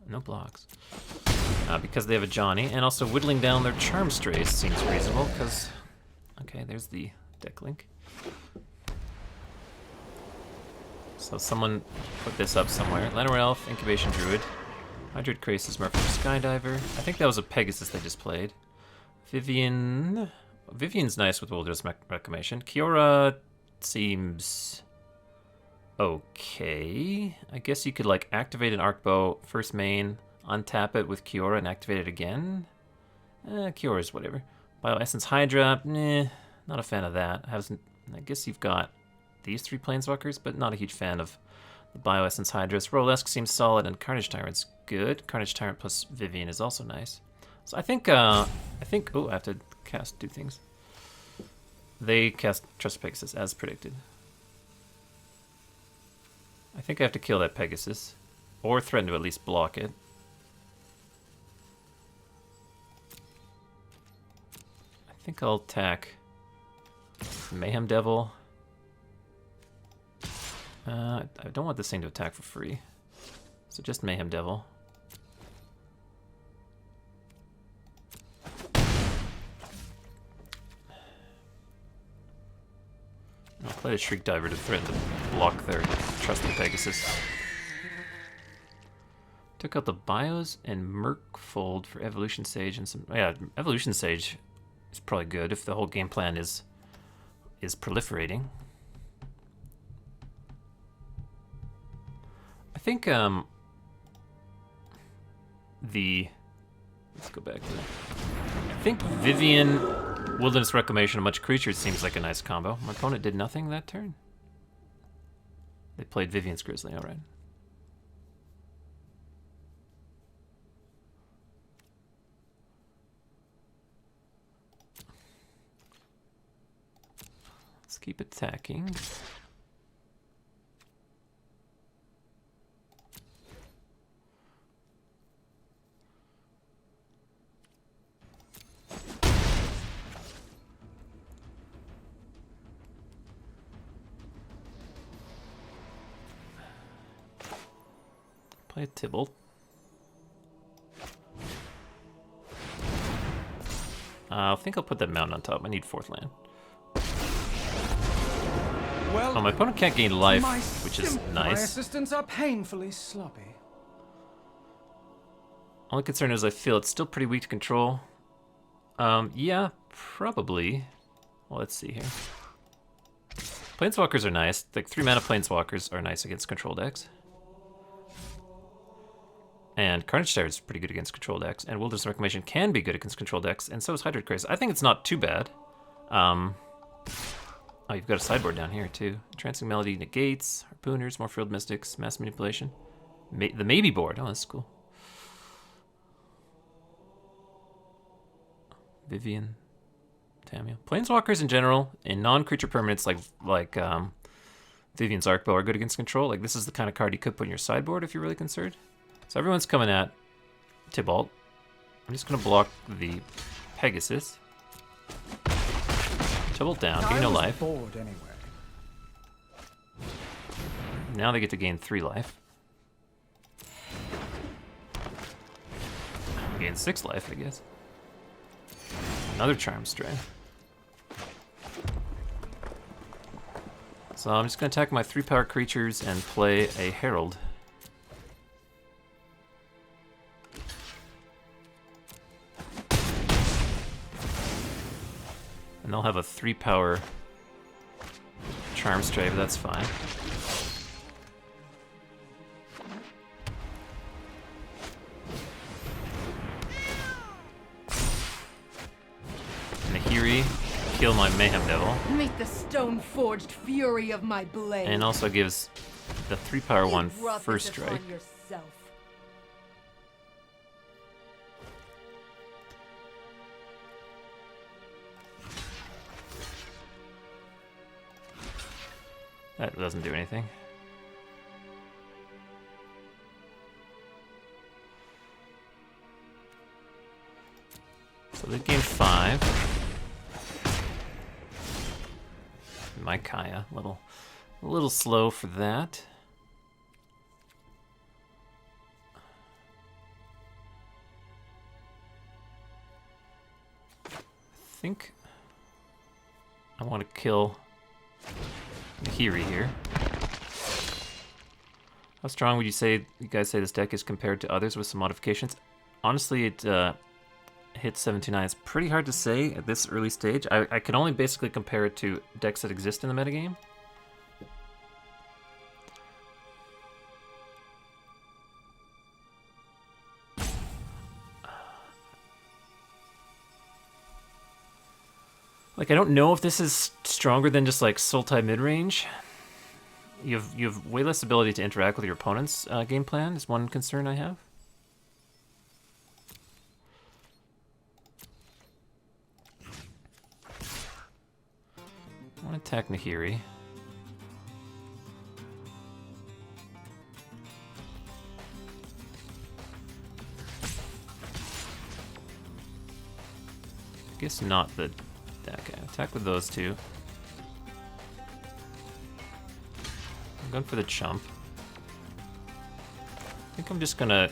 No blocks. Because they have a Johnny, and also whittling down their Charm Strays seems reasonable, because... Okay, there's the deck link. So someone put this up somewhere. Llanowar Elf, Incubation Druid, Hydroid Krasis, Merfolk Skydiver. I think that was a Pegasus they just played. Vivian... Vivian's nice with Wilderness Reclamation. Kiora seems... okay. I guess you could like activate an Arcbow, first main, untap it with Kiora and activate it again. Kiora's whatever. Bioessence Hydra, not a fan of that. I guess you've got these 3 Planeswalkers, but not a huge fan of the Bioessence Hydras. Rolesk seems solid, and Carnage Tyrant's good. Carnage Tyrant plus Vivian is also nice. So I think, oh, I have to do things. They cast Trust Pegasus as predicted. I think I have to kill that Pegasus, or threaten to at least block it. I think I'll attack Mayhem Devil. I don't want this thing to attack for free, so just Mayhem Devil. I'll play the Shriek Diver to threaten to block their trusted Pegasus. Took out the Bios and Merkfold for Evolution Sage and some... Yeah, Evolution Sage is probably good if the whole game plan is proliferating. I think let's go back to that. I think Vivian, Wilderness Reclamation, a bunch of creatures seems like a nice combo. My opponent did nothing that turn. They played Vivian's Grizzly, alright. Let's keep attacking. Play a Tybalt. I think I'll put that mountain on top. I need 4th land. Well, Oh, my opponent can't gain life, my which is My nice. assistants are painfully sloppy. Only concern is I feel it's still pretty weak to control. Yeah, probably. Well, let's see here. Planeswalkers are nice. Like 3 mana Planeswalkers are nice against control decks. And Carnage Tire is pretty good against control decks. And Wilderness Reclamation can be good against control decks, and so is Hydroid Craze. I think it's not too bad. Oh, you've got a sideboard down here too. Trancing Melody negates, Harpooners, more Field Mystics, Mass Manipulation. The Maybe board. Oh, that's cool. Vivian, Tamiya. Planeswalkers in general, in non-creature permanents like Vivian's Arcbow are good against control. Like this is the kind of card you could put in your sideboard if you're really concerned. So everyone's coming at Tybalt. I'm just gonna block the Pegasus. Tybalt down, gain no life. Bored anyway. Now they get to gain 3 life. Gain 6 life, I guess. Another Charm Stray. So I'm just gonna attack my 3-power creatures and play a Herald. And they'll have a 3-power Charm Stray, but that's fine. Nahiri, kill my Mayhem Devil. Meet the stone-forged fury of my blade. And also gives the 3-power one first strike. Yourself. That doesn't do anything. So they gain 5. My Kaya, a little slow for that. I think I want to kill Nahiri here. How strong would you guys say this deck is compared to others with some modifications? Honestly, it hits 729. It's pretty hard to say at this early stage. I can only basically compare it to decks that exist in the metagame. Like, I don't know if this is stronger than just like Sultai midrange. You have way less ability to interact with your opponent's game plan is one concern I have. I want to attack Nahiri. I guess not the deck. Attack with those two. I'm going for the chump. I think I'm just gonna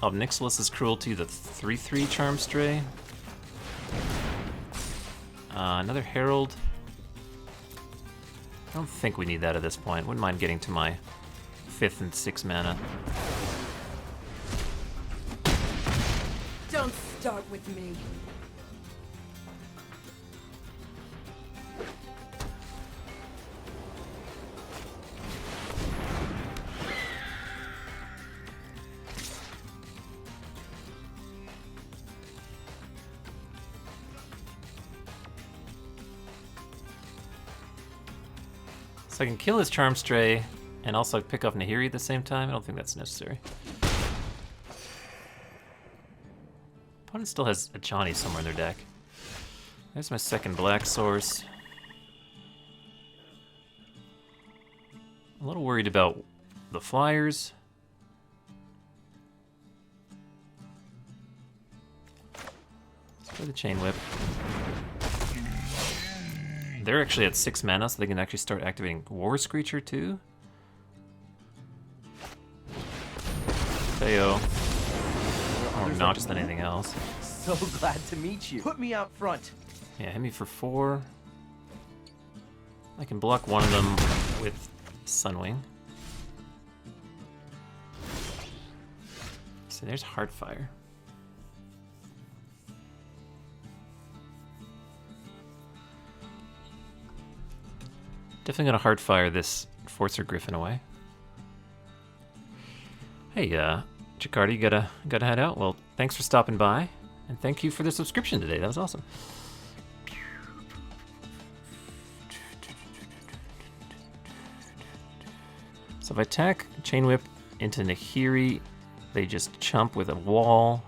Obnixilus's Cruelty, the 3/3 Charm Stray. Another Herald. I don't think we need that at this point. Wouldn't mind getting to my 5th and 6th mana. Don't start with me. So I can kill his Charm Stray and also pick off Nahiri at the same time. I don't think that's necessary. Opponent still has a Johnny somewhere in their deck. There's my second black source. A little worried about the flyers. Let's play the Chain Whip. They're actually at 6 mana, so they can actually start activating War Screecher too. Theo. More obnoxious than anything else. So glad to meet you. Put me out front. Yeah, hit me for 4. I can block one of them with Sunwing. So there's Heartfire. Definitely gonna Heartfire this Forcer Griffin away. Hey, Jakarta, you gotta head out. Well, thanks for stopping by, and thank you for the subscription today. That was awesome. So if I attack Chain Whip into Nahiri, they just chump with a wall.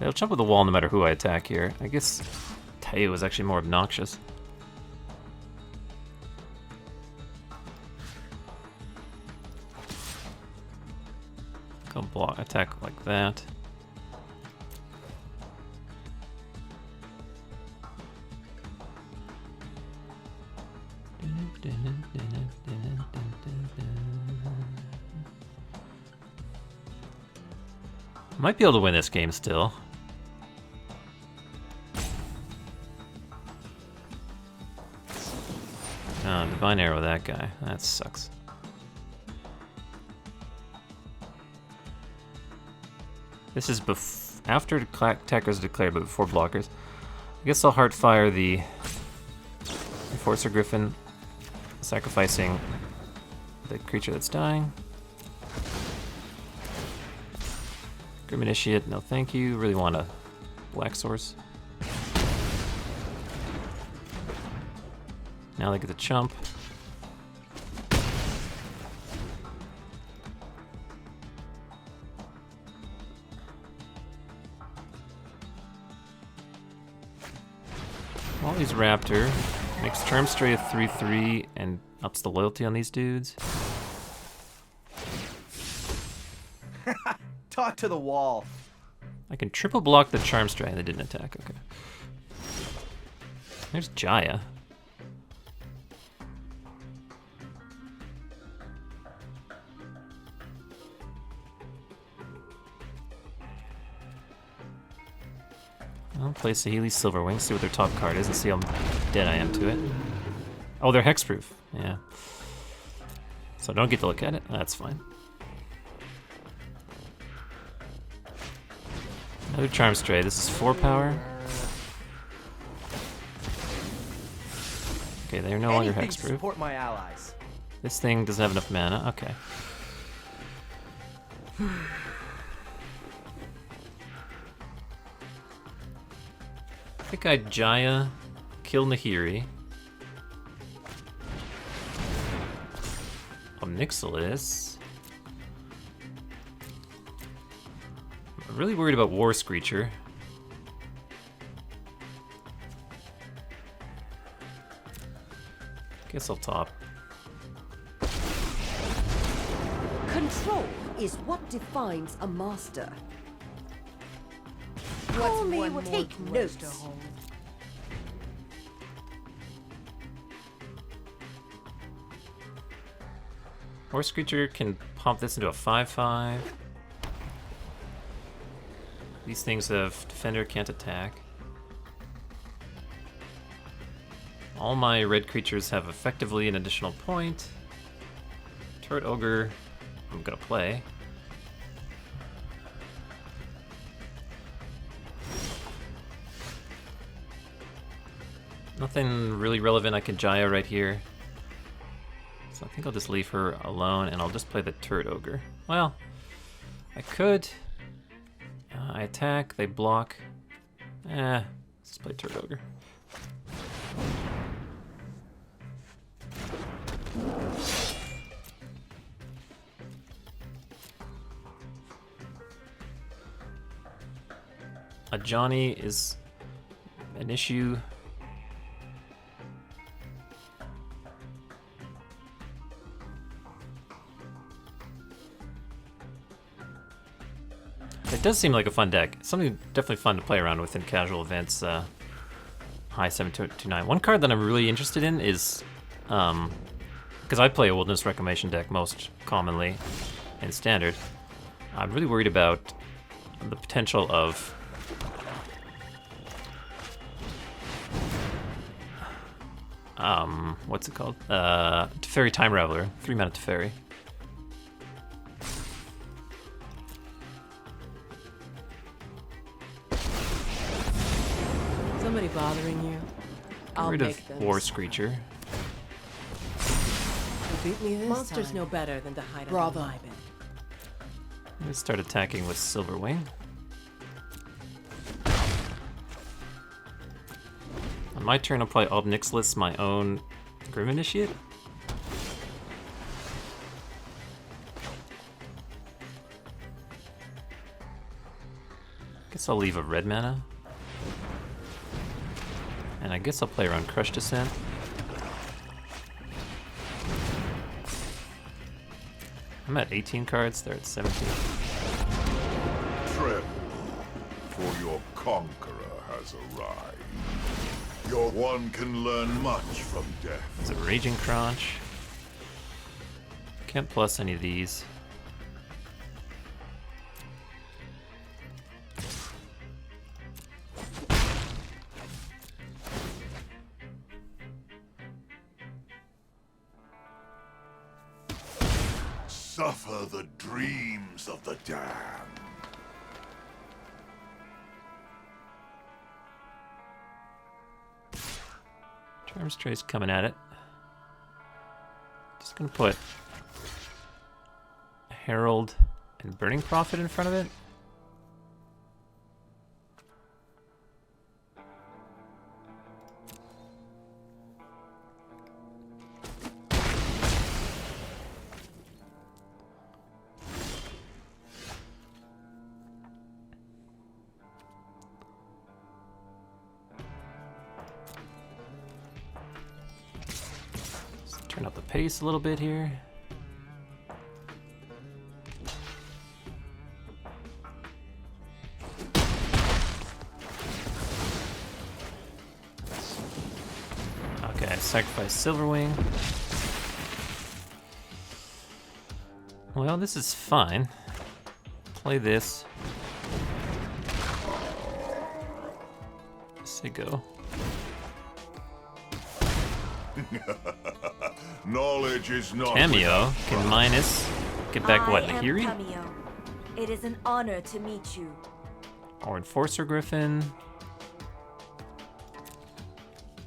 They'll jump with the wall no matter who I attack here. I guess Teo is actually more obnoxious. Go block, attack like that. Might be able to win this game still. Divine Arrow that guy. That sucks. This is after attackers declared, but before blockers. I guess I'll Heartfire the Enforcer Griffin, sacrificing the creature that's dying. Grim Initiate, no thank you. Really want a Black Source. Now they get the chump. Wally's Raptor makes Charmstray a 3/3 and ups the loyalty on these dudes. Talk to the wall. I can triple block the Charmstray and they didn't attack. Okay. There's Jaya. I'll play Saheeli's Silverwing, see what their top card is, and see how dead I am to it. Oh, they're hexproof. Yeah. So I don't get to look at it. That's fine. Another Charmstray. This is 4 power. Okay, they're no longer hexproof. Support my allies. This thing doesn't have enough mana. Okay. I think I'd Jaya, kill Nahiri. Omnixilis. I'm really worried about War Screecher. Guess I'll top. Control is what defines a master. Call me, will take notes. War Screecher can pump this into a 5/5. These things have Defender, can't attack. All my red creatures have effectively an additional point. Turret Ogre, I'm gonna play. Nothing really relevant. I can Jaya right here. So I think I'll just leave her alone and I'll just play the Turret Ogre. Well, I could. I attack, they block. Let's just play Turret Ogre. A Johnny is an issue. It does seem like a fun deck. Something definitely fun to play around with in casual events. High 729. One card that I'm really interested in is because I play a Wilderness Reclamation deck most commonly in Standard, I'm really worried about the potential of what's it called? Teferi Time Raveler, 3-mana Teferi. Somebody bothering you? I'll Get rid make of them. War Screecher. You beat me this Monsters time. Know better than to hide under my bed. Let's start attacking with Silverwing. On my turn, I'll play Ob Nixilis, my own Grim Initiate. Guess I'll leave a red mana. And I guess I'll play around Crush Descent. I'm at 18 cards, they're at 17. Tremble, for your conqueror has arrived. Your one can learn much from death. It's a Raging Crunch. Can't plus any of these. Suffer the dreams of the damned. Charmstray's coming at it. Just gonna put Herald and Burning Prophet in front of it. Turn up the pace a little bit here. Okay, I sacrifice Silverwing. Well, this is fine. Play this. Say go. Knowledge is not Cameo can minus. Get back what? I am Nahiri? Cameo. It is an honor to meet you. Or Enforcer Griffin.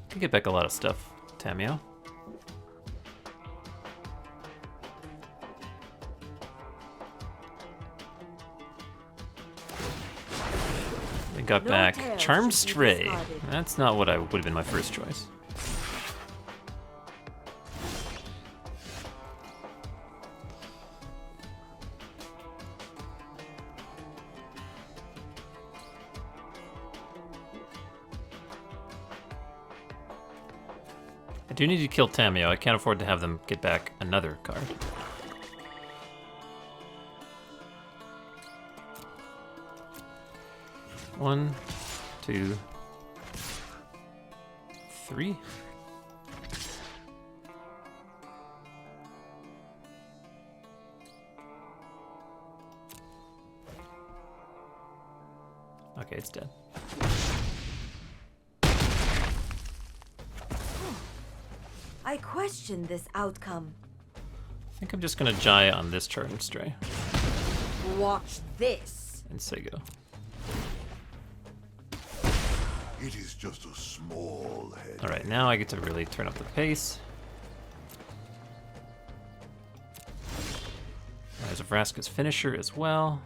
Can get back a lot of stuff, Tameo. We got back Charmed Stray. That's not what I would have been my first choice. I do need to kill Tameo. I can't afford to have them get back another card. One, two, three. Okay, it's dead. I question this outcome. I think I'm just gonna Jaya on this Charmed Stray Watch this. and say go. It is just a small head. Alright, now I get to really turn up the pace. There's a Vraska's finisher as well.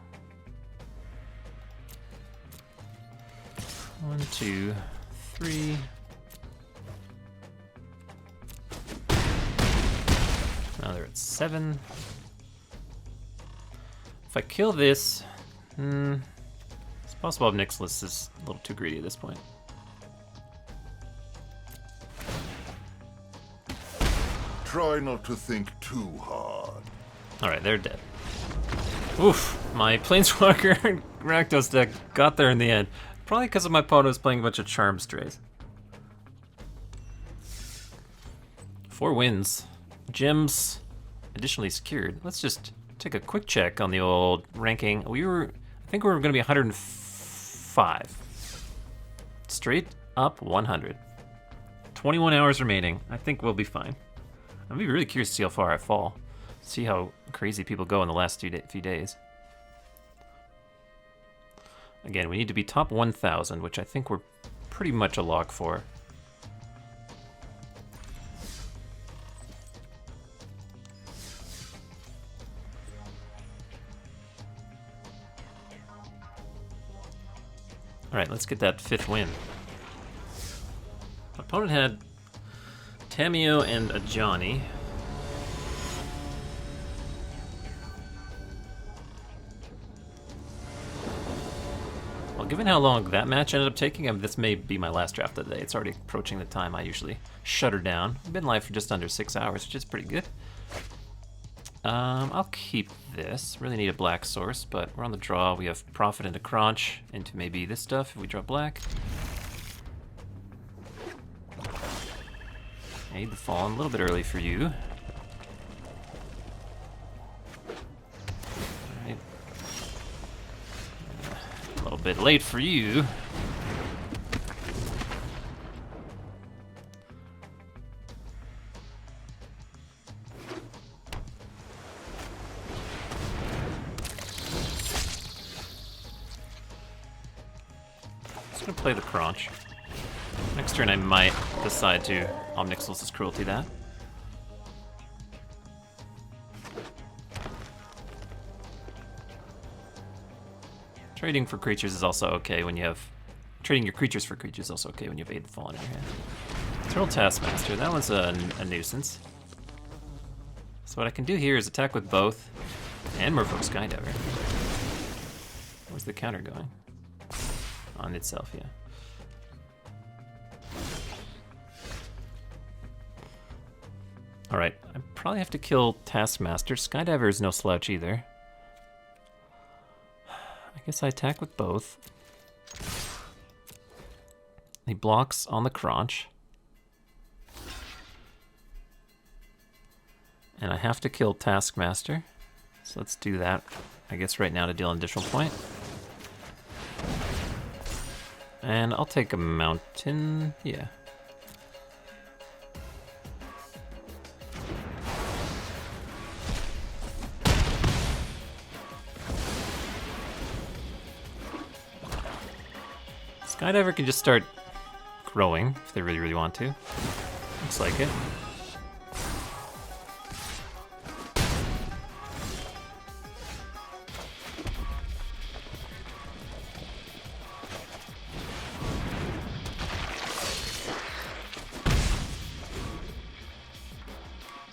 1, 2, 3. Now they're at 7. If I kill this, it's possible Nixilis is a little too greedy at this point. Try not to think too hard. Alright, they're dead. Oof, my Planeswalker and Rakdos deck got there in the end. Probably because of my opponent was playing a bunch of Charm Strays. 4 wins. gems additionally secured. Let's just take a quick check on the old ranking. I think we were going to be 105. Straight up 100. 21 hours remaining. I think we'll be fine. I'd be really curious to see how far I fall. See how crazy people go in the last few days. Again, we need to be top 1,000, which I think we're pretty much a lock for. Alright, let's get that 5th win. Opponent had Tamio and a Johnny. Well, given how long that match ended up taking, this may be my last draft of the day. It's already approaching the time I usually shutter down. I've been live for just under 6 hours, which is pretty good. I'll keep this. Really need a black source, but we're on the draw. We have profit into Crunch, into maybe this stuff if we draw black. Aid the Fallen, a little bit early for you. Alright. A little bit late for you. Gonna play the Crunch. Next turn I might decide to Omnixil's Cruelty that. Trading for creatures is also okay when you have... Trading your creatures for creatures is also okay when you have Aid the Fallen in your hand. Eternal Taskmaster, that one's a nuisance. So what I can do here is attack with both and Merfolk Skydiver. Where's the counter going? On itself, yeah. Alright, I probably have to kill Taskmaster. Skydiver is no slouch either. I guess I attack with both. He blocks on the Crunch. And I have to kill Taskmaster. So let's do that, I guess, right now to deal an additional point. And I'll take a mountain, yeah. Skydiver can just start growing if they really, really want to. Looks like it.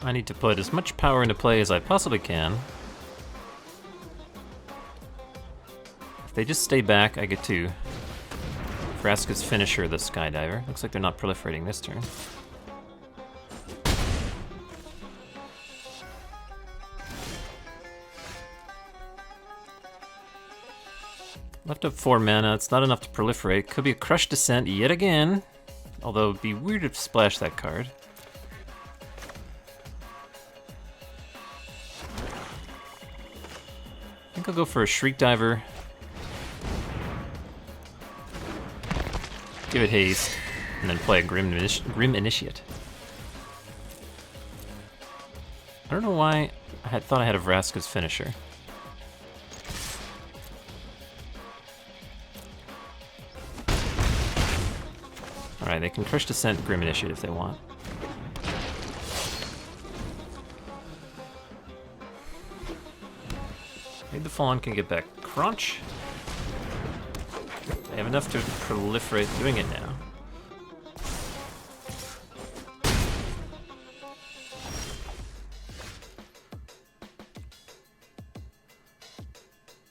I need to put as much power into play as I possibly can. If they just stay back, I get to Vraska's Finisher, the Skydiver. Looks like they're not proliferating this turn. Left up 4 mana, it's not enough to proliferate. Could be a Crush Descent yet again. Although it'd be weird to splash that card. I think I'll go for a Shriek Diver. Give it haste, and then play a Grim Initiate. I don't know why I thought I had a Vraska's Finisher. Alright, they can Crush Descent, Grim Initiate if they want. Maybe the Fallen can get back Crunch. They have enough to proliferate doing it now.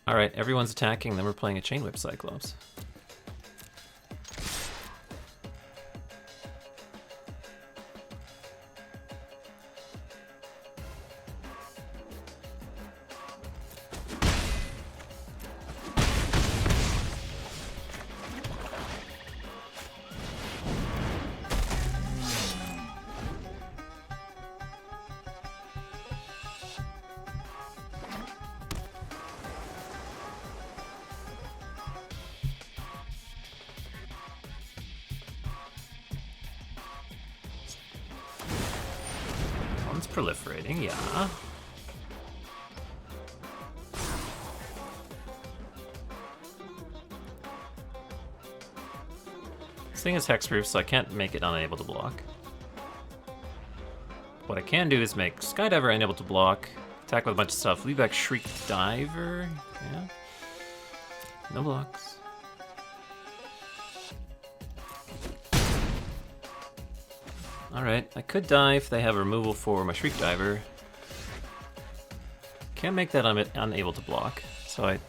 Alright, everyone's attacking, then we're playing a Chain Whip Cyclops. proliferating, yeah. This thing is hexproof, so I can't make it unable to block. What I can do is make Skydiver unable to block, attack with a bunch of stuff, leave back Shriek Diver, yeah. No blocks. Alright, I could die if they have removal for my Shriek Diver. Can't make that unable to block, so I...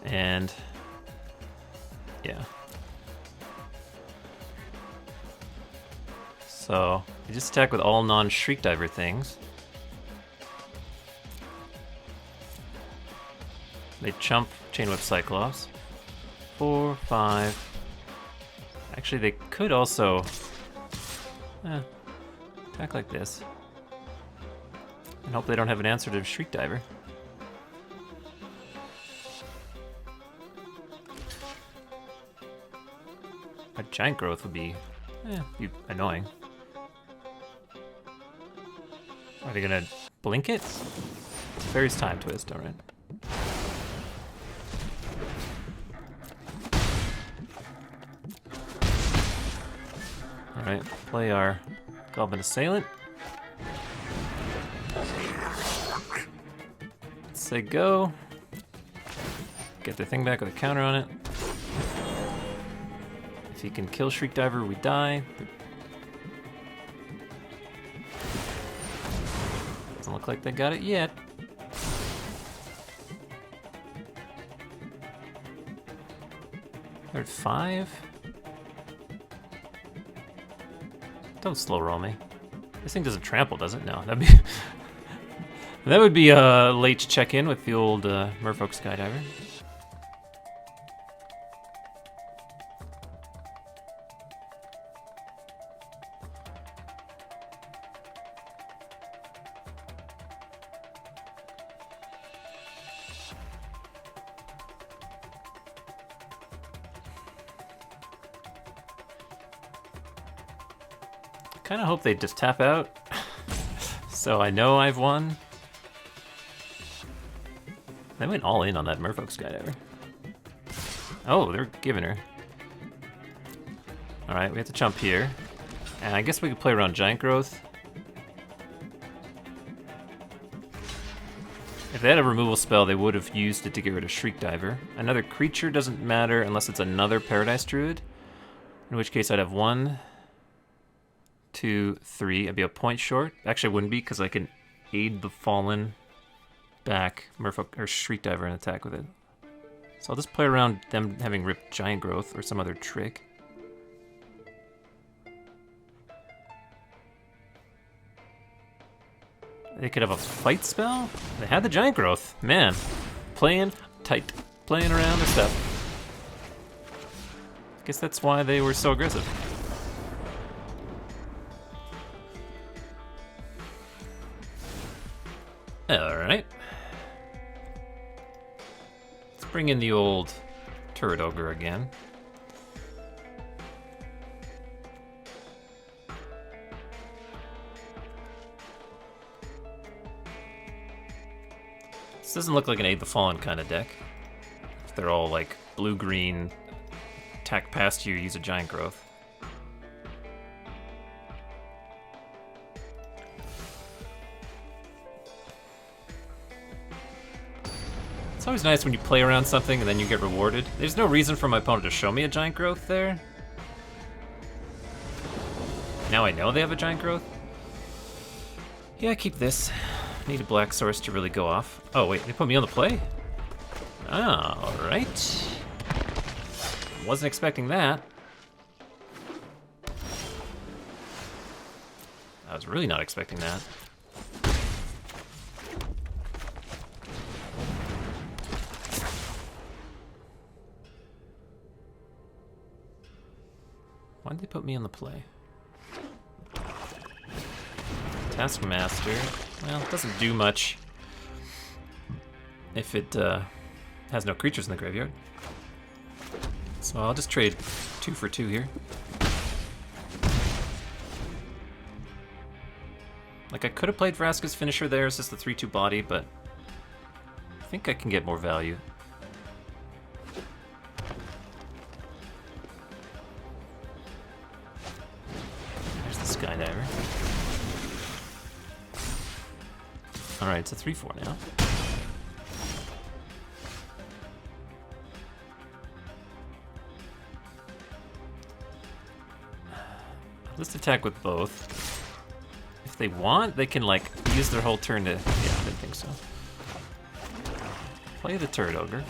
And... yeah. So, I just attack with all non-Shriek Diver things. They chump Chain Whip Cyclops. 4, 5... Actually, they could also attack like this. And hope they don't have an answer to Shriek Diver. A Giant Growth would be annoying. Are they gonna blink it? Fairy's Time Twist, alright. Alright, play our Goblin Assailant. Let's say go. Get the thing back with a counter on it. If he can kill Shriek Diver, we die. Doesn't look like they got it yet. They're at 5. Don't slow roll me. This thing doesn't trample, does it? No, that'd be that would be late to check in with the old Merfolk Skydiver. Kind of hope they just tap out, so I know I've won. They went all in on that Merfolk Skydiver. Oh, they're giving her. Alright, we have to jump here. And I guess we could play around Giant Growth. If they had a removal spell, they would have used it to get rid of Shriek Diver. Another creature doesn't matter unless it's another Paradise Druid, in which case I'd have 1, 2, 3. I'd be a point short. Actually, I wouldn't be because I can aid the Fallen back Merfolk or Shriek Diver and attack with it. So I'll just play around them having ripped Giant Growth or some other trick. They could have a fight spell? They had the Giant Growth. Man, playing tight, playing around with stuff. Guess that's why they were so aggressive. Alright. Let's bring in the old Turret Ogre again. This doesn't look like an Aid the Fallen kind of deck. If they're all like blue-green, attack past you, use a Giant Growth. It's always nice when you play around something and then you get rewarded. There's no reason for my opponent to show me a Giant Growth there. Now I know they have a Giant Growth. Yeah, keep this. Need a black source to really go off. Oh wait, they put me on the play? Alright. Wasn't expecting that. I was really not expecting that. Why did they put me on the play? Taskmaster. Well, it doesn't do much if it has no creatures in the graveyard. So I'll just trade 2 for 2 here. Like, I could have played Vraska's finisher there, it's just the 3-2 body, but I think I can get more value. There's the Skydiver. Alright, it's a 3-4 now. Let's attack with both. If they want, they can, like, use their whole turn to... Yeah, I didn't think so. Play the Turret Ogre.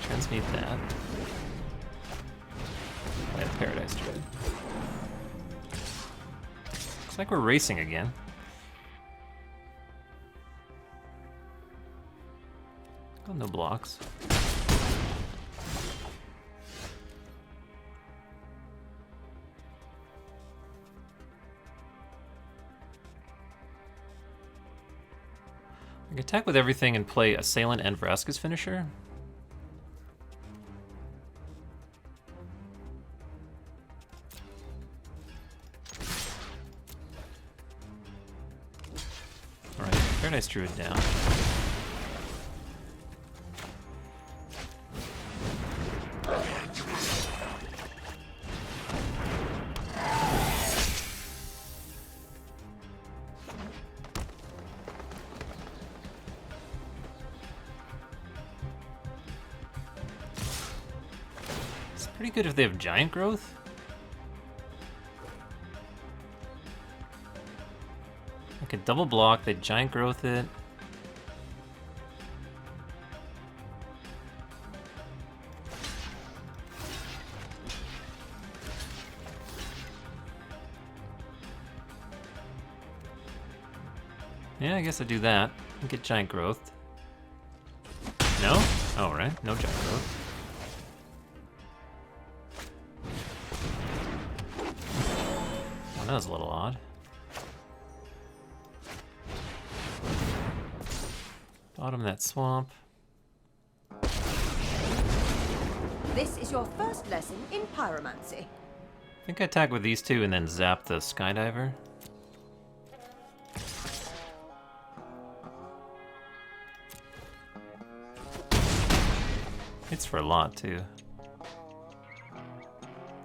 Transmute that. I have Paradise Druid. Looks like we're racing again. Oh, no blocks. I can attack with everything and play Assailant and Vraska's finisher. Alright, Paradise Druid down. It's pretty good if they have Giant Growth. I could double block, they Giant Growth it. Yeah, I guess I do that. And get Giant Growth. No? Oh, right. No Giant Growth. Well, that was a little odd. Bottom that swamp. This is your first lesson in pyromancy. I think I attack with these two and then zap the Skydiver. Hits for a lot, too.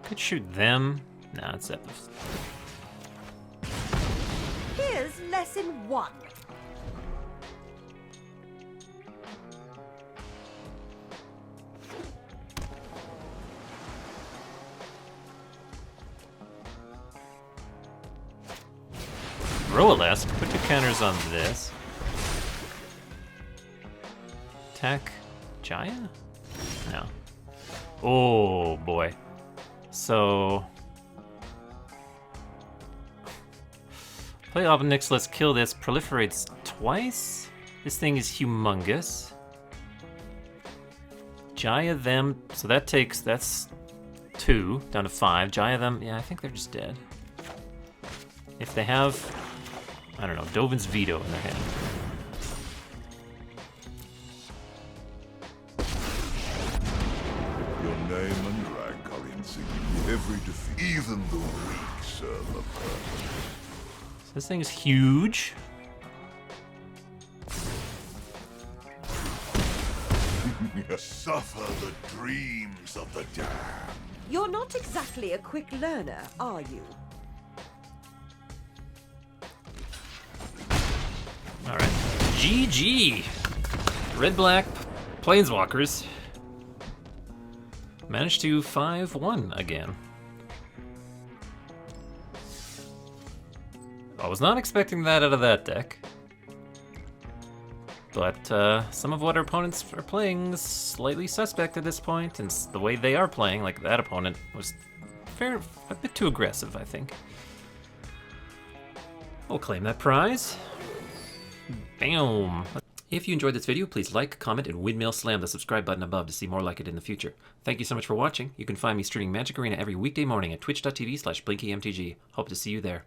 Could shoot them. Nah, it's zap. Here's lesson 1. Roalesque, put 2 counters on this. Attack Jaya? No. Oh boy. So play Obnix, let's kill this. Proliferates twice. This thing is humongous. Jaya them, so that takes, that's 2 down to 5. Jaya them, yeah, I think they're just dead. If they have, I don't know, Dovin's Veto in their hand. Your name and rank are insignificant. Every defeat, even the weak, serve a purpose. So this thing is huge. Suffer the dreams of the damned. You're not exactly a quick learner, are you? Alright. GG! Red-black Planeswalkers managed to 5-1 again. I was not expecting that out of that deck. But some of what our opponents are playing is slightly suspect at this point, and the way they are playing, like that opponent, was a bit too aggressive, I think. We'll claim that prize. Bam! If you enjoyed this video, please like, comment, and windmill slam the subscribe button above to see more like it in the future. Thank you so much for watching. You can find me streaming Magic Arena every weekday morning at twitch.tv/BlinkyMTG. Hope to see you there.